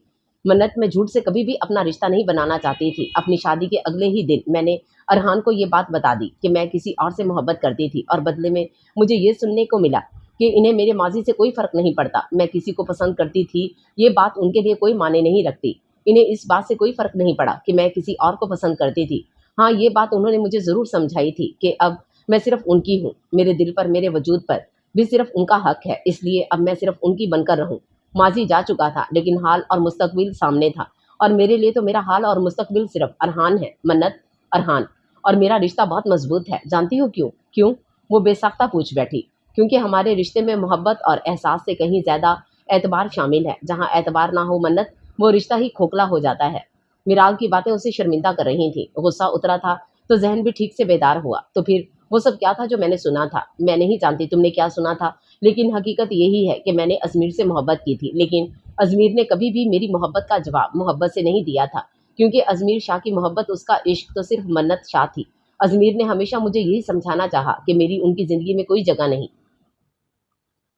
मन्नत, मैं झूठ से कभी भी अपना रिश्ता नहीं बनाना चाहती थी। अपनी शादी के अगले ही दिन मैंने अरहान को ये बात बता दी कि मैं किसी और से मोहब्बत करती थी, और बदले में मुझे ये सुनने को मिला कि इन्हें मेरे माजी से कोई फ़र्क नहीं पड़ता। मैं किसी को पसंद करती थी, ये बात उनके लिए कोई मायने नहीं रखती। इन्हें इस बात से कोई फ़र्क नहीं पड़ा कि मैं किसी और को पसंद करती थी। हाँ, ये बात उन्होंने मुझे ज़रूर समझाई थी कि अब मैं सिर्फ़ उनकी हूँ। मेरे दिल पर, मेरे वजूद पर भी सिर्फ़ उनका हक है, इसलिए अब मैं सिर्फ़ उनकी बनकर रहूँ। माज़ी जा चुका था, लेकिन हाल और मुस्तकबिल सामने था, और मेरे लिए तो मेरा हाल और मुस्तकबिल सिर्फ़ अरहान है। मन्नत, अरहान और मेरा रिश्ता बहुत मज़बूत है। जानती हो क्यों? क्यों? वो बेसाख्ता पूछ बैठी। क्योंकि हमारे रिश्ते में मोहब्बत और एहसास से कहीं ज़्यादा एतबार शामिल है। जहाँ एतबार ना हो मन्नत, वो रिश्ता ही खोखला हो जाता है। मिराल की बातें उसे शर्मिंदा कर रही थीं। गुस्सा उतरा था तो जहन भी ठीक से बेदार हुआ। तो फिर वो सब क्या था जो मैंने सुना था? मैं नहीं जानती तुमने क्या सुना था, लेकिन हकीकत यही है कि मैंने अजमीर से मोहब्बत की थी, लेकिन अजमीर ने कभी भी मेरी मोहब्बत का जवाब मोहब्बत से नहीं दिया था, क्योंकि अजमीर शाह की मोहब्बत, उसका इश्क तो सिर्फ मन्नत शाह थी। अजमीर ने हमेशा मुझे यही समझाना चाहा कि मेरी उनकी ज़िंदगी में कोई जगह नहीं।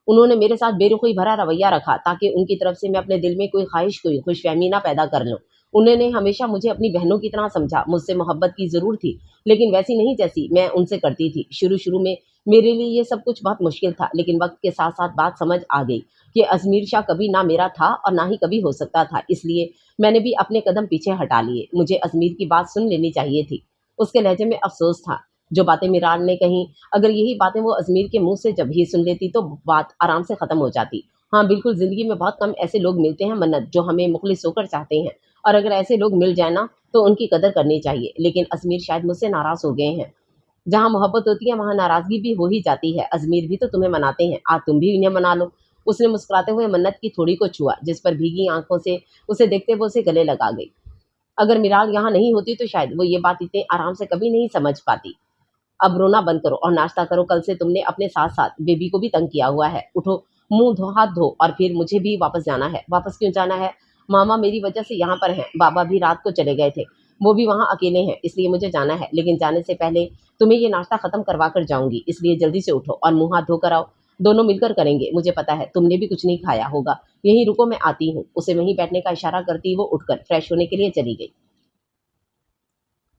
उन्होंने मेरे साथ बेरुखी भरा रवैया रखा ताकि उनकी तरफ से मैं अपने दिल में कोई ख्वाहिश, कोई खुशफहमी ना पैदा कर लूँ। उन्होंने हमेशा मुझे अपनी बहनों की तरह समझा। मुझसे मोहब्बत की ज़रूर थी, लेकिन वैसी नहीं जैसी मैं उनसे करती थी। शुरू-शुरू में मेरे लिए ये सब कुछ बहुत मुश्किल था, लेकिन वक़्त के साथ-साथ बात समझ आ गई कि अज़मीर शाह कभी ना मेरा था और ना ही कभी हो सकता था। इसलिए मैंने भी अपने कदम पीछे हटा लिए। मुझे अज़मीर की बात सुन लेनी चाहिए थी। उसके लहजे में अफ़सोस था। जो बातें मिरान ने कहीं, अगर यही बातें वो अजमीर के मुंह से जब ही सुन लेती तो बात आराम से ख़त्म हो जाती। हाँ बिल्कुल, ज़िंदगी में बहुत कम ऐसे लोग मिलते हैं मन्नत, जो हमें मुखलिस होकर चाहते हैं, और अगर ऐसे लोग मिल जाए ना तो उनकी कदर करनी चाहिए। लेकिन अजमीर शायद मुझसे नाराज़ हो गए हैं। जहाँ मोहब्बत होती है वहाँ नाराज़गी भी हो ही जाती है। अजमीर भी तो तुम्हें मनाते हैं, आज तुम भी इन्हें मना लो। उसने मुस्कुराते हुए मन्नत की थोड़ी को छुआ, जिस पर भीगी आंखों से उसे देखते वो उसे गले लगा गई। अगर मिराल यहाँ नहीं होती तो शायद वो ये बात इतने आराम से कभी नहीं समझ पाती। अब रोना बंद करो और नाश्ता करो। कल से तुमने अपने साथ-साथ बेबी को भी तंग किया हुआ है। उठो, मुँह धो, हाथ धो, और फिर मुझे भी वापस जाना है। वापस क्यों जाना है? मामा मेरी वजह से यहाँ पर हैं। बाबा भी रात को चले गए थे। वो भी वहाँ अकेले हैं, इसलिए मुझे जाना है। लेकिन जाने से पहले तुम्हें ये नाश्ता खत्म करवा कर जाऊँगी, इसलिए जल्दी से उठो और मुँह हाथ धोकर आओ। दोनों मिलकर करेंगे। मुझे पता है तुमने भी कुछ नहीं खाया होगा। यहीं रुको, मैं आती हूँ। उसे वहीं बैठने का इशारा करती वो उठकर फ्रेश होने के लिए चली गई।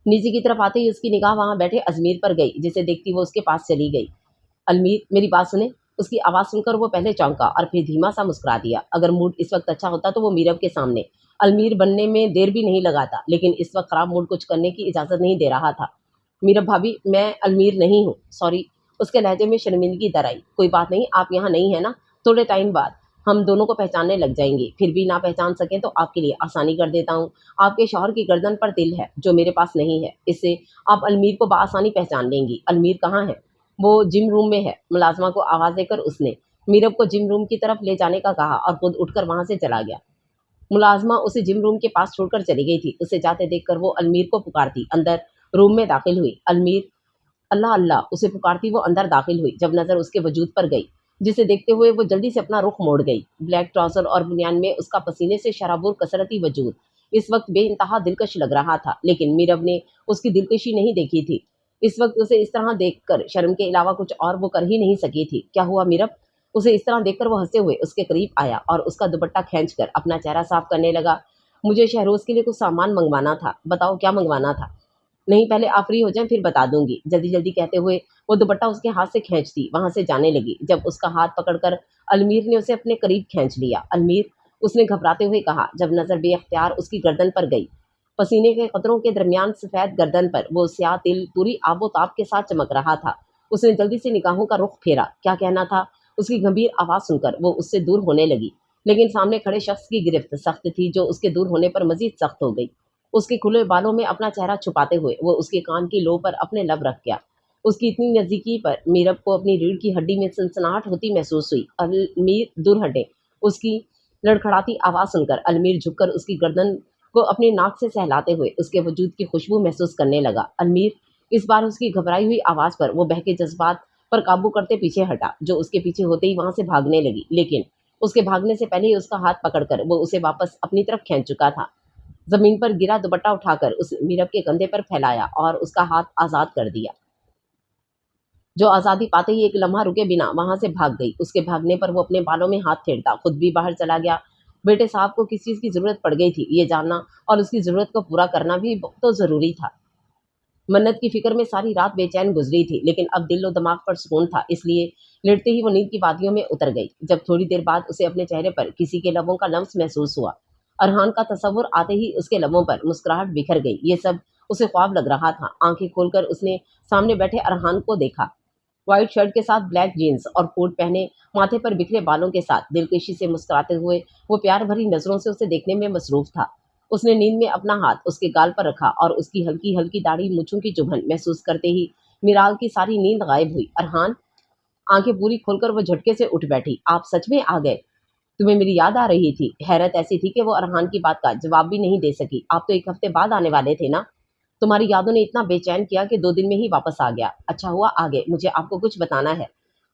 नीचे की तरफ आते ही उसकी निगाह वहाँ बैठे अजमीर पर गई, जिसे देखती वो उसके पास चली गई। अलमीर, मेरी बात सुने। उसकी आवाज़ सुनकर वो पहले चौंका और फिर धीमा सा मुस्कुरा दिया। अगर मूड इस वक्त अच्छा होता तो वो मीरब के सामने अलमीर बनने में देर भी नहीं लगाता, लेकिन इस वक्त खराब मूड कुछ करने की इजाज़त नहीं दे रहा था। मीरब भाभी, मैं अलमीर नहीं हूँ, सॉरी। उसके लहजे में शर्मिंदगी दर आई। कोई बात नहीं, आप यहाँ नहीं है ना, थोड़े टाइम बाद हम दोनों को पहचानने लग जाएंगे। फिर भी ना पहचान सकें तो आपके लिए आसानी कर देता हूँ। आपके शौहर की गर्दन पर तिल है जो मेरे पास नहीं है, इससे आप अलमीर को बआसानी पहचान लेंगी। अलमीर कहाँ है? वो जिम रूम में है। मुलाजमा को आवाज़ देकर उसने मीरब को जिम रूम की तरफ ले जाने का कहा और खुद उठकर वहाँ से चला गया। मुलाजमा उसे जिम रूम के पास छोड़कर चली गई थी। उसे जाते देखकर वो अलमीर को पुकारती अंदर रूम में दाखिल हुई। अलमीर, अल्लाह अल्लाह, उसे पुकारती वो अंदर दाखिल हुई। जब नज़र उसके वजूद पर गई, जिसे देखते हुए वो जल्दी से अपना रुख मोड़ गई। ब्लैक ट्राउज़र और बुनियान में उसका पसीने से शराबुर कसरती वजूद इस वक्त बेइंतहा दिलकश लग रहा था, लेकिन मीरब ने उसकी दिलकशी नहीं देखी थी। इस वक्त उसे इस तरह देखकर शर्म के अलावा कुछ और वो कर ही नहीं सकी थी। क्या हुआ मीरब? उसे इस तरह देखकर वो हंसते हुए उसके करीब आया और उसका दुपट्टा खींचकर अपना चेहरा साफ करने लगा। मुझे शहरोज़ के लिए कुछ सामान मंगवाना था। बताओ क्या मंगवाना था? नहीं, पहले आप फ्री हो जाएँ फिर बता दूँगी। जल्दी-जल्दी कहते हुए वो दुपट्टा उसके हाथ से खींचती वहाँ से जाने लगी। जब उसका हाथ पकड़कर अलमीर ने उसे अपने करीब खींच लिया। अलमीर, उसने घबराते हुए कहा, जब नज़र बेख्तियार उसकी गर्दन पर गई। पसीने के कतरों के दरमियान सफ़ेद गर्दन पर वो स्याह तिल पूरी आबोताब के साथ चमक रहा था। उसने जल्दी से निगाहों का रुख फेरा। क्या कहना था? उसकी गंभीर आवाज़ सुनकर वो उससे दूर होने लगी, लेकिन सामने खड़े शख्स की गिरफ्त सख्त थी, जो उसके दूर होने पर मज़ीद सख्त हो गई। उसके खुले बालों में अपना चेहरा छुपाते हुए वो उसके कान की लो पर अपने लब रख गया। उसकी इतनी नज़दीकी पर मीरब को अपनी रीढ़ की हड्डी में सनसनाहट होती महसूस हुई। अलमीर दूर हटे। उसकी लड़खड़ाती आवाज़ सुनकर अलमीर झुककर उसकी गर्दन को अपनी नाक से सहलाते हुए उसके वजूद की खुशबू महसूस करने लगा। अलमीर इस बार उसकी घबराई हुई आवाज़ पर वो बहके जज्बात पर काबू करते पीछे हटा, जो उसके पीछे होते ही वहां से भागने लगी। लेकिन उसके भागने से पहले ही उसका हाथ पकड़कर वो उसे वापस अपनी तरफ खींच चुका था। जमीन पर गिरा दुपट्टा उठाकर उस मीरब के कंधे पर फैलाया और उसका हाथ आज़ाद कर दिया, जो आज़ादी पाते ही एक लम्हा रुके बिना वहां से भाग गई। उसके भागने पर वो अपने बालों में हाथ फेरता खुद भी बाहर चला गया। बेटे साहब को किस चीज़ की ज़रूरत पड़ गई थी, ये जानना और उसकी ज़रूरत को पूरा करना भी तो ज़रूरी था। मन्नत की फिक्र में सारी रात बेचैन गुजरी थी, लेकिन अब दिल और दिमाग पर सुकून था, इसलिए लेटते ही वो नींद की वादियों में उतर गई। जब थोड़ी देर बाद उसे अपने चेहरे पर किसी के लबों का लम्स महसूस हुआ, अरहान का तसव्वुर आते ही उसके लबों पर मुस्कुराहट बिखर गई। ये सब उसे ख्वाब लग रहा था। आंखें खोलकर उसने सामने बैठे अरहान को देखा। व्हाइट शर्ट के साथ ब्लैक जीन्स और कोट पहने, माथे पर बिखरे बालों के साथ दिलकशी से मुस्कुराते हुए वो प्यार भरी नजरों से उसे देखने में मसरूफ था। उसने नींद में अपना हाथ उसके गाल पर रखा और उसकी हल्की हल्की दाढ़ी मूछों की चुभन महसूस करते ही मिराल की सारी नींद गायब हुई। अरहान आंखें पूरी खोलकर वो झटके से उठ बैठी। आप सच में आ गए? तुम्हें मेरी याद आ रही थी? हैरत ऐसी थी कि वो अरहान की बात का जवाब भी नहीं दे सकी। आप तो 1 हफ्ते बाद आने वाले थे ना? तुम्हारी यादों ने इतना बेचैन किया कि 2 दिन में ही वापस आ गया। अच्छा हुआ आ गए, मुझे आपको कुछ बताना है।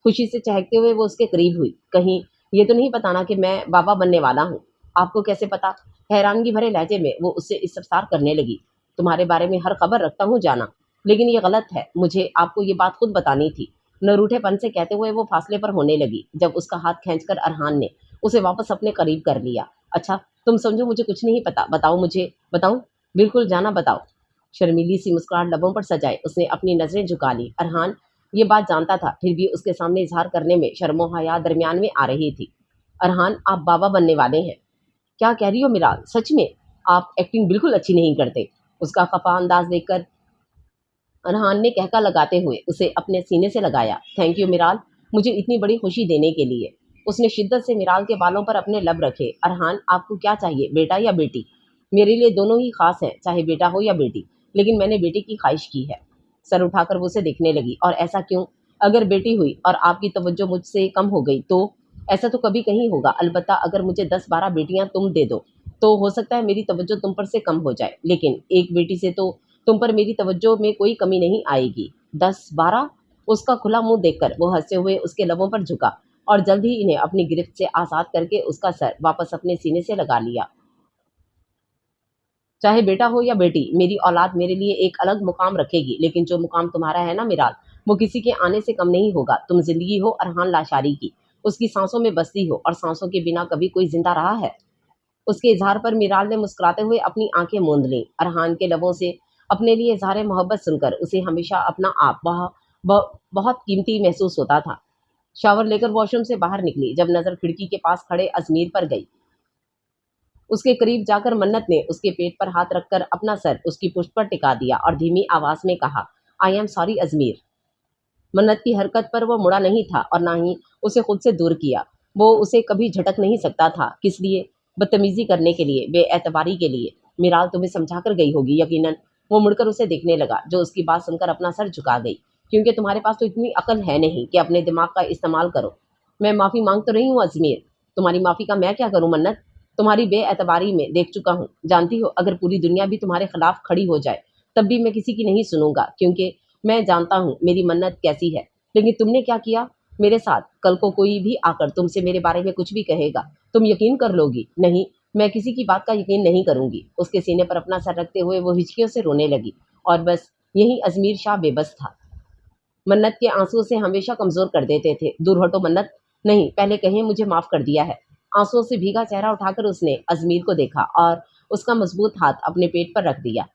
खुशी से चहकते हुए वो उसके करीब हुई। कहीं ये तो नहीं बताना कि मैं बाबा बनने वाला हूँ? आपको कैसे पता? हैरानगी भरे लहजे में वो उससे इस्तफसार करने लगी। तुम्हारे बारे में हर खबर रखता हूँ जाना, लेकिन ये गलत है। मुझे आपको ये बात खुद बतानी थी। न रूठेपन से कहते हुए वो फासले पर होने लगी, जब उसका हाथ खींचकर अरहान ने उसे वापस अपने करीब कर लिया। अच्छा, तुम समझो मुझे कुछ नहीं पता। बताओ मुझे। बताऊं? बिल्कुल जाना, बताओ। शर्मीली सी मुस्कुराहट लबों पर सजाए उसने अपनी नजरें झुका ली। अरहान ये बात जानता था, फिर भी उसके सामने इजहार करने में शर्मो हया दरमियान में आ रही थी। अरहान, आप बाबा बनने वाले हैं? क्या कह रही हो मिराल? सच में? आप एक्टिंग बिल्कुल अच्छी नहीं करते। उसका खफा अंदाज देखकर अरहान ने कहका लगाते हुए उसे अपने सीने से लगाया। थैंक यू मिराल, मुझे इतनी बड़ी खुशी देने के लिए। उसने शिद्दत से मिराल के बालों पर अपने लब रखे। अरहान, आपको क्या चाहिए, बेटा या बेटी? मेरे लिए दोनों ही खास हैं, चाहे बेटा हो या बेटी, लेकिन मैंने बेटी की ख्वाहिश की है। सर उठाकर वो उसे देखने लगी। और ऐसा क्यों? अगर बेटी हुई और आपकी तवज्जो मुझसे कम हो गई तो? ऐसा तो कभी कहीं होगा, अलबत्ता अगर मुझे 10-12 बेटियां तुम दे दो तो हो सकता है मेरी तवज्जो तुम पर से कम हो जाए, लेकिन एक बेटी से तो तुम पर मेरी तवज्जो में कोई कमी नहीं आएगी। 10-12? उसका खुला मुंह देखकर वो हंसते हुए उसके लबों पर झुका और जल्द ही इन्हें अपनी गिरफ्त से आज़ाद करके उसका सर वापस अपने सीने से लगा लिया। चाहे बेटा हो या बेटी, मेरी औलाद मेरे लिए एक अलग मुकाम रखेगी, लेकिन जो मुकाम तुम्हारा है ना मिराल, वो किसी के आने से कम नहीं होगा। तुम जिंदगी हो अरहान लाशारी की, उसकी सांसों में बसती हो, और सांसों के बिना कभी कोई जिंदा रहा है? उसके इजहार पर मिराल ने मुस्कुराते हुए अपनी आंखें मूंद लीं। अरहान के लबों से अपने लिए इजहार मोहब्बत सुनकर उसे हमेशा अपना आप बहुत कीमती महसूस होता था। शावर लेकर वॉशरूम से बाहर निकली, जब नजर खिड़की के पास खड़े अजमीर पर गई। उसके करीब जाकर मन्नत ने उसके पेट पर हाथ रखकर अपना सर उसकी पुष्ट पर टिका दिया और धीमी आवाज में कहा, आई एम सॉरी अजमीर। मन्नत की हरकत पर वो मुड़ा नहीं था और ना ही उसे खुद से दूर किया। वो उसे कभी झटक नहीं सकता था। किस लिए? बदतमीजी करने के लिए, बेएतबारी के लिए। मिराल तुम्हें समझा कर गई होगी यकीनन। वो मुड़कर उसे देखने लगा, जो उसकी बात सुनकर अपना सर झुका गई। क्योंकि तुम्हारे पास तो इतनी अकल है नहीं कि अपने दिमाग का इस्तेमाल करो। मैं माफ़ी मांग तो रही हूँ अजमेर, तुम्हारी माफ़ी का मैं क्या करूँ मन्नत? तुम्हारी बेएतबारी में देख चुका हूँ। जानती हो, अगर पूरी दुनिया भी तुम्हारे खिलाफ खड़ी हो जाए तब भी मैं किसी की नहीं सुनूंगा, क्योंकि मैं जानता हूँ मेरी मन्नत कैसी है। लेकिन तुमने क्या किया मेरे साथ? कल को कोई भी आकर तुमसे मेरे बारे में कुछ भी कहेगा, तुम यकीन कर लोगी? नहीं, मैं किसी की बात का यकीन नहीं करूंगी। उसके सीने पर अपना सर रखते हुए वो हिचकियों से रोने लगी। और बस यही अजमीर शाह बेबस था। मन्नत के आंसू से हमेशा कमजोर कर देते थे। दूर हटो मन्नत। नहीं, पहले कहें मुझे माफ कर दिया है। आंसुओं से भीगा चेहरा उठाकर उसने अजमीर को देखा और उसका मजबूत हाथ अपने पेट पर रख दिया।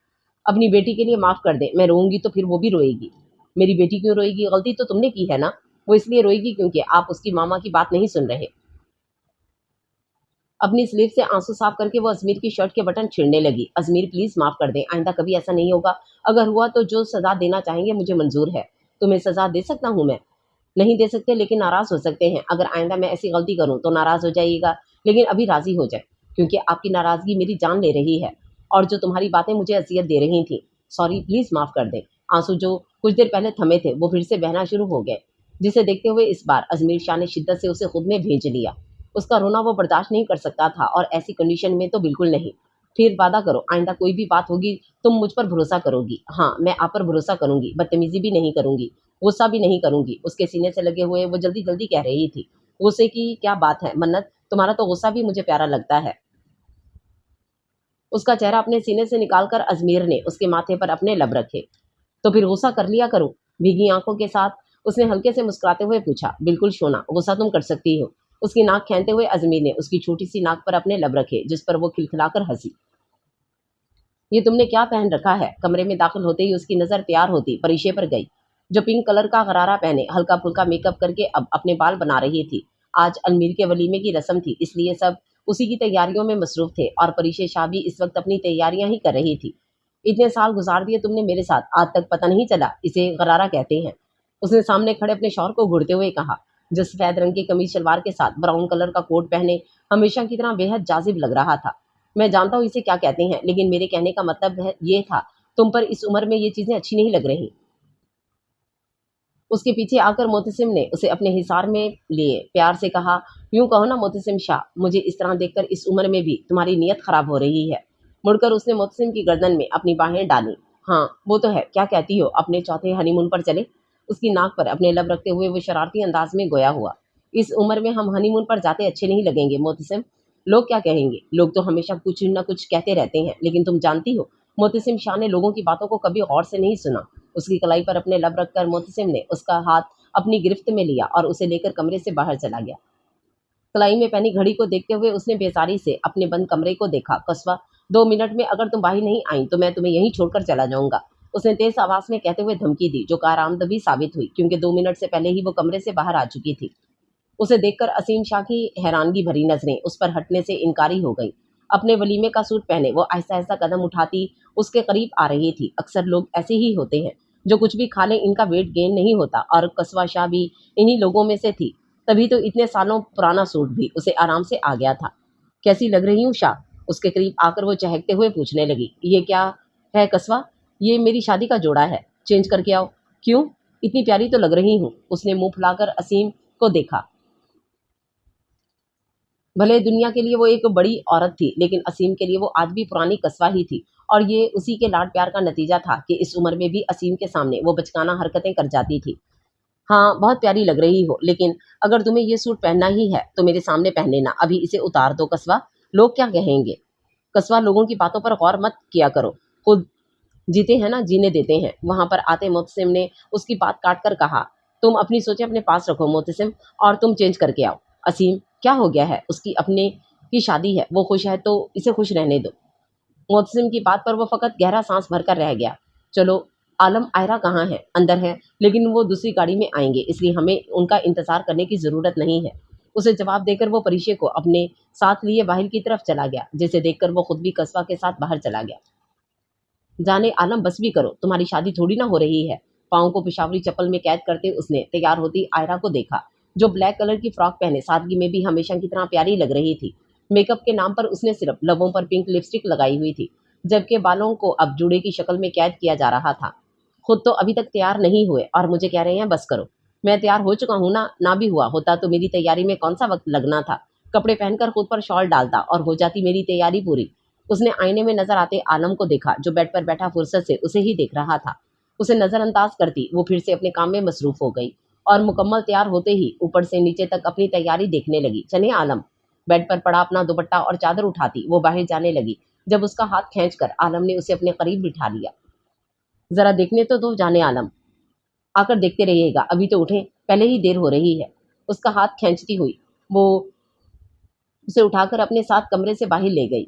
अपनी बेटी के लिए माफ कर दे। मैं रोऊंगी तो फिर वो भी रोएगी। मेरी बेटी क्यों रोएगी? गलती तो तुमने की है ना। वो इसलिए रोएगी क्योंकि आप उसकी मामा की बात नहीं सुन रहे। अपनी स्लीव से आंसू साफ करके वो अजमीर की शर्ट के बटन छेड़ने लगी। अजमीर प्लीज माफ कर दें, आइंदा कभी ऐसा नहीं होगा। अगर हुआ तो जो सजा देना चाहेंगे मुझे मंजूर है। तुम्हें सजा दे सकता हूँ मैं? नहीं दे सकते, लेकिन नाराज़ हो सकते हैं। अगर आइंदा मैं ऐसी गलती करूँ तो नाराज़ हो जाइएगा, लेकिन अभी राज़ी हो जाएँ, क्योंकि आपकी नाराज़गी मेरी जान ले रही है और जो तुम्हारी बातें मुझे अज़ियत दे रही थीं। सॉरी, प्लीज़ माफ़ कर दें। आँसू जो कुछ देर पहले थमे थे, वो फिर से बहना शुरू हो गए, जिसे देखते हुए इस बार अज़मीर शाह ने शिद्दत से उसे खुद में भेज लिया। उसका रोना वो बर्दाश्त नहीं कर सकता था और ऐसी कंडीशन में तो बिल्कुल नहीं। फिर वादा करो, आइंदा कोई भी बात होगी तुम मुझ पर भरोसा करोगी। हाँ, मैं आप पर भरोसा करूँगी, बदतमीज़ी भी नहीं करूँगी, गुस्सा भी नहीं करूँगी। उसके सीने से लगे हुए वो जल्दी-जल्दी कह रही थी। गुस्से की क्या बात है मन्नत, तुम्हारा तो गुस्सा भी मुझे प्यारा लगता है। उसका चेहरा अपने सीने से निकालकर अज़मीर ने उसके माथे पर अपने लब रखे। तो फिर गुस्सा कर लिया करो। भीगी आंखों के साथ उसने हल्के से मुस्कुराते हुए पूछा। बिल्कुल शोना, गुस्सा तुम कर सकती हो। उसकी नाक खींचते हुए अज़मीर ने उसकी छोटी सी नाक पर अपने लब रखे, जिस पर वो खिलखिलाकर हंसी। ये तुमने क्या पहन रखा है? कमरे में दाखिल होते ही उसकी नज़र तैयार होती परिशे पर गई, जो पिंक कलर का गरारा पहने हल्का फुल्का मेकअप करके अब अपने बाल बना रही थी। आज अलमीर के वलीमे की रस्म थी, इसलिए सब उसी की तैयारियों में मसरूफ थे और परिशे शाह भी इस वक्त अपनी तैयारियां ही कर रही थी। इतने साल गुजार दिए तुमने मेरे साथ, आज तक पता नहीं चला इसे गरारा कहते हैं। उसने सामने खड़े अपने शौहर को घूरते हुए कहा, जो सफेद रंग की कमीज शलवार के साथ ब्राउन कलर का कोट पहने हमेशा की तरह बेहद जाजिब लग रहा था। मैं जानता हूँ इसे क्या कहते हैं, लेकिन मेरे कहने का मतलब है ये था, तुम पर इस उम्र में ये चीजें अच्छी नहीं लग रही। उसके पीछे आकर मोतसिम ने उसे अपने हिसार में लिए प्यार से कहा, यूं कहो ना मोतसिम शाह, मुझे इस तरह देखकर इस उम्र में भी तुम्हारी नीयत खराब हो रही है। मुड़कर उसने मोतसिम की गर्दन में अपनी बाहें डाली। हाँ वो तो है, क्या कहती हो, अपने चौथे हनीमून पर चले? उसकी नाक पर अपने लब रखते हुए वो शरारती अंदाज में गोया हुआ। इस उम्र में हम हनीमून पर जाते अच्छे नहीं लगेंगे मोतसिम। लोग क्या कहेंगे? लोग तो हमेशा कुछ न कुछ कहते रहते हैं, लेकिन तुम जानती हो। मोतसिम शाह ने लोगों की बातों को कभी गौर से नहीं सुना। उसकी कलाई पर अपने लब रखकर मोतसिम ने उसका हाथ अपनी गिरफ्त में लिया और उसे लेकर कमरे से बाहर चला गया। कलाई में पहनी घड़ी को देखते हुए उसने बेजारी से अपने बंद कमरे को देखा। कस्बा, 2 मिनट में अगर तुम बाहर नहीं आई तो मैं तुम्हें यहीं छोड़कर चला जाऊंगा, उसने तेज आवाज में कहते हुए धमकी दी, जो कारामद भी साबित हुई, क्योंकि 2 मिनट से पहले ही वो कमरे से बाहर आ चुकी थी। उसे देखकर असीम शाह की हैरानगी भरी नजरें उस पर हटने से इनकारी हो गई। अपने वलीमे का सूट पहने वो आहिस्ता आहिस्ता कदम उठाती उसके करीब आ रही थी। अक्सर लोग ऐसे ही होते हैं, जो कुछ भी खा लें इनका वेट गेन नहीं होता, और कस्बा शाह भी इन्हीं लोगों में से थी। तभी तो इतने सालों पुराना सूट भी उसे आराम से आ गया था। कैसी लग रही हूँ शाह? उसके करीब आकर वो चहकते हुए पूछने लगी। ये क्या है कस्बा? ये मेरी शादी का जोड़ा है, चेंज करके आओ। क्यों? इतनी प्यारी तो लग रही हूँ। उसने मुंह फुलाकर असीम को देखा। भले दुनिया के लिए वो एक बड़ी औरत थी, लेकिन असीम के लिए वो आज भी पुरानी कस्बा ही थी, और ये उसी के लाड प्यार का नतीजा था कि इस उम्र में भी असीम के सामने वो बचकाना हरकतें कर जाती थी। हाँ, बहुत प्यारी लग रही हो, लेकिन अगर तुम्हें ये सूट पहनना ही है तो मेरे सामने पहन लेना, अभी इसे उतार दो कस्बा। लोग क्या कहेंगे? कस्बा, लोगों की बातों पर गौर मत किया करो, खुद जीते हैं ना जीने देते हैं। वहां पर आते मोतसिम ने उसकी बात काट कर कहा, तुम अपनी सोचें अपने पास रखो मोतसिम, और तुम चेंज करके आओ। असीम, क्या हो गया है? उसकी अपने की शादी है, वो खुश है तो इसे खुश रहने दो। मोतसिम की बात पर वो फकत गहरा सांस भरकर रह गया। चलो, आलम आयरा कहाँ है? अंदर है, लेकिन वो दूसरी गाड़ी में आएंगे, इसलिए हमें उनका इंतजार करने की जरूरत नहीं है। उसे जवाब देकर वो परिशे को अपने साथ लिए बाहर की तरफ चला गया, जिसे देखकर वो खुद भी कस्बा के साथ बाहर चला गया। जाने आलम, बस भी करो, तुम्हारी शादी थोड़ी ना हो रही है। पाँव को पिशावरी चप्पल में कैद करते उसने तैयार होती आयरा को देखा, जो ब्लैक कलर की फ्रॉक पहने सादगी में भी हमेशा की तरह प्यारी लग रही थी। मेकअप के नाम पर उसने सिर्फ लबों पर पिंक लिपस्टिक लगाई हुई थी, जबकि बालों को अब जूड़े की शक्ल में कैद किया जा रहा था। खुद तो अभी तक तैयार नहीं हुए और मुझे कह रहे हैं बस करो। मैं तैयार हो चुका हूँ ना भी हुआ होता तो मेरी तैयारी में कौन सा वक्त लगना था। कपड़े पहनकर खुद पर शॉल डालता और हो जाती मेरी तैयारी पूरी। उसने आईने में नजर आते आलम को देखा, जो बेड पर बैठा फुर्सत से उसे ही देख रहा था। उसे नजरअंदाज करती वो फिर से अपने काम में मसरूफ हो गई और मुकम्मल तैयार होते ही ऊपर से नीचे तक अपनी तैयारी देखने लगी। चले आलम। बेड पर पड़ा अपना दुपट्टा और चादर उठाती वो बाहर जाने लगी, जब उसका हाथ खींचकर आलम ने उसे अपने करीब बिठा लिया। जरा देखने तो दो जाने आलम, आकर देखते रहिएगा, अभी तो उठें, पहले ही देर हो रही है। उसका हाथ खींचती हुई वो उसे उठाकर अपने साथ कमरे से बाहर ले गई।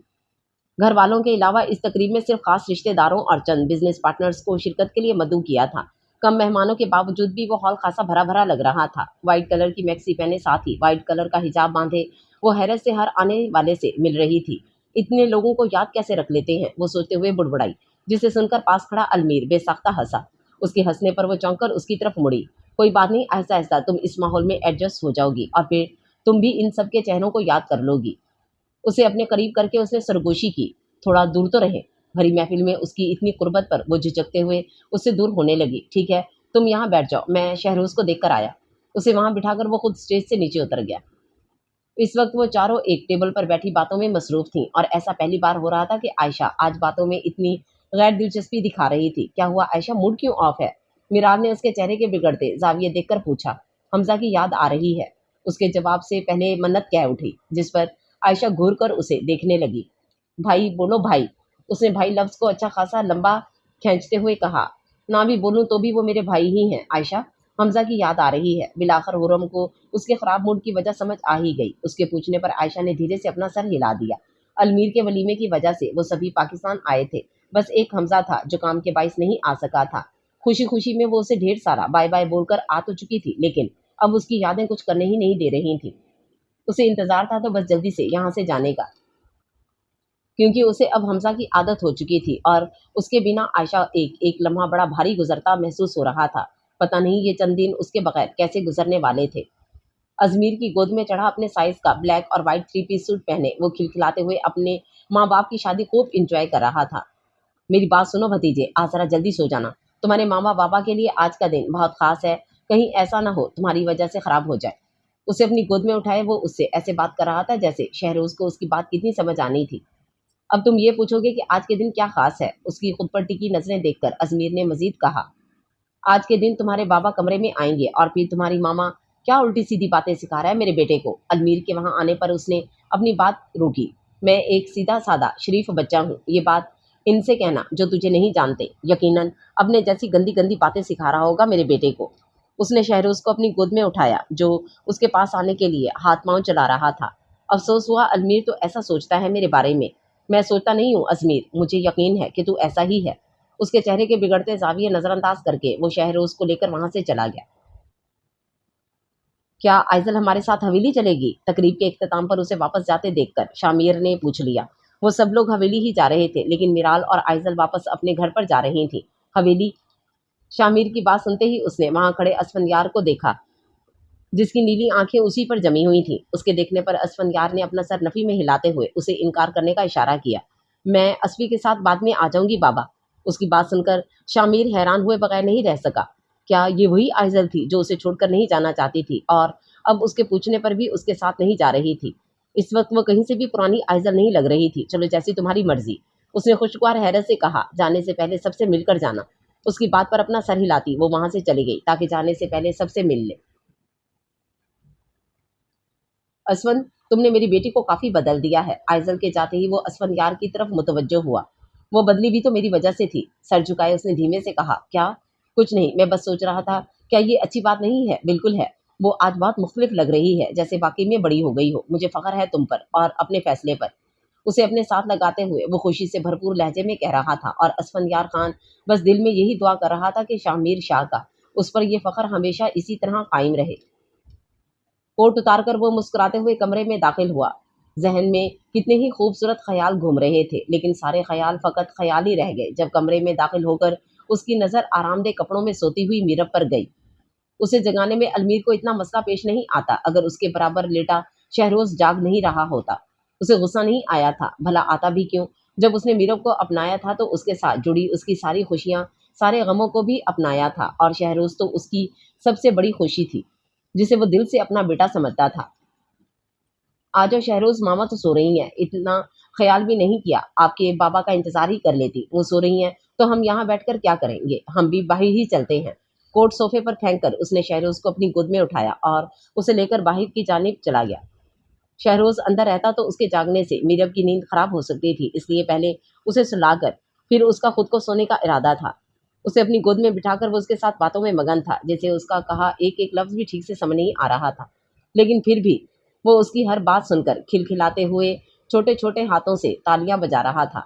घर वालों के अलावा इस तकरीब में सिर्फ खास रिश्तेदारों और चंद बिजनेस पार्टनर्स को शिरकत के लिए मदऊ किया था। कम मेहमानों के बावजूद भी वो हॉल खासा भरा भरा लग रहा था। वाइट कलर की मैक्सी पहने, साथ ही वाइट कलर का हिजाब बांधे वो हैरत से हर आने वाले से मिल रही थी। इतने लोगों को याद कैसे रख लेते हैं, वो सोचते हुए बुड़बुड़ाई, जिसे सुनकर पास खड़ा अलमीर बेसाख्ता हंसा। اس کے ہنسنے پر وہ چونک کر اس کی طرف مڑی۔ کوئی بات نہیں، آہستہ آہستہ تم اس ماحول میں ایڈجسٹ ہو جاؤ گی اور پھر تم بھی ان سب کے چہروں کو یاد کر لو گی۔ اسے اپنے قریب کر کے اس نے سرگوشی کی، تھوڑا دور تو رہے۔ بھری محفل میں اس کی اتنی قربت پر وہ جھجکتے ہوئے اس سے دور ہونے لگی۔ ٹھیک ہے، تم یہاں بیٹھ جاؤ، میں شہروز کو دیکھ کر آیا۔ اسے وہاں بٹھا کر وہ خود اسٹیج سے نیچے اتر گیا۔ اس وقت وہ چاروں ایک ٹیبل پر بیٹھی باتوں میں مصروف تھیں، اور ایسا پہلی بار ہو رہا تھا کہ عائشہ آج باتوں میں اتنی غیر دلچسپی دکھا رہی تھی۔ کیا ہوا عائشہ، موڈ کیوں آف ہے؟ میراد نے اس کے چہرے کے بگڑتے زاویے دیکھ کر پوچھا۔ حمزہ کی یاد آ رہی ہے، اس کے جواب سے پہلے منت کہہ اٹھی، جس پر عائشہ گھور کر اسے دیکھنے لگی۔ بھائی بولو بھائی، اس نے بھائی لفظ کو اچھا خاصا لمبا کھینچتے ہوئے کہا۔ نہ بھی بولوں تو بھی وہ میرے بھائی ہی ہیں عائشہ، حمزہ کی یاد آ رہی ہے۔ بالآخر حرم کو اس کے خراب موڈ کی وجہ سمجھ آ ہی گئی۔ اس کے پوچھنے پر عائشہ نے دھیرے سے اپنا سر ہلا دیا۔ المیر کے ولیمے کی وجہ سے وہ سبھی پاکستان آئے تھے، بس ایک حمزہ تھا جو کام کے باعث نہیں آ سکا تھا۔ خوشی خوشی میں وہ اسے ڈھیر سارا بائے بائے بول کر آ تو چکی تھی، لیکن اب اس کی یادیں کچھ کرنے ہی نہیں دے رہی تھیں۔ اسے انتظار تھا تو بس جلدی سے یہاں سے جانے کا، کیونکہ اسے اب حمزہ کی عادت ہو چکی تھی، اور اس کے بنا عائشہ ایک ایک لمحہ بڑا بھاری گزرتا محسوس ہو رہا تھا۔ پتہ نہیں یہ چند دن اس کے بغیر کیسے گزرنے والے تھے۔ ازمیر کی گود میں چڑھا اپنے سائز کا بلیک اور وائٹ 3 پیس سوٹ پہنے وہ کھلکھلاتے ہوئے اپنے ماں باپ کی شادی خوب انجوائے کر رہا تھا۔ میری بات سنو بھتیجے، آج ذرا جلدی سو جانا، تمہارے ماما بابا کے لیے آج کا دن بہت خاص ہے، کہیں ایسا نہ ہو تمہاری وجہ سے خراب ہو جائے۔ اسے اپنی گود میں اٹھائے وہ اس سے ایسے بات کر رہا تھا جیسے شہروز کو اس کی بات کتنی سمجھ آنی تھی۔ اب تم یہ پوچھو گے کہ آج کے دن کیا خاص ہے؟ اس کی خود پر ٹکی نظریں دیکھ کر ازمیر نے مزید کہا۔ آج کے دن تمہارے بابا کمرے میں آئیں گے اور پھر تمہاری ماما کیا الٹی سیدھی باتیں سکھا رہا ہے میرے بیٹے کو۔ المیر کے وہاں آنے پر اس نے اپنی بات روکی۔ میں ایک سیدھا سادہ شریف بچہ ہوں، یہ بات ان سے کہنا جو تجھے نہیں جانتے، یقیناً اپنے جیسی گندی گندی باتیں سکھا رہا ہوگا میرے بیٹے کو۔ اس نے شہروز کو اپنی گود میں اٹھایا جو اس کے پاس آنے کے لیے ہاتھ پاؤں چلا رہا تھا۔ افسوس ہوا المیر تو ایسا سوچتا ہے میرے بارے میں سوچتا نہیں ہوں ازمیر، مجھے یقین ہے کہ تو ایسا ہی ہے۔ اس کے چہرے کے بگڑتے زاویے نظر انداز کر کے وہ شہروز کو لے کر وہاں سے چلا گیا۔ کیا آئزل ہمارے ساتھ حویلی چلے گی؟ تقریب کے اختتام پر اسے واپس جاتے دیکھ کر شامیر نے پوچھ لیا۔ وہ سب لوگ حویلی ہی جا رہے تھے، لیکن میرال اور آئزل واپس اپنے گھر پر جا رہی تھیں۔ حویلی؟ شامیر کی بات سنتے ہی اس نے وہاں کھڑے اسفندیار کو دیکھا، جس کی نیلی آنکھیں اسی پر جمی ہوئی تھیں۔ اس کے دیکھنے پر اسفندیار نے اپنا سر نفی میں ہلاتے ہوئے اسے انکار کرنے کا اشارہ کیا۔ میں اسفی کے ساتھ بعد میں آ جاؤں گی بابا۔ اس کی بات سن کر شامیر حیران ہوئے بغیر نہیں رہ سکا۔ کیا یہ وہی آئزل تھی جو اسے چھوڑ کر نہیں جانا چاہتی تھی اور اب اس کے پوچھنے پر بھی اس کے ساتھ نہیں جا رہی تھی؟ اس وقت وہ کہیں سے بھی پرانی آئزل نہیں لگ رہی تھی۔ چلو جیسی تمہاری مرضی، اس نے خوشگوار حیرت سے کہا۔ جانے سے پہلے سب سے مل کر جانا۔ اس کی بات پر اپنا سر ہلاتی وہ وہاں سے چلی گئی تاکہ جانے سے پہلے سب سے مل لے۔ اسفند، تم نے میری بیٹی کو کافی بدل دیا ہے۔ آئزل کے جاتے ہی وہ اسفندیار کی طرف متوجہ ہوا۔ وہ بدلی بھی تو میری وجہ سے تھی۔ سر جھکائے اس نے دھیمے سے کہا۔ کیا؟ کچھ نہیں، میں بس سوچ رہا تھا کیا یہ اچھی بات نہیں ہے؟ بالکل ہے، وہ آج بہت مختلف لگ رہی ہے، جیسے واقعی میں بڑی ہو گئی ہو۔ مجھے فخر ہے تم پر اور اپنے فیصلے پر۔ اسے اپنے ساتھ لگاتے ہوئے وہ خوشی سے بھرپور لہجے میں کہہ رہا تھا، اور اسفندیار خان بس دل میں یہی دعا کر رہا تھا کہ شامیر شاہ کا اس پر یہ فخر ہمیشہ اسی طرح قائم رہے۔ کوٹ اتار کر وہ مسکراتے ہوئے کمرے میں داخل ہوا۔ ذہن میں کتنے ہی خوبصورت خیال گھوم رہے تھے، لیکن سارے خیال فقط خیال ہی رہ گئے جب کمرے میں داخل ہو کر اس کی نظر آرام دہ کپڑوں میں سوتی ہوئی میرب پر گئی۔ اسے جگانے میں المیر کو اتنا مسئلہ پیش نہیں آتا اگر اس کے برابر لیٹا شہروز جاگ نہیں رہا ہوتا۔ اسے غصہ نہیں آیا تھا، بھلا آتا بھی کیوں؟ جب اس نے میرب کو اپنایا تھا تو اس کے ساتھ جڑی اس کی ساری خوشیاں، سارے غموں کو بھی اپنایا تھا، اور شہروز تو اس کی سب سے بڑی خوشی تھی جسے وہ دل سے اپنا بیٹا سمجھتا تھا۔ آجو شہروز، ماما تو سو رہی ہیں، اتنا خیال بھی نہیں کیا آپ کے بابا کا انتظار ہی کر لیتی۔ وہ سو رہی ہیں تو ہم یہاں بیٹھ کر کیا کریں گے؟ ہم بھی باہر ہی چلتے ہیں۔ کوٹ صوفے پر پھینک کر اس نے شہروز کو اپنی گود میں اٹھایا اور اسے لے کر باہر کی جانب چلا گیا۔ شہروز اندر رہتا تو اس کے جاگنے سے میرب کی نیند خراب ہو سکتی تھی، اس لیے پہلے اسے سلا کر پھر اس کا خود کو سونے کا ارادہ تھا۔ اسے اپنی گود میں بٹھا کر وہ اس کے ساتھ باتوں میں مگن تھا، جیسے اس کا کہا ایک ایک لفظ بھی ٹھیک سے سمجھ نہیں آ رہا تھا، لیکن پھر بھی وہ اس کی ہر بات سن کر کھلکھلاتے ہوئے چھوٹے چھوٹے ہاتھوں سے تالیاں بجا رہا تھا۔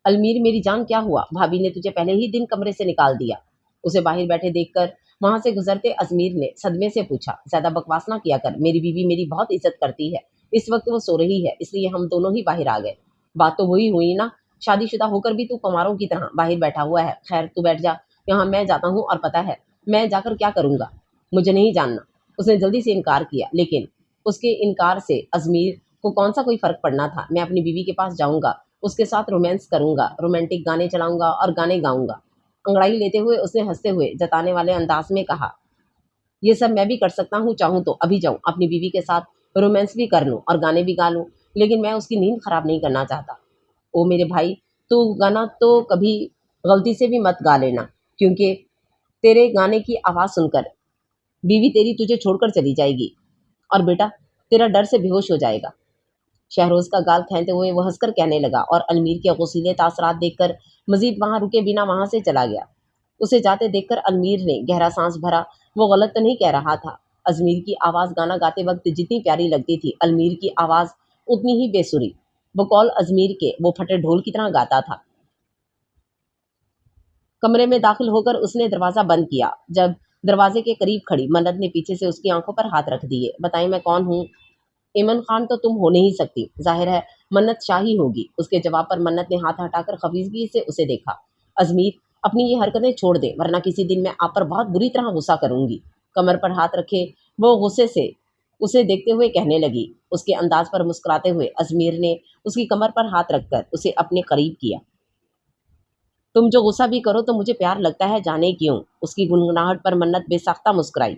المیر، میری جان کیا ہوا؟ بھابھی نے تجھے پہلے ہی دن کمرے سے نکال دیا؟ اسے باہر بیٹھے دیکھ کر وہاں سے گزرتے ازمیر نے صدمے سے پوچھا۔ زیادہ بکواس نہ کیا کر، میری بیوی میری بہت عزت کرتی ہے، اس وقت وہ سو رہی ہے، اس لیے ہم دونوں ہی باہر آ گئے۔ بات تو وہی ہوئی نا، شادی شدہ ہو کر بھی تو کنواروں کی طرح باہر بیٹھا ہوا ہے۔ خیر تو بیٹھ جا، یہاں میں جاتا ہوں اور پتہ ہے میں جا کر کیا کروں گا، مجھے نہیں جاننا۔ اس نے جلدی سے انکار کیا، لیکن اس کے انکار سے ازمیر کو کون سا کوئی فرق پڑنا تھا۔ میں اپنی بیوی کے پاس جاؤں گا، اس کے ساتھ رومانس کروں گا، رومانٹک گانے چلاؤں گا اور گانے گاؤں گا۔ انگڑائی لیتے ہوئے اس نے ہنستے ہوئے جتانے والے انداز میں کہا، یہ سب میں بھی کر سکتا ہوں، چاہوں تو ابھی جاؤں اپنی بیوی کے ساتھ رومانس بھی کر لوں اور گانے بھی گا لوں، لیکن میں اس کی نیند خراب نہیں کرنا چاہتا۔ او میرے بھائی، تو گانا تو کبھی غلطی سے بھی مت گا لینا، کیونکہ تیرے گانے کی آواز سن کر بیوی تیری تجھے چھوڑ کر چلی جائے گی اور بیٹا تیرا ڈر سے بے ہوش ہو جائے گا۔ شہروز کا گال پھینتے ہوئے وہ ہنس کر کہنے لگا اور المیر کے غصیلے تاثرات دیکھ کر مزید وہاں رکے بنا وہاں سے چلا گیا۔ اسے جاتے دیکھ کر المیر نے گہرا سانس بھرا، وہ غلط تو نہیں کہہ رہا تھا۔ ازمیر کی آواز گانا گاتے وقت جتنی پیاری لگتی تھی، المیر کی آواز اتنی ہی بے سری، بقول ازمیر کے وہ پھٹے ڈھول کی طرح گاتا تھا۔ کمرے میں داخل ہو کر اس نے دروازہ بند کیا۔ جب دروازے کے قریب کھڑی منت نے پیچھے سے اس کی آنکھوں پر ہاتھ رکھ دیے۔ بتائیں میں کون ہوں؟ ایمن خان تو تم ہو نہیں سکتی، ظاہر ہے منت شاہ ہی ہوگی۔ اس کے جواب پر منت نے ہاتھ ہٹا کر خفیفی سے اسے دیکھا۔ ازمیر اپنی یہ حرکتیں چھوڑ دیں ورنہ کسی دن میں آپ پر بہت بری طرح غصہ کروں گی۔ کمر پر ہاتھ رکھے وہ غصے سے اسے دیکھتے ہوئے کہنے لگی۔ اس کے انداز پر مسکراتے ہوئے ازمیر نے اس کی کمر پر ہاتھ رکھ کر اسے اپنے قریب کیا۔ تم جو غصہ بھی کرو تو مجھے پیار لگتا ہے، جانے کیوں؟ اس کی گنگناہٹ پر منت بے ساختہ مسکرائی۔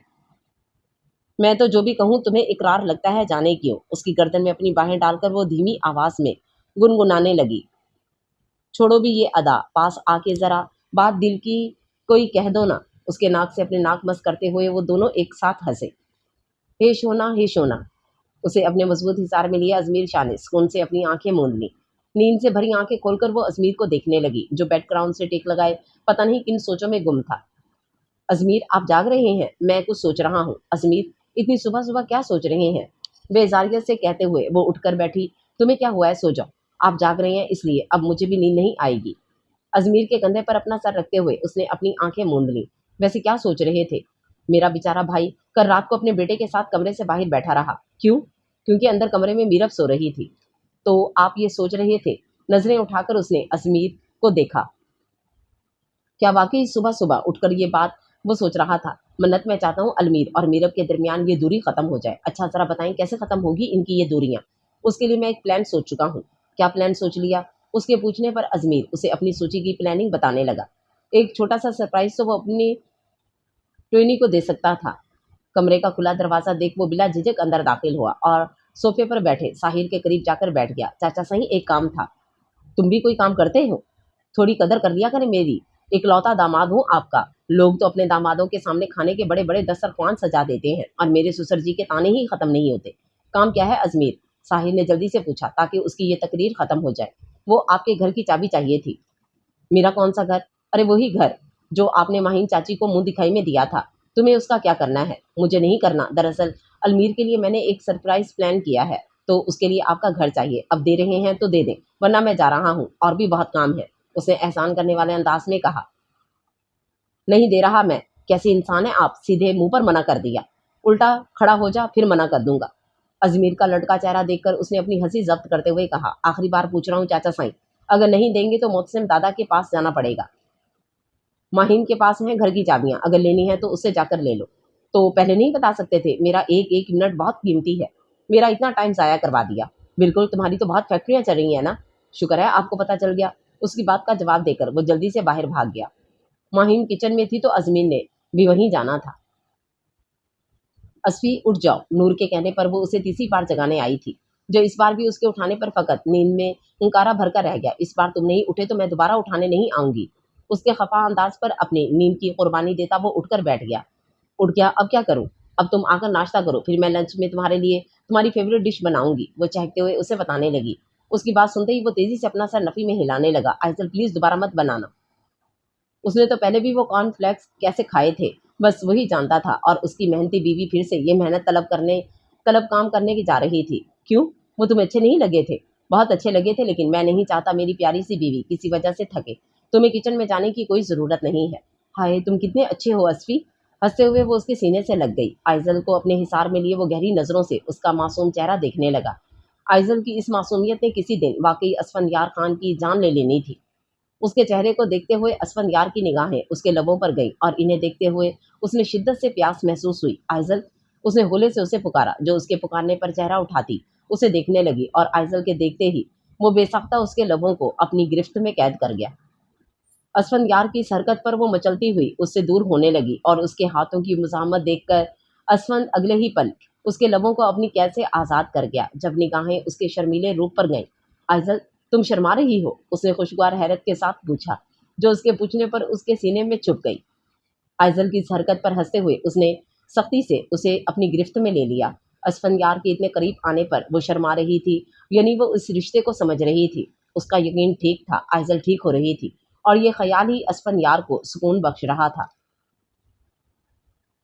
میں تو جو بھی کہوں تمہیں اقرار لگتا ہے، جانے کیوں؟ اس کی گردن میں اپنی باہیں ڈال کر وہ دھیمی آواز میں گنگنانے لگی۔ چھوڑو بھی یہ ادا، پاس آ کے ذرا بات دل کی کوئی کہہ دو نا۔ اس کے ناک سے اپنے ناک مس کرتے ہوئے وہ دونوں ایک ساتھ ہنسے۔ ہے شونا ہے شونا، اسے اپنے مضبوط حصار میں لیا ازمیر شاہ نے سکون سے اپنی آنکھیں موند لیں۔ نیند سے بھری آنکھیں کھول کر وہ ازمیر کو دیکھنے لگی، جو بیڈ گراؤنڈ سے ٹیک لگائے پتہ نہیں کن سوچوں میں گم تھا۔ ازمیر آپ جاگ رہے ہیں؟ میں کچھ سوچ رہا ہوں۔ ازمیر اتنی صبح صبح کیا سوچ رہے ہیں؟ بیزاریت سے کہتے ہوئے وہ اٹھ کر بیٹھی۔ تمہیں کیا ہوا ہے؟ سو جاؤ، آپ جاگ رہے ہیں اس لیے اب مجھے بھی نیند نہیں آئے گی۔ ازمیر کے کندھے پر اپنا سر رکھتے ہوئے اس نے اپنی آنکھیں موند لیں۔ ویسے کیا سوچ رہے تھے؟ میرا بیچارہ بھائی کل رات کو اپنے بیٹے کے ساتھ کمرے سے باہر بیٹھا رہا۔ کیوں؟ کیونکہ اندر کمرے میں میرب سو رہی تھی۔ تو آپ یہ سوچ رہے تھے؟ نظریں اٹھا کر اس نے ازمیر کو دیکھا۔ کیا واقعی صبح صبح اٹھ کر یہ بات وہ سوچ رہا تھا؟ منت میں چاہتا ہوں المیر اور میرب کے درمیان یہ دوری ختم ہو جائے۔ اچھا ذرا بتائیں کیسے ختم ہوگی ان کی یہ دوریاں؟ اس کے لیے میں ایک پلان سوچ چکا ہوں۔ کیا پلان سوچ لیا؟ اس کے پوچھنے پر ازمیر اسے اپنی سوچی کی پلاننگ بتانے لگا۔ ایک چھوٹا سا سرپرائز تو وہ اپنی ٹوئنی کو دے سکتا تھا۔ کمرے کا کھلا دروازہ دیکھ وہ بلا جھجک اندر داخل ہوا اور صوفے پر بیٹھے ساحر کے قریب جا کر بیٹھ گیا۔ چاچا صحیح ایک کام تھا۔ تم بھی کوئی کام کرتے ہو؟ تھوڑی قدر کر لیا کریں میری، اکلوتا داماد ہوں آپ کا۔ لوگ تو اپنے دامادوں کے سامنے کھانے کے بڑے بڑے دسترخوان سجا دیتے ہیں اور میرے سسر جی کے تانے ہی ختم نہیں ہوتے۔ کام کیا ہے ازمیر؟ ساحر نے جلدی سے پوچھا تاکہ اس کی یہ تقریر ختم ہو جائے۔ وہ آپ کے گھر کی چابی چاہیے تھی۔ میرا کون سا گھر؟ ارے وہی گھر جو آپ نے ماہین چاچی کو منہ دکھائی میں دیا تھا۔ تمہیں اس کا کیا کرنا ہے؟ مجھے نہیں کرنا، دراصل المیر کے لیے میں نے ایک سرپرائز پلان کیا ہے، تو اس کے لیے آپ کا گھر چاہیے۔ اب دے رہے ہیں تو دے دیں ورنہ میں جا رہا ہوں، اور بھی بہت کام ہے، اس نے احسان کرنے والے انداز میں کہا۔ نہیں دے رہا میں؟ کیسی انسان ہے آپ، سیدھے منہ پر منع کر دیا۔ الٹا کھڑا ہو جا پھر منع کر دوں گا۔ ازمیر کا لٹکا چہرہ دیکھ کر اس نے اپنی ہنسی ضبط کرتے ہوئے کہا، آخری بار پوچھ رہا ہوں چاچا سائیں، اگر نہیں دیں گے تو محتسم دادا کے پاس جانا پڑے گا۔ ماہین کے پاس ہیں گھر کی چابیاں، اگر لینی ہے تو اس سے جا کر لے لو۔ تو پہلے نہیں بتا سکتے تھے؟ میرا ایک ایک منٹ بہت قیمتی ہے، میرا اتنا ٹائم ضائع کروا دیا۔ بالکل، تمہاری تو بہت فیکٹریاں چل رہی ہیں نا، شکر ہے آپ کو پتہ چل گیا۔ اس کی بات کا جواب دے کر وہ جلدی سے باہر بھاگ گیا۔ ماہین کچن میں تھی تو ازمیر نے بھی وہیں جانا تھا۔ اسفی اٹھ جاؤ، نور کے کہنے پر وہ اسے تیسری بار جگانے آئی تھی، جو اس بار بھی اس کے اٹھانے پر فقط نیند میں ہنکارا بھر کر رہ گیا۔ اس بار تم نہیں اٹھے تو میں دوبارہ اٹھانے نہیں آؤں گی۔ اس کے خفا انداز پر اپنی نیند کی قربانی دیتا وہ اٹھ کر بیٹھ گیا۔ اٹھ گیا، اب کیا کروں؟ اب تم آ کر ناشتہ کرو، پھر میں لنچ میں تمہارے لیے تمہاری فیوریٹ ڈش بناؤں گی، وہ چہکتے ہوئے اسے بتانے لگی۔ اس کی بات سنتے ہی وہ تیزی سے اپنا سر نفی میں ہلانے لگا۔ آئزل پلیز دوبارہ مت بنانا۔ اس نے تو پہلے بھی وہ کارن فلیکس کیسے کھائے تھے بس وہی جانتا تھا، اور اس کی محنتی بیوی پھر سے یہ محنت طلب کام کرنے کی جا رہی تھی۔ کیوں؟ وہ تمہیں اچھے نہیں لگے تھے؟ بہت اچھے لگے تھے، لیکن میں نہیں چاہتا میری پیاری سی بیوی کسی وجہ سے تھکے۔ تمہیں کچن میں جانے کی کوئی ضرورت نہیں ہے۔ ہائے تم کتنے اچھے ہو اسفی، ہنستے ہوئے وہ اس کے سینے سے لگ گئی۔ آئزل کو اپنے حصار میں لیے وہ گہری نظروں سے اس کا معصوم چہرہ دیکھنے لگا۔ आइजल की इस मासूमियत ने किसी दिन वाकई असफंयार खान की जान ले लेनी थी। उसके चेहरे को देखते हुए असफंयार की निगाहें उसके लबों पर गईं और इन्हें देखते हुए उसने शिद्दत से प्यास महसूस हुई। आइजल, उसने होले से उसे पुकारा, जो उसके पुकारने पर चेहरा उठाती उसे देखने लगी और आइजल के देखते ही वो बेसाख्ता उसके लबों को अपनी गिरफ्त में कैद कर गया। असफंयार की इस हरकत पर वो मचलती हुई उससे दूर होने लगी और उसके हाथों की मुज़ाहमत देखकर असफंद अगले ही पल उसके लबों को अपनी कैद से आज़ाद कर गया। जब निगाहें उसके शर्मीले रूप पर गईं, आइजल, तुम शर्मा रही हो? उसने खुशगवार हैरत के साथ पूछा, जो उसके पूछने पर उसके सीने में छुप गई। आइजल की इस हरकत पर हंसते हुए उसने सख्ती से उसे अपनी गिरफ्त में ले लिया। असफंयार के इतने करीब आने पर वो शर्मा रही थी, यानी वो इस रिश्ते को समझ रही थी। उसका यकीन ठीक था, आइजल ठीक हो रही थी और ये ख्याल ही असफंयार को सुकून बख्श रहा था।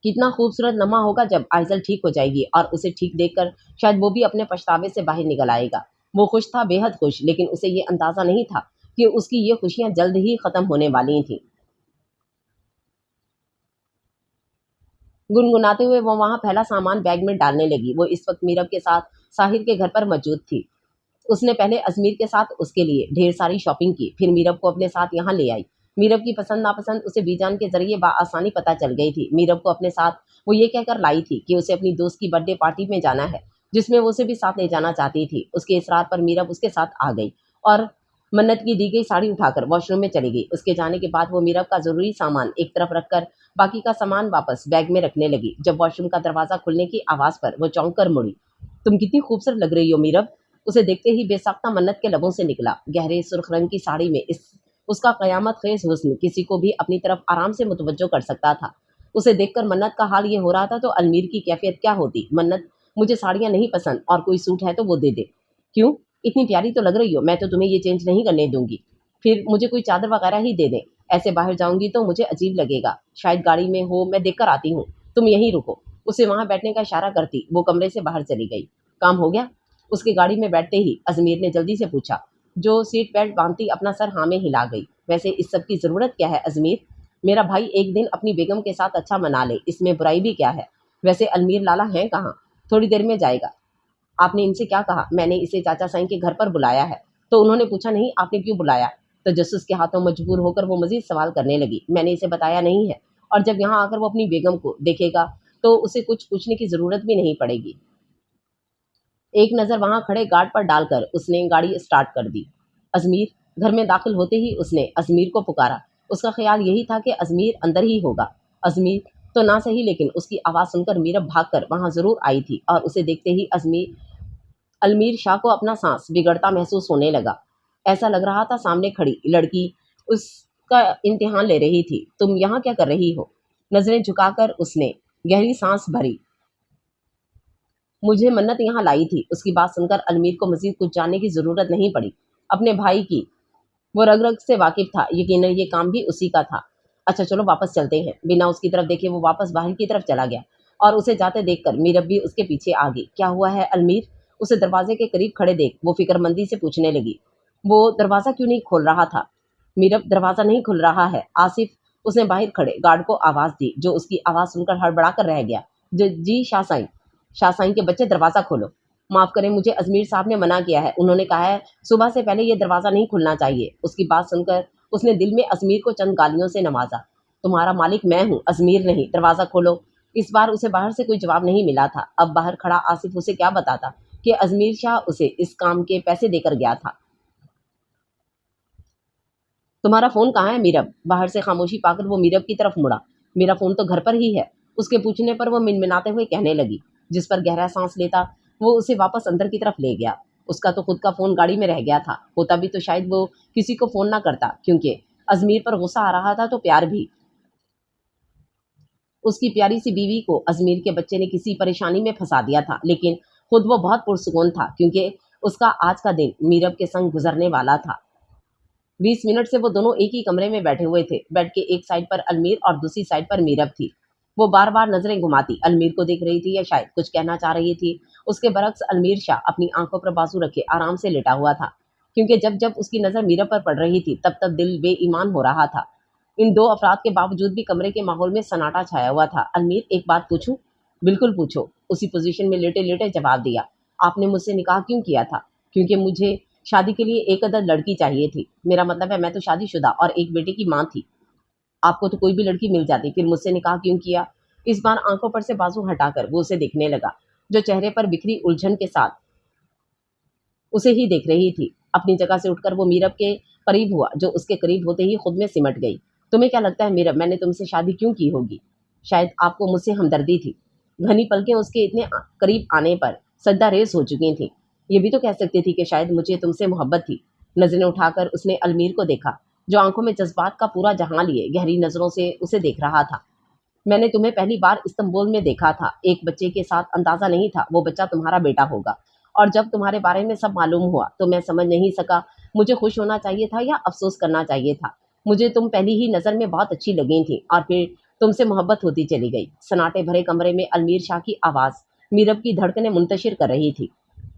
कितना खूबसूरत लम्हा होगा जब आइजल ठीक हो जाएगी और उसे ठीक देखकर शायद वो भी अपने पछतावे से बाहर निकल आएगा। वो खुश था, बेहद खुश, लेकिन उसे ये अंदाजा नहीं था कि उसकी ये खुशियां जल्द ही खत्म होने वाली थीं। गुनगुनाते हुए वो वहां फैला सामान बैग में डालने लगी। वो इस वक्त मीरब के साथ साहिर के घर पर मौजूद थी। उसने पहले अजमेर के साथ उसके लिए ढेर सारी शॉपिंग की, फिर मीरब को अपने साथ यहाँ ले आई। मीरब की पसंद नापसंद उसे बीजान के जरिए बआसानी पता चल गई थी। मीरब को अपने साथ वो ये कहकर लाई थी कि उसे अपनी दोस्त की बर्थडे पार्टी में जाना है, जिसमें वो उसे भी साथ ले जाना चाहती थी। उसके इसरार पर मीरब उसके साथ आ गई और मन्नत की दी गई साड़ी उठाकर वॉशरूम में चली गई। उसके जाने के बाद वो मीरब का जरूरी सामान एक तरफ रखकर बाकी का सामान वापस बैग में रखने लगी। जब वॉशरूम का दरवाजा खुलने की आवाज पर वो चौंक कर मुड़ी। तुम कितनी खूबसूरत लग रही हो मीरब, उसे देखते ही बेसाख्ता मन्नत के लबों से निकला। गहरे सुर्ख रंग की साड़ी में इस उसका कयामत खेज हुस्न किसी को भी अपनी तरफ आराम से मुतवज्जो कर सकता था। उसे देखकर मन्नत का हाल ये हो रहा था तो अलमीर की कैफियत क्या होती। मन्नत, मुझे साड़ियाँ नहीं पसंद और कोई सूट है तो वो दे दे। क्यों, इतनी प्यारी तो लग रही हो, मैं तो तुम्हें ये चेंज नहीं करने दूंगी। फिर मुझे कोई चादर वगैरह ही दे दें, ऐसे बाहर जाऊंगी तो मुझे अजीब लगेगा। शायद गाड़ी में हो, मैं देख कर आती हूँ, तुम यहीं रुको। उसे वहां बैठने का इशारा करती वो कमरे से बाहर चली गई। काम हो गया? उसकी गाड़ी में बैठते ही अजमेर ने जल्दी से पूछा, जो सीट बेल्ट बांधती अपना सर हाँ में हिला गई। वैसे इस सब की ज़रूरत क्या है अजमेर? मेरा भाई एक दिन अपनी बेगम के साथ अच्छा मना ले, इसमें बुराई भी क्या है? वैसे अलमीर लाला हैं कहाँ? थोड़ी देर में जाएगा। आपने इनसे क्या कहा? मैंने इसे चाचा साईं के घर पर बुलाया है। तो उन्होंने पूछा नहीं आपने क्यों बुलाया? तजस्सुस के हाथों मजबूर होकर वो मजीद सवाल करने लगी। मैंने इसे बताया नहीं है और जब यहाँ आकर वो अपनी बेगम को देखेगा तो उसे कुछ पूछने की ज़रूरत भी नहीं पड़ेगी। एक नज़र वहां खड़े गार्ड पर डालकर उसने गाड़ी स्टार्ट कर दी। अजमीर, घर में दाखिल होते ही उसने अजमीर को पुकारा। उसका ख्याल यही था कि अजमीर अंदर ही होगा। अजमीर तो ना सही, लेकिन उसकी आवाज़ सुनकर मीरब भागकर वहां ज़रूर आई थी और उसे देखते ही अजमीर अलमीर शाह को अपना सांस बिगड़ता महसूस होने लगा। ऐसा लग रहा था सामने खड़ी लड़की उसका इम्तिहान ले रही थी। तुम यहाँ क्या कर रही हो? नजरें झुकाकर उसने गहरी सांस भरी। मुझे मन्नत यहाँ लाई थी। उसकी बात सुनकर अलमीर को मजीद कुछ जानने की जरूरत नहीं पड़ी। अपने भाई की वो रग रग से वाकिफ था, यकीनन ये काम भी उसी का था। अच्छा चलो वापस चलते हैं। बिना उसकी तरफ देखे वो वापस बाहर की तरफ चला गया और उसे जाते देखकर मीरब भी उसके पीछे आ गई। क्या हुआ है अलमीर? उसे दरवाजे के करीब खड़े देख वो फिक्रमंदी से पूछने लगी। वो दरवाज़ा क्यों नहीं खोल रहा था? मीरब, दरवाज़ा नहीं खुल रहा है आसिफ। उसने बाहर खड़े गार्ड को आवाज़ दी, जो उसकी आवाज़ सुनकर हड़बड़ा कर रह गया। जी शाह साईं। शाह साईं के बच्चे, दरवाज़ा खोलो। माफ़ करें, मुझे अजमेर साहब ने मना किया है। उन्होंने कहा है सुबह से पहले ये दरवाज़ा नहीं खुलना चाहिए। उसकी बात सुनकर उसने दिल में अजमेर को चंद गालियों से नवाजा। तुम्हारा मालिक मैं हूँ, अजमेर नहीं, दरवाज़ा खोलो। इस बार उसे बाहर से कोई जवाब नहीं मिला था। अब बाहर खड़ा आसिफ उसे क्या बताता कि अजमेर शाह उसे इस काम के पैसे देकर गया था। तुम्हारा फ़ोन कहाँ है मीरब? बाहर से खामोशी पाकर वो मीरब की तरफ मुड़ा। मेरा फ़ोन तो घर पर ही है। उसके पूछने पर वो मिनमिनाते हुए कहने लगी। जिस पर गहरा सांस लेता वो उसे वापस अंदर की तरफ ले गया। उसका तो खुद का फ़ोन गाड़ी में रह गया था। होता भी तो शायद वो किसी को फ़ोन ना करता, क्योंकि अजमेर पर गुस्सा आ रहा था तो प्यार भी। उसकी प्यारी सी बीवी को अजमेर के बच्चे ने किसी परेशानी में फंसा दिया था, लेकिन खुद वो बहुत पुरसुकून था क्योंकि उसका आज का दिन मीरब के संग गुजरने वाला था। 20 मिनट से वो दोनों एक ही कमरे में बैठे हुए थे। बेड के एक साइड पर अलमीर और दूसरी साइड पर मीरब थी। वो बार बार नजरें घुमाती अलमीर को देख रही थी या शायद कुछ कहना चाह रही थी। उसके बरक्स अलमीर शाह अपनी आंखों पर बाजू रखे आराम से लेटा हुआ था, क्योंकि जब जब उसकी नज़र मीरब पर पड़ रही थी तब तब दिल बेईमान हो रहा था। इन दो अफराद के बावजूद भी कमरे के माहौल में सन्नाटा छाया हुआ था। अलमीर, एक बात पूछूं? बिल्कुल पूछो, उसी पोजीशन में लेटे लेटे जवाब दिया। آپ نے مجھ سے نکاح کیوں کیا تھا؟ کیونکہ مجھے شادی کے لیے ایک عدد لڑکی چاہیے تھی۔ میرا مطلب ہے میں تو شادی شدہ اور ایک بیٹے کی ماں تھی۔ آپ کو تو کوئی بھی لڑکی مل جاتی، پھر مجھ سے نکاح کیوں کیا؟ اس بار آنکھوں پر سے بازو ہٹا کر وہ اسے دیکھنے لگا، جو چہرے پر بکھری الجھن کے ساتھ اسے ہی دیکھ رہی تھی۔ اپنی جگہ سے اٹھ کر وہ میرب کے قریب ہوا، جو اس کے قریب ہوتے ہی خود میں سمٹ گئی۔ تمہیں کیا لگتا ہے میرب، میں نے تم سے شادی کیوں کی ہوگی؟ شاید آپ کو مجھ سے ہمدردی تھی۔ گھنی پلکیں اس کے اتنے قریب آنے پر سجدہ ریز ہو چکی تھیں۔ یہ بھی تو کہہ سکتی تھی کہ شاید مجھے تم سے محبت تھی۔ نظریں اٹھا کر اس نے المیر کو دیکھا، جو آنکھوں میں جذبات کا پورا جہاں لیے گہری نظروں سے اسے دیکھ رہا تھا۔ میں نے تمہیں پہلی بار استنبول میں دیکھا تھا، ایک بچے کے ساتھ، اندازہ نہیں تھا وہ بچہ تمہارا بیٹا ہوگا، اور جب تمہارے بارے میں سب معلوم ہوا تو میں سمجھ نہیں سکا مجھے خوش ہونا چاہیے تھا یا افسوس کرنا چاہیے تھا۔ مجھے تم پہلی ہی نظر میں بہت اچھی لگی تھی اور پھر تم سے محبت ہوتی چلی گئی۔ سناٹے بھرے کمرے میں المیر شاہ کی آواز میرب کی دھڑکنیں منتشر کر رہی تھی۔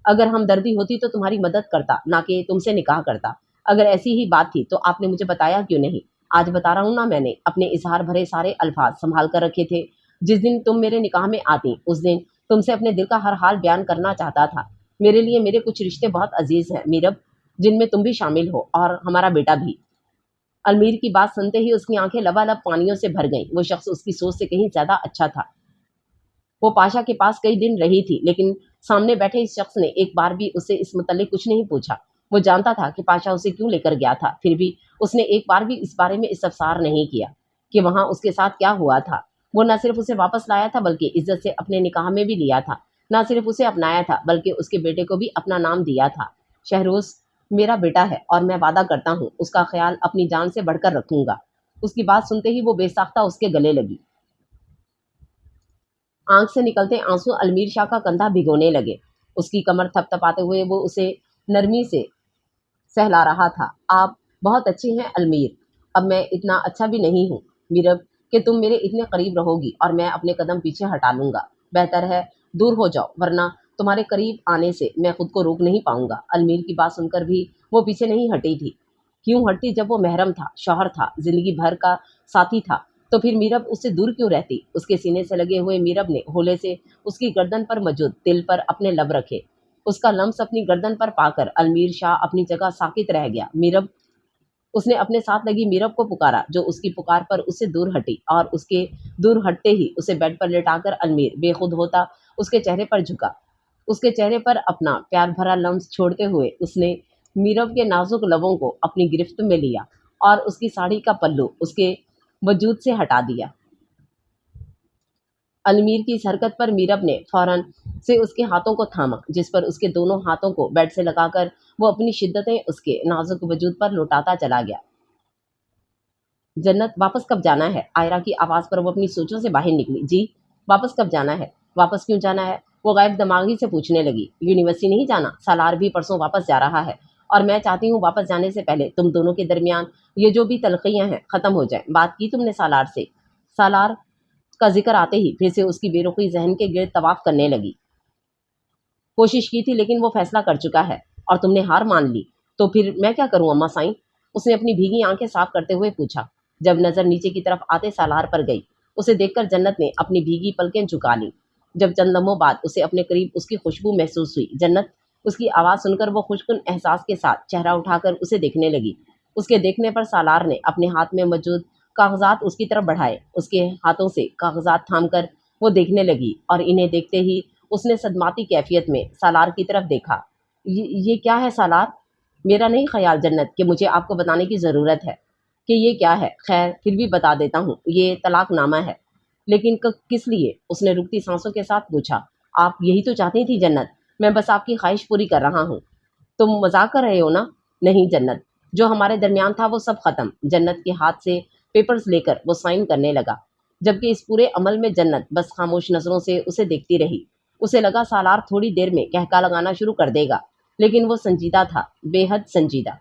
اگر ہمدردی ہوتی تو تمہاری مدد کرتا، نہ کہ تم سے نکاح کرتا۔ اگر ایسی ہی بات تھی تو آپ نے مجھے بتایا کیوں نہیں؟ آج بتا رہا ہوں نا، میں نے اپنے اظہار بھرے سارے الفاظ سنبھال کر رکھے تھے۔ جس دن تم میرے نکاح میں آتی اس دن تم سے اپنے دل کا ہر حال بیان کرنا چاہتا تھا۔ میرے لیے میرے کچھ رشتے بہت عزیز ہیں میرب، جن میں تم بھی شامل ہو اور ہمارا بیٹا بھی۔ المیر کی بات سنتے ہی اس کی آنکھیں لبالب پانیوں سے بھر گئیں۔ وہ شخص اس کی سوچ سے کہیں زیادہ اچھا تھا۔ وہ پاشا کے پاس کئی دن رہی تھی، لیکن سامنے بیٹھے اس شخص نے ایک بار بھی اسے اس متعلق کچھ نہیں پوچھا۔ وہ جانتا تھا کہ پاشا اسے کیوں لے کر گیا تھا، پھر بھی اس نے ایک بار بھی اس بارے میں استفسار نہیں کیا کہ وہاں اس کے ساتھ کیا ہوا تھا۔ وہ نہ صرف اسے واپس لایا تھا بلکہ عزت سے اپنے نکاح میں بھی لیا تھا۔ نہ صرف اسے اپنایا تھا بلکہ اس کے بیٹے کو بھی اپنا نام دیا تھا۔ شہروز میرا بیٹا ہے اور میں وعدہ کرتا ہوں اس کا خیال اپنی جان سے بڑھ کر رکھوں گا۔ اس کی بات سنتے ہی وہ بے ساختہ اس کے گلے لگی۔ آنکھ سے نکلتے آنسو المیر شاہ کا کندھا بھگونے لگے۔ اس کی کمر تھپ تھپاتے ہوئے وہ اسے نرمی سے سہلا رہا تھا۔ آپ بہت اچھے ہیں المیر، اب میں اتنا اچھا بھی نہیں ہوں میرب کہ تم میرے اتنے قریب رہو گی اور میں اپنے قدم پیچھے ہٹا لوں گا۔ بہتر ہے دور ہو جاؤ، ورنہ تمہارے قریب آنے سے میں خود کو روک نہیں پاؤں گا۔ المیر کی بات سن کر بھی وہ پیچھے نہیں ہٹی تھی۔ کیوں ہٹتی جب وہ محرم تھا، شوہر تھا، زندگی بھر کا ساتھی تھا؟ تو پھر میرب اس سے دور کیوں رہتی؟ اس کے سینے سے لگے ہوئے میرب نے ہولے سے اس کی گردن پر موجود تل پر اپنے لب رکھے۔ اس کا لمس اپنی گردن پر پا کر المیر شاہ اپنی جگہ ساکت رہ گیا۔ میرب، اس نے اپنے ساتھ لگی میرب کو پکارا، جو اس کی پکار پر اس سے دور ہٹی، اور اس کے دور ہٹتے ہی اسے بیڈ پر لٹا کر المیر بے خود ہوتا اس کے چہرے پر جھکا۔ اس کے چہرے پر اپنا پیار بھرا لمس چھوڑتے ہوئے اس نے میرب کے نازک لبوں کو اپنی گرفت میں لیا اور اس کی ساڑی کا پلو اس کے وجود سے ہٹا دیا۔ المیر کی اس حرکت پر میرب نے فوراً سے اس کے ہاتھوں کو تھاما، جس پر اس کے دونوں ہاتھوں کو بیڈ سے لگا کر وہ اپنی شدتیں اس کے نازک وجود پر لوٹاتا چلا گیا۔ جنت، واپس کب جانا ہے؟ آئرہ کی آواز پر وہ اپنی سوچوں سے باہر نکلی۔ جی، واپس کب جانا ہے؟ واپس کیوں جانا ہے؟ وہ غائب دماغی سے پوچھنے لگی۔ یونیورسٹی نہیں جانا؟ سالار بھی پرسوں واپس جا رہا ہے اور میں چاہتی ہوں واپس جانے سے پہلے تم دونوں کے درمیان یہ جو بھی تلخیاں ہیں ختم ہو جائیں۔ بات کی تم نے سالار سے؟ سالار کا ذکر آتے ہی پھر سے اس کی بے رخی ذہن کے گرد طواف کرنے لگی۔ کوشش کی تھی لیکن وہ فیصلہ کر چکا ہے اور تم نے ہار مان لی، تو پھر میں کیا کروں اماں سائیں؟ اس نے اپنی بھیگی آنکھیں صاف کرتے ہوئے پوچھا۔ جب نظر نیچے کی طرف آتے سالار پر گئی، اسے دیکھ کر جنت نے اپنی بھیگی پلکیں جھکا لیں۔ جب چند لمحوں بعد اسے اپنے قریب اس کی خوشبو محسوس ہوئی، جنت، اس کی آواز سن کر وہ خوشکن احساس کے ساتھ چہرہ اٹھا کر اسے دیکھنے لگی۔ اس کے دیکھنے پر سالار نے اپنے ہاتھ میں موجود کاغذات اس کی طرف بڑھائے۔ اس کے ہاتھوں سے کاغذات تھام کر وہ دیکھنے لگی اور انہیں دیکھتے ہی اس نے صدماتی کیفیت میں سالار کی طرف دیکھا۔ یہ کیا ہے سالار؟ میرا نہیں خیال جنت کہ مجھے آپ کو بتانے کی ضرورت ہے کہ یہ کیا ہے۔ خیر پھر بھی بتا دیتا ہوں، یہ طلاق نامہ ہے۔ لیکن کس لیے؟ اس نے رکتی سانسوں کے ساتھ پوچھا۔ آپ یہی تو چاہتی تھی جنت، میں بس آپ کی خواہش پوری کر رہا ہوں۔ تم مذاق کر رہے ہو نا؟ نہیں جنت، جو ہمارے درمیان تھا وہ سب ختم۔ جنت کے ہاتھ سے پیپرز لے کر وہ سائن کرنے لگا، جبکہ اس پورے عمل میں جنت بس خاموش نظروں سے اسے دیکھتی رہی۔ اسے لگا سالار تھوڑی دیر میں کہکا لگانا شروع کر دے گا، لیکن وہ سنجیدہ تھا، بے حد سنجیدہ۔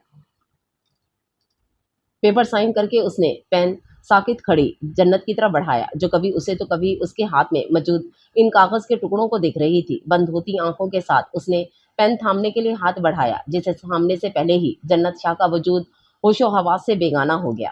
پیپر سائن کر کے اس نے پین ساکت کھڑی جنت کی طرف بڑھایا، جو کبھی اسے تو کبھی اس کے ہاتھ میں موجود ان کاغذ کے ٹکڑوں کو دیکھ رہی تھی۔ بند ہوتی آنکھوں کے ساتھ اس نے پین تھامنے کے لیے ہاتھ بڑھایا، جسے تھامنے سے پہلے ہی جنت شاہ کا وجود ہوش و حواس سے بیگانہ ہو گیا۔